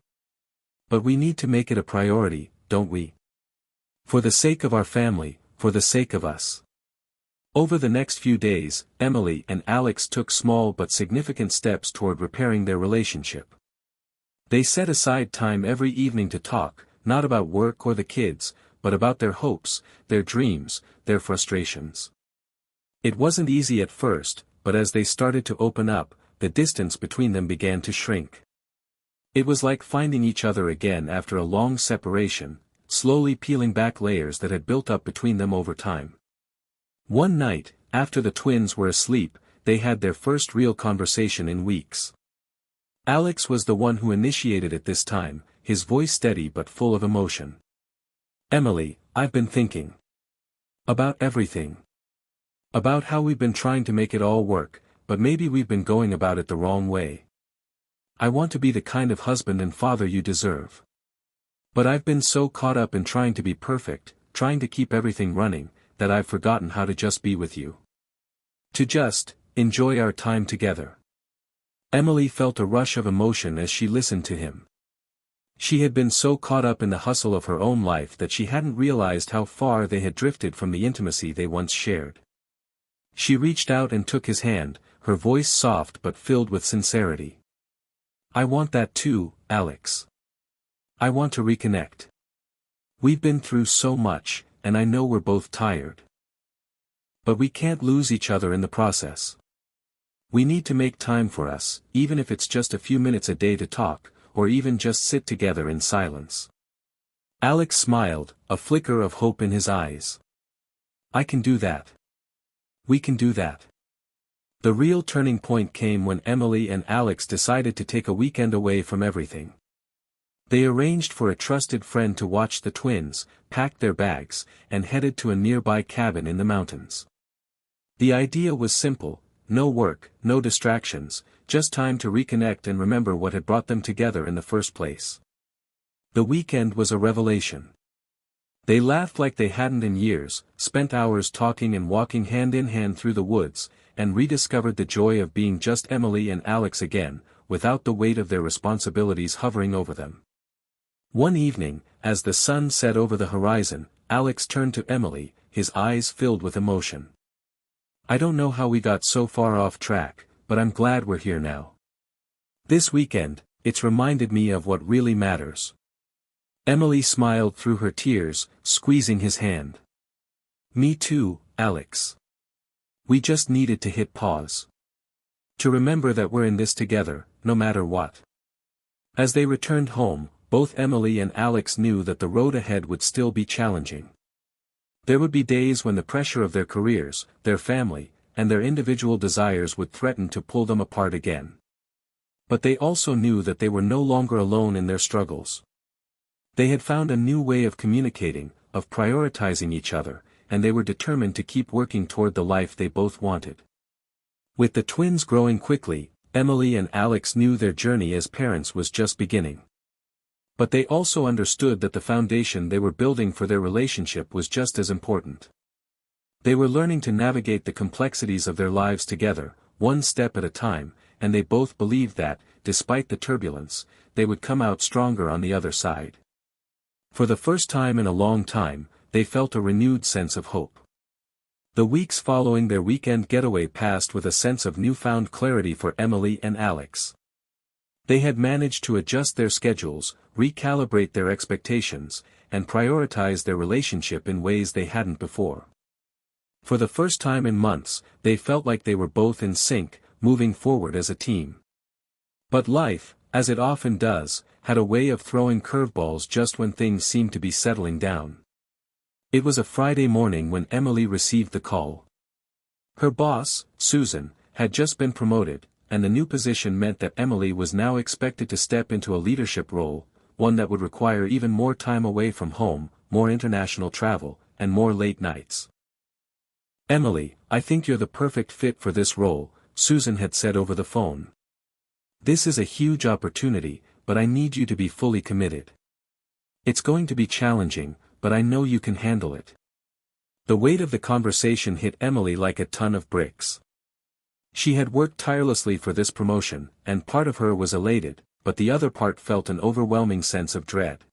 But we need to make it a priority, don't we? For the sake of our family, for the sake of us. Over the next few days, Emily and Alex took small but significant steps toward repairing their relationship. They set aside time every evening to talk, not about work or the kids, but about their hopes, their dreams, their frustrations. It wasn't easy at first, but as they started to open up, the distance between them began to shrink. It was like finding each other again after a long separation, slowly peeling back layers that had built up between them over time. One night, after the twins were asleep, they had their first real conversation in weeks. Alex was the one who initiated it this time, his voice steady but full of emotion. Emily, I've been thinking. About everything. About how we've been trying to make it all work, but maybe we've been going about it the wrong way. I want to be the kind of husband and father you deserve. But I've been so caught up in trying to be perfect, trying to keep everything running, that I've forgotten how to just be with you. To just enjoy our time together. Emily felt a rush of emotion as she listened to him. She had been so caught up in the hustle of her own life that she hadn't realized how far they had drifted from the intimacy they once shared. She reached out and took his hand, her voice soft but filled with sincerity. I want that too, Alex. I want to reconnect. We've been through so much, and I know we're both tired. But we can't lose each other in the process. We need to make time for us, even if it's just a few minutes a day to talk, or even just sit together in silence. Alex smiled, a flicker of hope in his eyes. I can do that. We can do that. The real turning point came when Emily and Alex decided to take a weekend away from everything. They arranged for a trusted friend to watch the twins, packed their bags, and headed to a nearby cabin in the mountains. The idea was simple, no work, no distractions, just time to reconnect and remember what had brought them together in the first place. The weekend was a revelation. They laughed like they hadn't in years, spent hours talking and walking hand in hand through the woods, and rediscovered the joy of being just Emily and Alex again, without the weight of their responsibilities hovering over them. One evening, as the sun set over the horizon, Alex turned to Emily, his eyes filled with emotion. "I don't know how we got so far off track, but I'm glad we're here now. This weekend, it's reminded me of what really matters." Emily smiled through her tears, squeezing his hand. "Me too, Alex. We just needed to hit pause. To remember that we're in this together, no matter what." As they returned home, both Emily and Alex knew that the road ahead would still be challenging. There would be days when the pressure of their careers, their family, and their individual desires would threaten to pull them apart again. But they also knew that they were no longer alone in their struggles. They had found a new way of communicating, of prioritizing each other, and they were determined to keep working toward the life they both wanted. With the twins growing quickly, Emily and Alex knew their journey as parents was just beginning. But they also understood that the foundation they were building for their relationship was just as important. They were learning to navigate the complexities of their lives together, one step at a time, and they both believed that, despite the turbulence, they would come out stronger on the other side. For the first time in a long time, they felt a renewed sense of hope. The weeks following their weekend getaway passed with a sense of newfound clarity for Emily and Alex. They had managed to adjust their schedules, recalibrate their expectations, and prioritize their relationship in ways they hadn't before. For the first time in months, they felt like they were both in sync, moving forward as a team. But life, as it often does, had a way of throwing curveballs just when things seemed to be settling down. It was a Friday morning when Emily received the call. Her boss, Susan, had just been promoted, and the new position meant that Emily was now expected to step into a leadership role, one that would require even more time away from home, more international travel, and more late nights. "Emily, I think you're the perfect fit for this role," Susan had said over the phone. "This is a huge opportunity, but I need you to be fully committed. It's going to be challenging, but I know you can handle it." The weight of the conversation hit Emily like a ton of bricks. She had worked tirelessly for this promotion, and part of her was elated, but the other part felt an overwhelming sense of dread.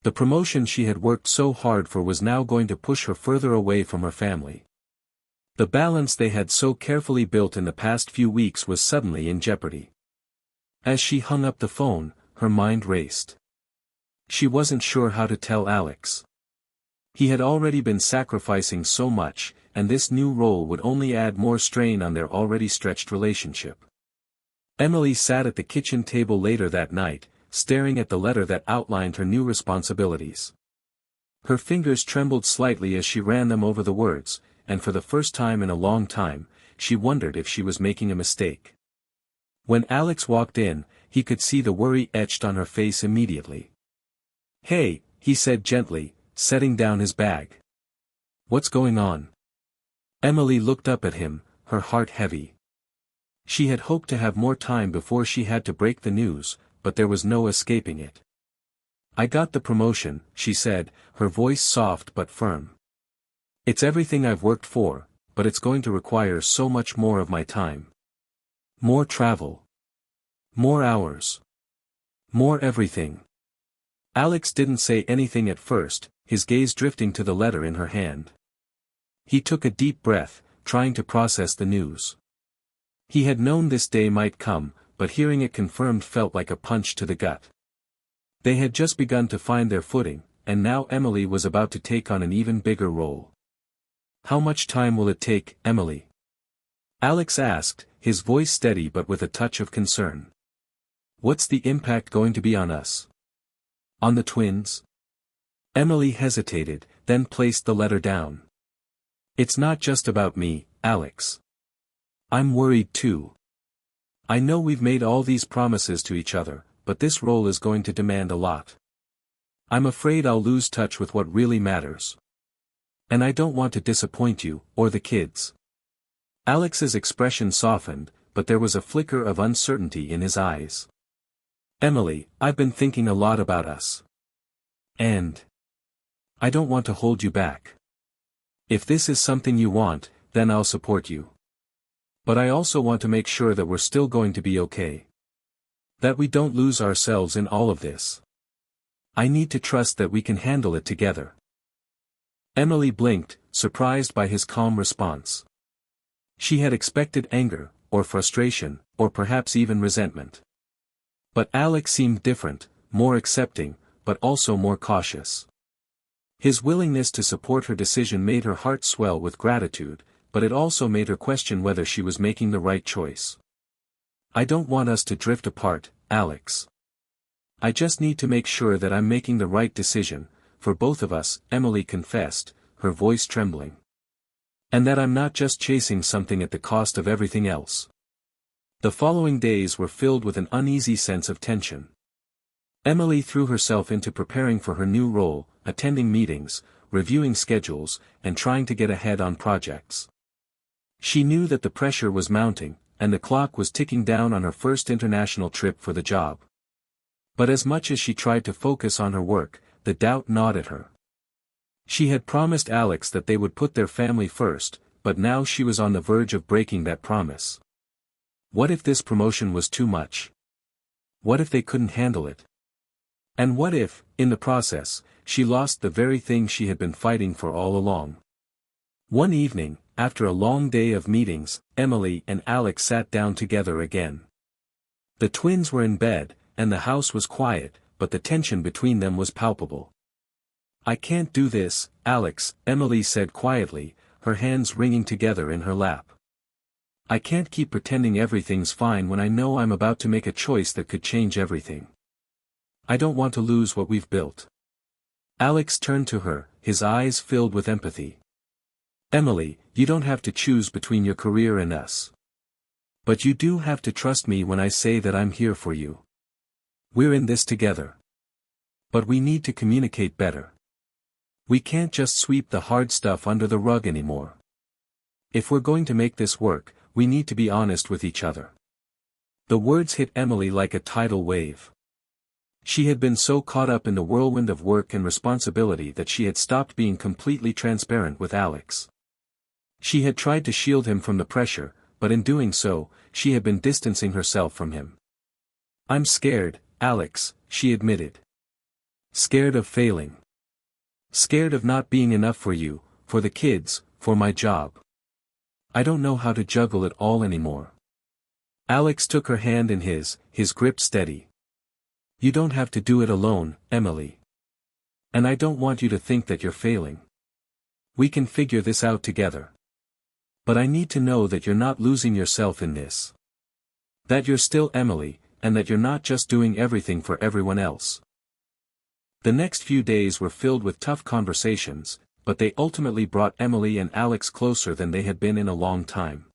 The promotion she had worked so hard for was now going to push her further away from her family. The balance they had so carefully built in the past few weeks was suddenly in jeopardy. As she hung up the phone, her mind raced. She wasn't sure how to tell Alex. He had already been sacrificing so much, and this new role would only add more strain on their already stretched relationship. Emily sat at the kitchen table later that night, staring at the letter that outlined her new responsibilities. Her fingers trembled slightly as she ran them over the words, and for the first time in a long time, she wondered if she was making a mistake. When Alex walked in, he could see the worry etched on her face immediately. "Hey," he said gently, setting down his bag. "What's going on?" Emily looked up at him, her heart heavy. She had hoped to have more time before she had to break the news, but there was no escaping it. "I got the promotion," she said, her voice soft but firm. "It's everything I've worked for, but it's going to require so much more of my time. More travel. More hours. More everything." Alex didn't say anything at first, his gaze drifting to the letter in her hand. He took a deep breath, trying to process the news. He had known this day might come, but hearing it confirmed felt like a punch to the gut. They had just begun to find their footing, and now Emily was about to take on an even bigger role. "How much time will it take, Emily?" Alex asked, his voice steady but with a touch of concern. "What's the impact going to be on us? On the twins?" Emily hesitated, then placed the letter down. "It's not just about me, Alex. I'm worried too. I know we've made all these promises to each other, but this role is going to demand a lot. I'm afraid I'll lose touch with what really matters. And I don't want to disappoint you, or the kids." Alex's expression softened, but there was a flicker of uncertainty in his eyes. "Emily, I've been thinking a lot about us. And I don't want to hold you back. If this is something you want, then I'll support you. But I also want to make sure that we're still going to be okay. That we don't lose ourselves in all of this. I need to trust that we can handle it together." Emily blinked, surprised by his calm response. She had expected anger, or frustration, or perhaps even resentment. But Alex seemed different, more accepting, but also more cautious. His willingness to support her decision made her heart swell with gratitude, but it also made her question whether she was making the right choice. "I don't want us to drift apart, Alex. I just need to make sure that I'm making the right decision, for both of us," Emily confessed, her voice trembling. "And that I'm not just chasing something at the cost of everything else." The following days were filled with an uneasy sense of tension. Emily threw herself into preparing for her new role, attending meetings, reviewing schedules, and trying to get ahead on projects. She knew that the pressure was mounting, and the clock was ticking down on her first international trip for the job. But as much as she tried to focus on her work, the doubt gnawed at her. She had promised Alex that they would put their family first, but now she was on the verge of breaking that promise. What if this promotion was too much? What if they couldn't handle it? And what if, in the process, she lost the very thing she had been fighting for all along? One evening, after a long day of meetings, Emily and Alex sat down together again. The twins were in bed, and the house was quiet, but the tension between them was palpable. "I can't do this, Alex," Emily said quietly, her hands wringing together in her lap. "I can't keep pretending everything's fine when I know I'm about to make a choice that could change everything. I don't want to lose what we've built." Alex turned to her, his eyes filled with empathy. "Emily, you don't have to choose between your career and us. But you do have to trust me when I say that I'm here for you. We're in this together. But we need to communicate better. We can't just sweep the hard stuff under the rug anymore. If we're going to make this work, we need to be honest with each other." The words hit Emily like a tidal wave. She had been so caught up in the whirlwind of work and responsibility that she had stopped being completely transparent with Alex. She had tried to shield him from the pressure, but in doing so, she had been distancing herself from him. "I'm scared, Alex," she admitted. "Scared of failing. Scared of not being enough for you, for the kids, for my job. I don't know how to juggle it all anymore." Alex took her hand in his grip steady. "You don't have to do it alone, Emily. And I don't want you to think that you're failing. We can figure this out together. But I need to know that you're not losing yourself in this. That you're still Emily, and that you're not just doing everything for everyone else." The next few days were filled with tough conversations, but they ultimately brought Emily and Alex closer than they had been in a long time.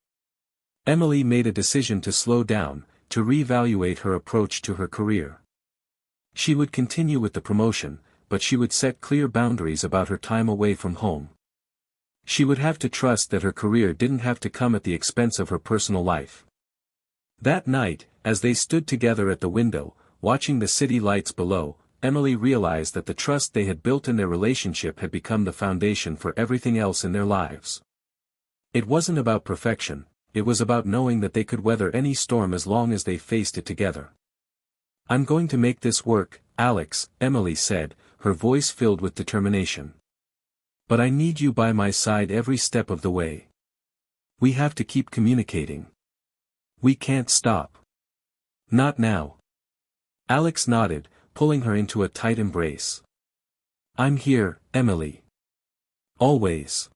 Emily made a decision to slow down, to reevaluate her approach to her career. She would continue with the promotion, but she would set clear boundaries about her time away from home. She would have to trust that her career didn't have to come at the expense of her personal life. That night, as they stood together at the window, watching the city lights below, Emily realized that the trust they had built in their relationship had become the foundation for everything else in their lives. It wasn't about perfection, it was about knowing that they could weather any storm as long as they faced it together. "I'm going to make this work, Alex," Emily said, her voice filled with determination. "But I need you by my side every step of the way. We have to keep communicating. We can't stop. Not now." Alex nodded, pulling her into a tight embrace. "I'm here, Emily. Always."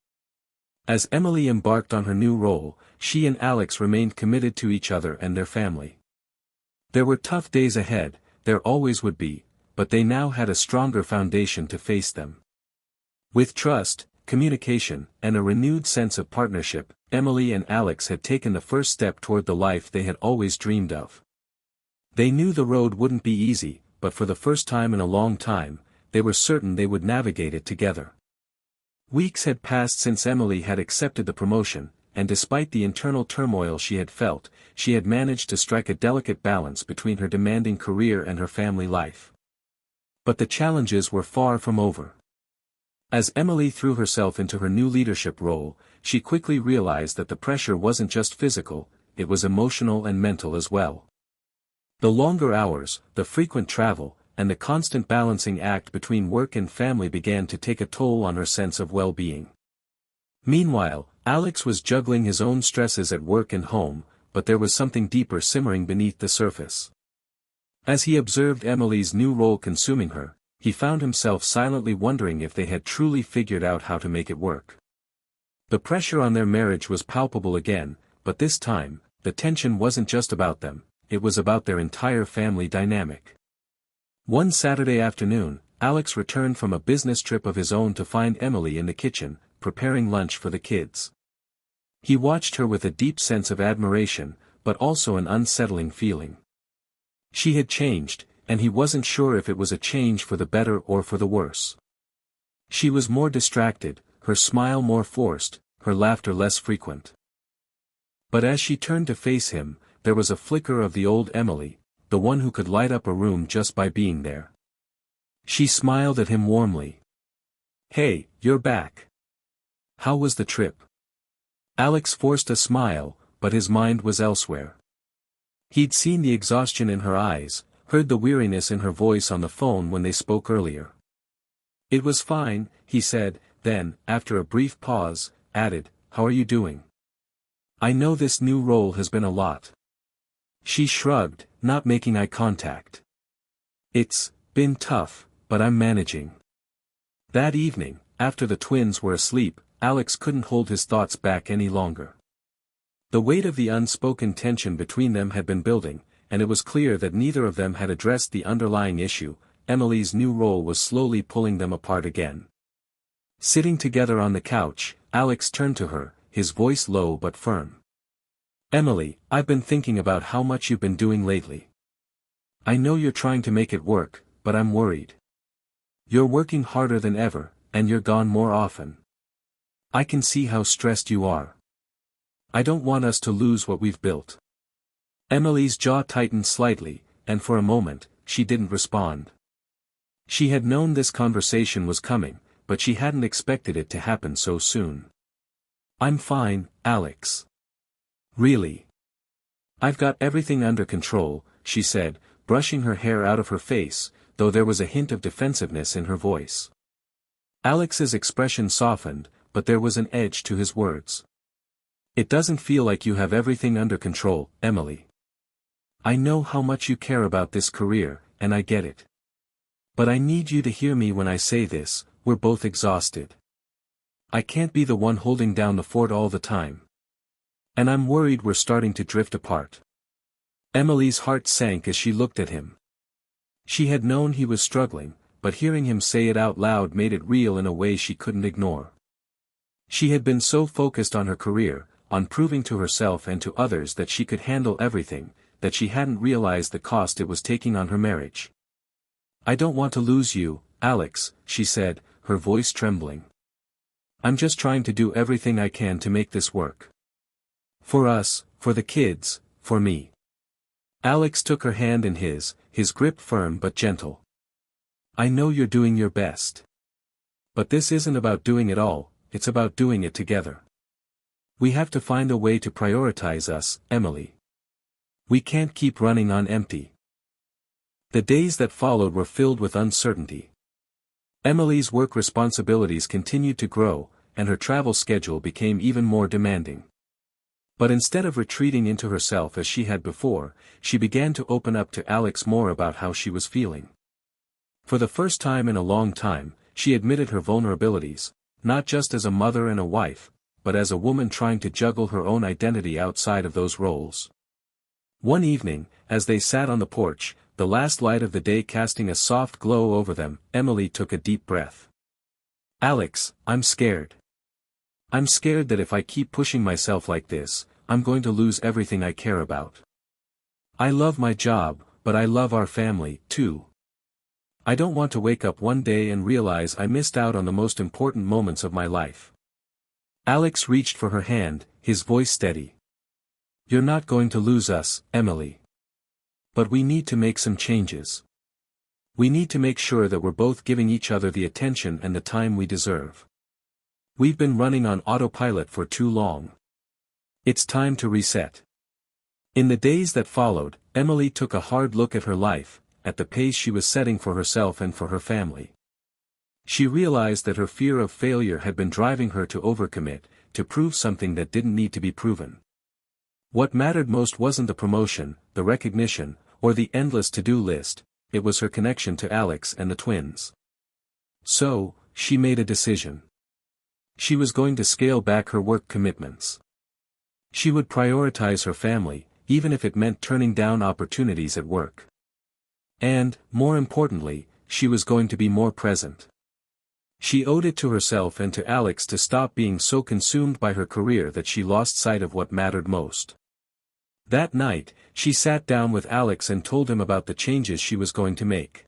As Emily embarked on her new role, she and Alex remained committed to each other and their family. There were tough days ahead, there always would be, but they now had a stronger foundation to face them. With trust, communication, and a renewed sense of partnership, Emily and Alex had taken the first step toward the life they had always dreamed of. They knew the road wouldn't be easy, but for the first time in a long time, they were certain they would navigate it together. Weeks had passed since Emily had accepted the promotion, and despite the internal turmoil she had felt, she had managed to strike a delicate balance between her demanding career and her family life. But the challenges were far from over. As Emily threw herself into her new leadership role, she quickly realized that the pressure wasn't just physical, it was emotional and mental as well. The longer hours, the frequent travel, and the constant balancing act between work and family began to take a toll on her sense of well-being. Meanwhile, Alex was juggling his own stresses at work and home, but there was something deeper simmering beneath the surface. As he observed Emily's new role consuming her, he found himself silently wondering if they had truly figured out how to make it work. The pressure on their marriage was palpable again, but this time, the tension wasn't just about them, it was about their entire family dynamic. One Saturday afternoon, Alex returned from a business trip of his own to find Emily in the kitchen, preparing lunch for the kids. He watched her with a deep sense of admiration, but also an unsettling feeling. She had changed, and he wasn't sure if it was a change for the better or for the worse. She was more distracted, her smile more forced, her laughter less frequent. But as she turned to face him, there was a flicker of the old Emily, the one who could light up a room just by being there. She smiled at him warmly. "Hey, you're back. How was the trip?" Alex forced a smile, but his mind was elsewhere. He'd seen the exhaustion in her eyes, heard the weariness in her voice on the phone when they spoke earlier. "It was fine," he said, then, after a brief pause, added, "How are you doing? I know this new role has been a lot." She shrugged, not making eye contact. "It's been tough, but I'm managing." That evening, after the twins were asleep, Alex couldn't hold his thoughts back any longer. The weight of the unspoken tension between them had been building, and it was clear that neither of them had addressed the underlying issue. Emily's new role was slowly pulling them apart again. Sitting together on the couch, Alex turned to her, his voice low but firm. "Emily, I've been thinking about how much you've been doing lately. I know you're trying to make it work, but I'm worried. You're working harder than ever, and you're gone more often. I can see how stressed you are. I don't want us to lose what we've built." Emily's jaw tightened slightly, and for a moment, she didn't respond. She had known this conversation was coming, but she hadn't expected it to happen so soon. "I'm fine, Alex. Really. I've got everything under control," she said, brushing her hair out of her face, though there was a hint of defensiveness in her voice. Alex's expression softened, but there was an edge to his words. "It doesn't feel like you have everything under control, Emily. I know how much you care about this career, and I get it. But I need you to hear me when I say this, we're both exhausted. I can't be the one holding down the fort all the time. And I'm worried we're starting to drift apart." Emily's heart sank as she looked at him. She had known he was struggling, but hearing him say it out loud made it real in a way she couldn't ignore. She had been so focused on her career, on proving to herself and to others that she could handle everything, that she hadn't realized the cost it was taking on her marriage. "I don't want to lose you, Alex," she said, her voice trembling. "I'm just trying to do everything I can to make this work. For us, for the kids, for me." Alex took her hand in his grip firm but gentle. "I know you're doing your best. But this isn't about doing it all, it's about doing it together. We have to find a way to prioritize us, Emily. We can't keep running on empty." The days that followed were filled with uncertainty. Emily's work responsibilities continued to grow, and her travel schedule became even more demanding. But instead of retreating into herself as she had before, she began to open up to Alex more about how she was feeling. For the first time in a long time, she admitted her vulnerabilities, not just as a mother and a wife, but as a woman trying to juggle her own identity outside of those roles. One evening, as they sat on the porch, the last light of the day casting a soft glow over them, Emily took a deep breath. "Alex, I'm scared. I'm scared that if I keep pushing myself like this, I'm going to lose everything I care about. I love my job, but I love our family, too. I don't want to wake up one day and realize I missed out on the most important moments of my life." Alex reached for her hand, his voice steady. "You're not going to lose us, Emily. But we need to make some changes. We need to make sure that we're both giving each other the attention and the time we deserve. We've been running on autopilot for too long. It's time to reset. In the days that followed, Emily took a hard look at her life, at the pace she was setting for herself and for her family. She realized that her fear of failure had been driving her to overcommit, to prove something that didn't need to be proven. What mattered most wasn't the promotion, the recognition, or the endless to-do list, it was her connection to Alex and the twins. So, she made a decision. She was going to scale back her work commitments. She would prioritize her family, even if it meant turning down opportunities at work. And, more importantly, she was going to be more present. She owed it to herself and to Alex to stop being so consumed by her career that she lost sight of what mattered most. That night, she sat down with Alex and told him about the changes she was going to make.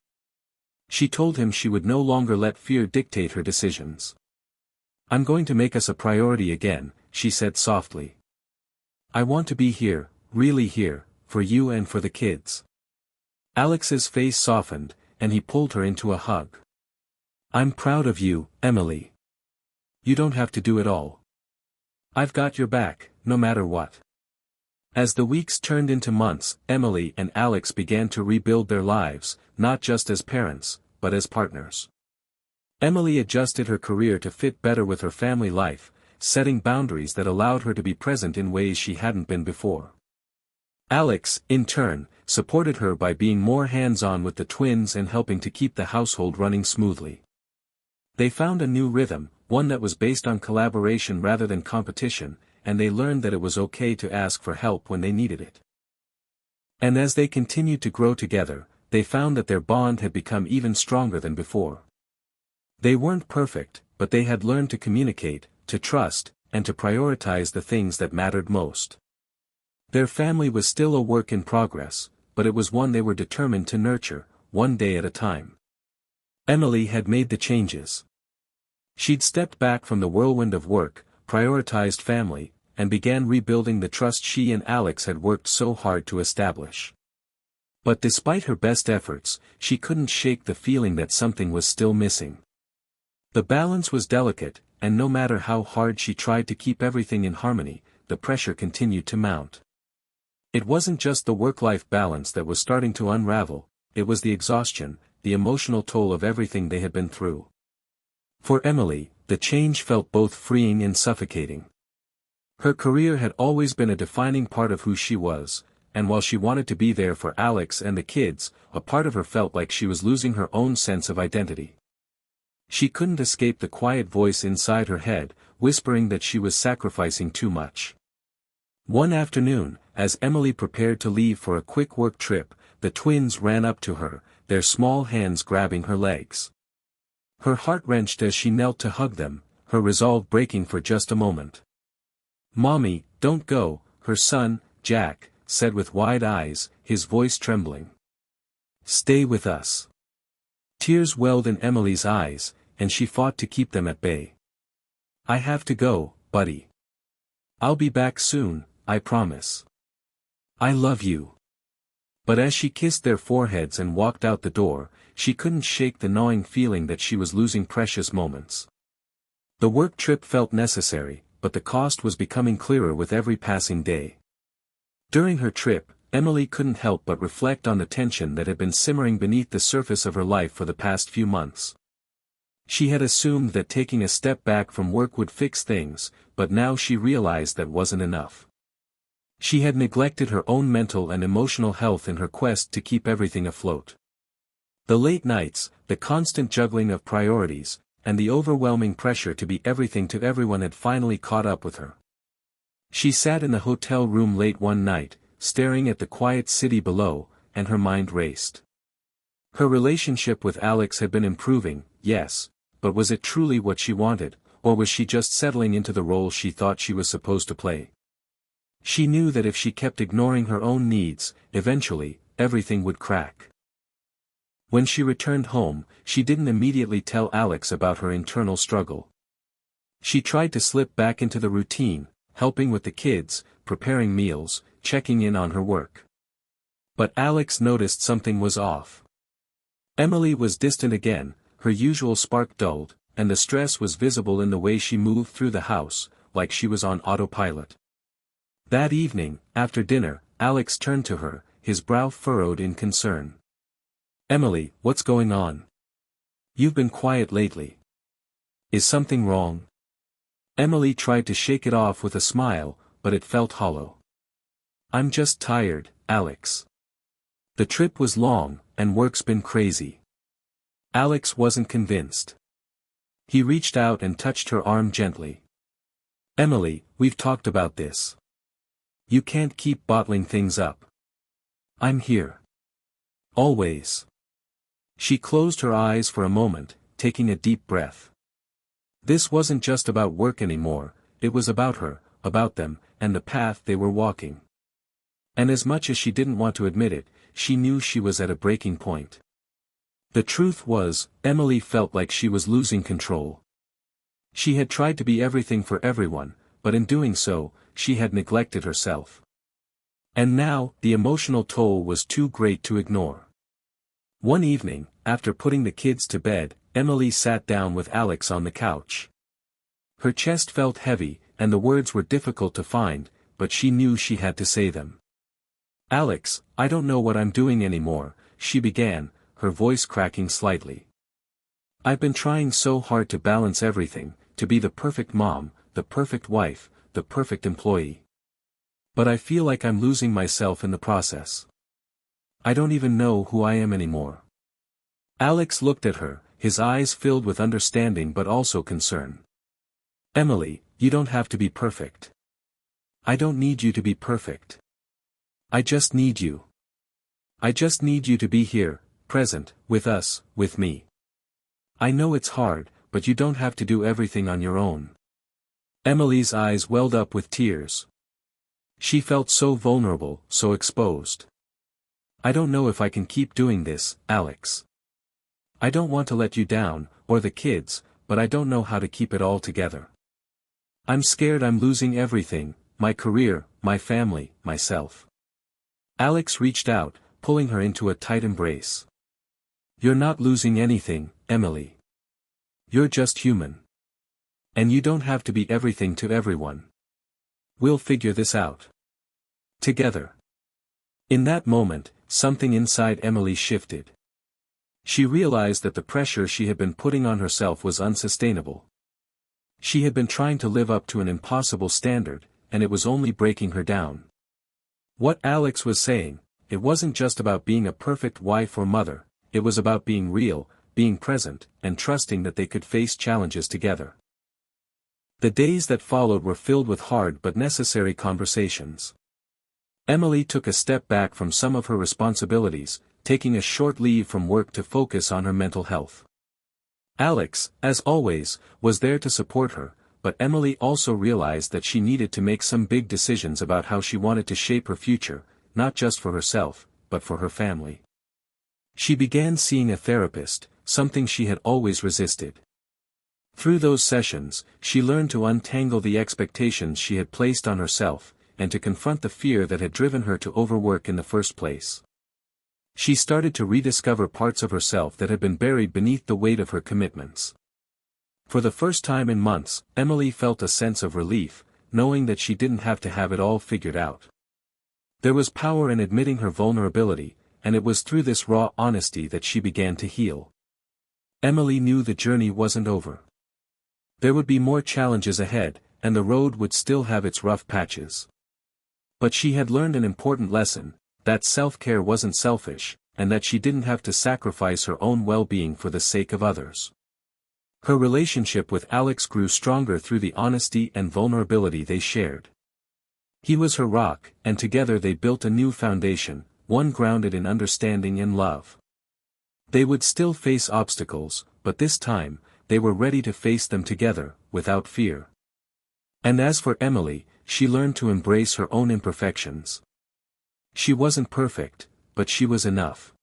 She told him she would no longer let fear dictate her decisions. "I'm going to make us a priority again," she said softly. "I want to be here, really here, for you and for the kids." Alex's face softened, and he pulled her into a hug. "I'm proud of you, Emily. You don't have to do it all. I've got your back, no matter what." As the weeks turned into months, Emily and Alex began to rebuild their lives, not just as parents, but as partners. Emily adjusted her career to fit better with her family life, setting boundaries that allowed her to be present in ways she hadn't been before. Alex, in turn, supported her by being more hands-on with the twins and helping to keep the household running smoothly. They found a new rhythm, one that was based on collaboration rather than competition, and they learned that it was okay to ask for help when they needed it. And as they continued to grow together, they found that their bond had become even stronger than before. They weren't perfect, but they had learned to communicate, to trust, and to prioritize the things that mattered most. Their family was still a work in progress, but it was one they were determined to nurture, one day at a time. Emily had made the changes. She'd stepped back from the whirlwind of work, prioritized family, and began rebuilding the trust she and Alex had worked so hard to establish. But despite her best efforts, she couldn't shake the feeling that something was still missing. The balance was delicate, and no matter how hard she tried to keep everything in harmony, the pressure continued to mount. It wasn't just the work-life balance that was starting to unravel, it was the exhaustion, the emotional toll of everything they had been through. For Emily, the change felt both freeing and suffocating. Her career had always been a defining part of who she was, and while she wanted to be there for Alex and the kids, a part of her felt like she was losing her own sense of identity. She couldn't escape the quiet voice inside her head, whispering that she was sacrificing too much. One afternoon, as Emily prepared to leave for a quick work trip, the twins ran up to her, their small hands grabbing her legs. Her heart wrenched as she knelt to hug them, her resolve breaking for just a moment. "Mommy, don't go," her son, Jack, said with wide eyes, his voice trembling. "Stay with us." Tears welled in Emily's eyes, and she fought to keep them at bay. "I have to go, buddy. I'll be back soon, I promise. I love you." But as she kissed their foreheads and walked out the door, she couldn't shake the gnawing feeling that she was losing precious moments. The work trip felt necessary, but the cost was becoming clearer with every passing day. During her trip, Emily couldn't help but reflect on the tension that had been simmering beneath the surface of her life for the past few months. She had assumed that taking a step back from work would fix things, but now she realized that wasn't enough. She had neglected her own mental and emotional health in her quest to keep everything afloat. The late nights, the constant juggling of priorities, and the overwhelming pressure to be everything to everyone had finally caught up with her. She sat in the hotel room late one night, staring at the quiet city below, and her mind raced. Her relationship with Alex had been improving, yes, but was it truly what she wanted, or was she just settling into the role she thought she was supposed to play? She knew that if she kept ignoring her own needs, eventually, everything would crack. When she returned home, she didn't immediately tell Alex about her internal struggle. She tried to slip back into the routine, helping with the kids, preparing meals, checking in on her work. But Alex noticed something was off. Emily was distant again, her usual spark dulled, and the stress was visible in the way she moved through the house, like she was on autopilot. That evening, after dinner, Alex turned to her, his brow furrowed in concern. "Emily, what's going on? You've been quiet lately. Is something wrong?" Emily tried to shake it off with a smile, but it felt hollow. "I'm just tired, Alex. The trip was long, and work's been crazy." Alex wasn't convinced. He reached out and touched her arm gently. "Emily, we've talked about this. You can't keep bottling things up. I'm here. Always." She closed her eyes for a moment, taking a deep breath. This wasn't just about work anymore, it was about her, about them, and the path they were walking. And as much as she didn't want to admit it, she knew she was at a breaking point. The truth was, Emily felt like she was losing control. She had tried to be everything for everyone, but in doing so, she had neglected herself. And now, the emotional toll was too great to ignore. One evening, after putting the kids to bed, Emily sat down with Alex on the couch. Her chest felt heavy, and the words were difficult to find, but she knew she had to say them. "Alex, I don't know what I'm doing anymore," she began, her voice cracking slightly. "I've been trying so hard to balance everything, to be the perfect mom, the perfect wife, the perfect employee. But I feel like I'm losing myself in the process. I don't even know who I am anymore." Alex looked at her, his eyes filled with understanding but also concern. "Emily, you don't have to be perfect. I don't need you to be perfect. I just need you. I just need you to be here, present, with us, with me. I know it's hard, but you don't have to do everything on your own." Emily's eyes welled up with tears. She felt so vulnerable, so exposed. "I don't know if I can keep doing this, Alex. I don't want to let you down, or the kids, but I don't know how to keep it all together. I'm scared I'm losing everything, my career, my family, myself." Alex reached out, pulling her into a tight embrace. "You're not losing anything, Emily. You're just human. And you don't have to be everything to everyone. We'll figure this out. Together." In that moment, something inside Emily shifted. She realized that the pressure she had been putting on herself was unsustainable. She had been trying to live up to an impossible standard, and it was only breaking her down. What Alex was saying, it wasn't just about being a perfect wife or mother, it was about being real, being present, and trusting that they could face challenges together. The days that followed were filled with hard but necessary conversations. Emily took a step back from some of her responsibilities, taking a short leave from work to focus on her mental health. Alex, as always, was there to support her, but Emily also realized that she needed to make some big decisions about how she wanted to shape her future, not just for herself, but for her family. She began seeing a therapist, something she had always resisted. Through those sessions, she learned to untangle the expectations she had placed on herself, and to confront the fear that had driven her to overwork in the first place. She started to rediscover parts of herself that had been buried beneath the weight of her commitments. For the first time in months, Emily felt a sense of relief, knowing that she didn't have to have it all figured out. There was power in admitting her vulnerability, and it was through this raw honesty that she began to heal. Emily knew the journey wasn't over. There would be more challenges ahead, and the road would still have its rough patches. But she had learned an important lesson, that self-care wasn't selfish, and that she didn't have to sacrifice her own well-being for the sake of others. Her relationship with Alex grew stronger through the honesty and vulnerability they shared. He was her rock, and together they built a new foundation, one grounded in understanding and love. They would still face obstacles, but this time, they were ready to face them together, without fear. And as for Emily, she learned to embrace her own imperfections. She wasn't perfect, but she was enough.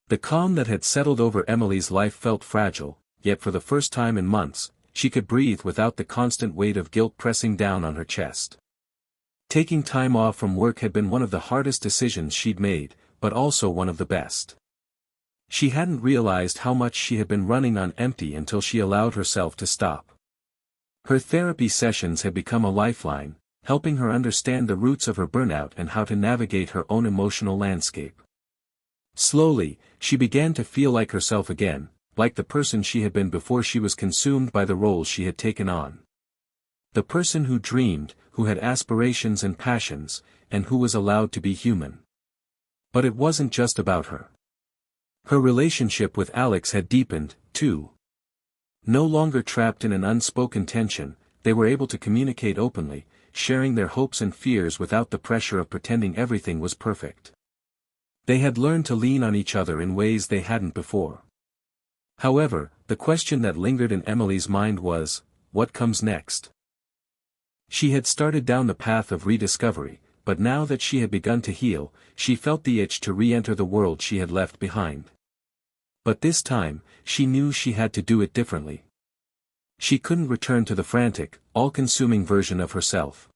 The calm that had settled over Emily's life felt fragile, yet for the first time in months, she could breathe without the constant weight of guilt pressing down on her chest. Taking time off from work had been one of the hardest decisions she'd made, but also one of the best. She hadn't realized how much she had been running on empty until she allowed herself to stop. Her therapy sessions had become a lifeline, helping her understand the roots of her burnout and how to navigate her own emotional landscape. Slowly, she began to feel like herself again, like the person she had been before she was consumed by the roles she had taken on. The person who dreamed, who had aspirations and passions, and who was allowed to be human. But it wasn't just about her. Her relationship with Alex had deepened, too. No longer trapped in an unspoken tension, they were able to communicate openly, sharing their hopes and fears without the pressure of pretending everything was perfect. They had learned to lean on each other in ways they hadn't before. However, the question that lingered in Emily's mind was, what comes next? She had started down the path of rediscovery, but now that she had begun to heal, she felt the itch to re-enter the world she had left behind. But this time, she knew she had to do it differently. She couldn't return to the frantic, all-consuming version of herself.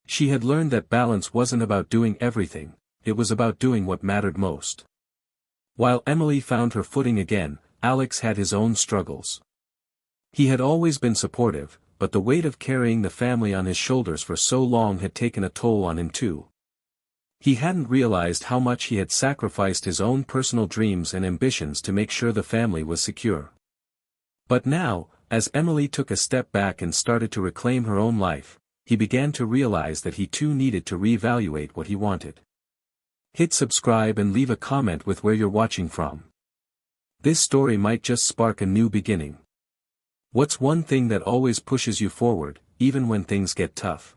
She had learned that balance wasn't about doing everything, it was about doing what mattered most. While Emily found her footing again, Alex had his own struggles. He had always been supportive, but the weight of carrying the family on his shoulders for so long had taken a toll on him too. He hadn't realized how much he had sacrificed his own personal dreams and ambitions to make sure the family was secure. But now, as Emily took a step back and started to reclaim her own life, he began to realize that he too needed to reevaluate what he wanted. Hit subscribe and leave a comment with where you're watching from. This story might just spark a new beginning. What's one thing that always pushes you forward, even when things get tough?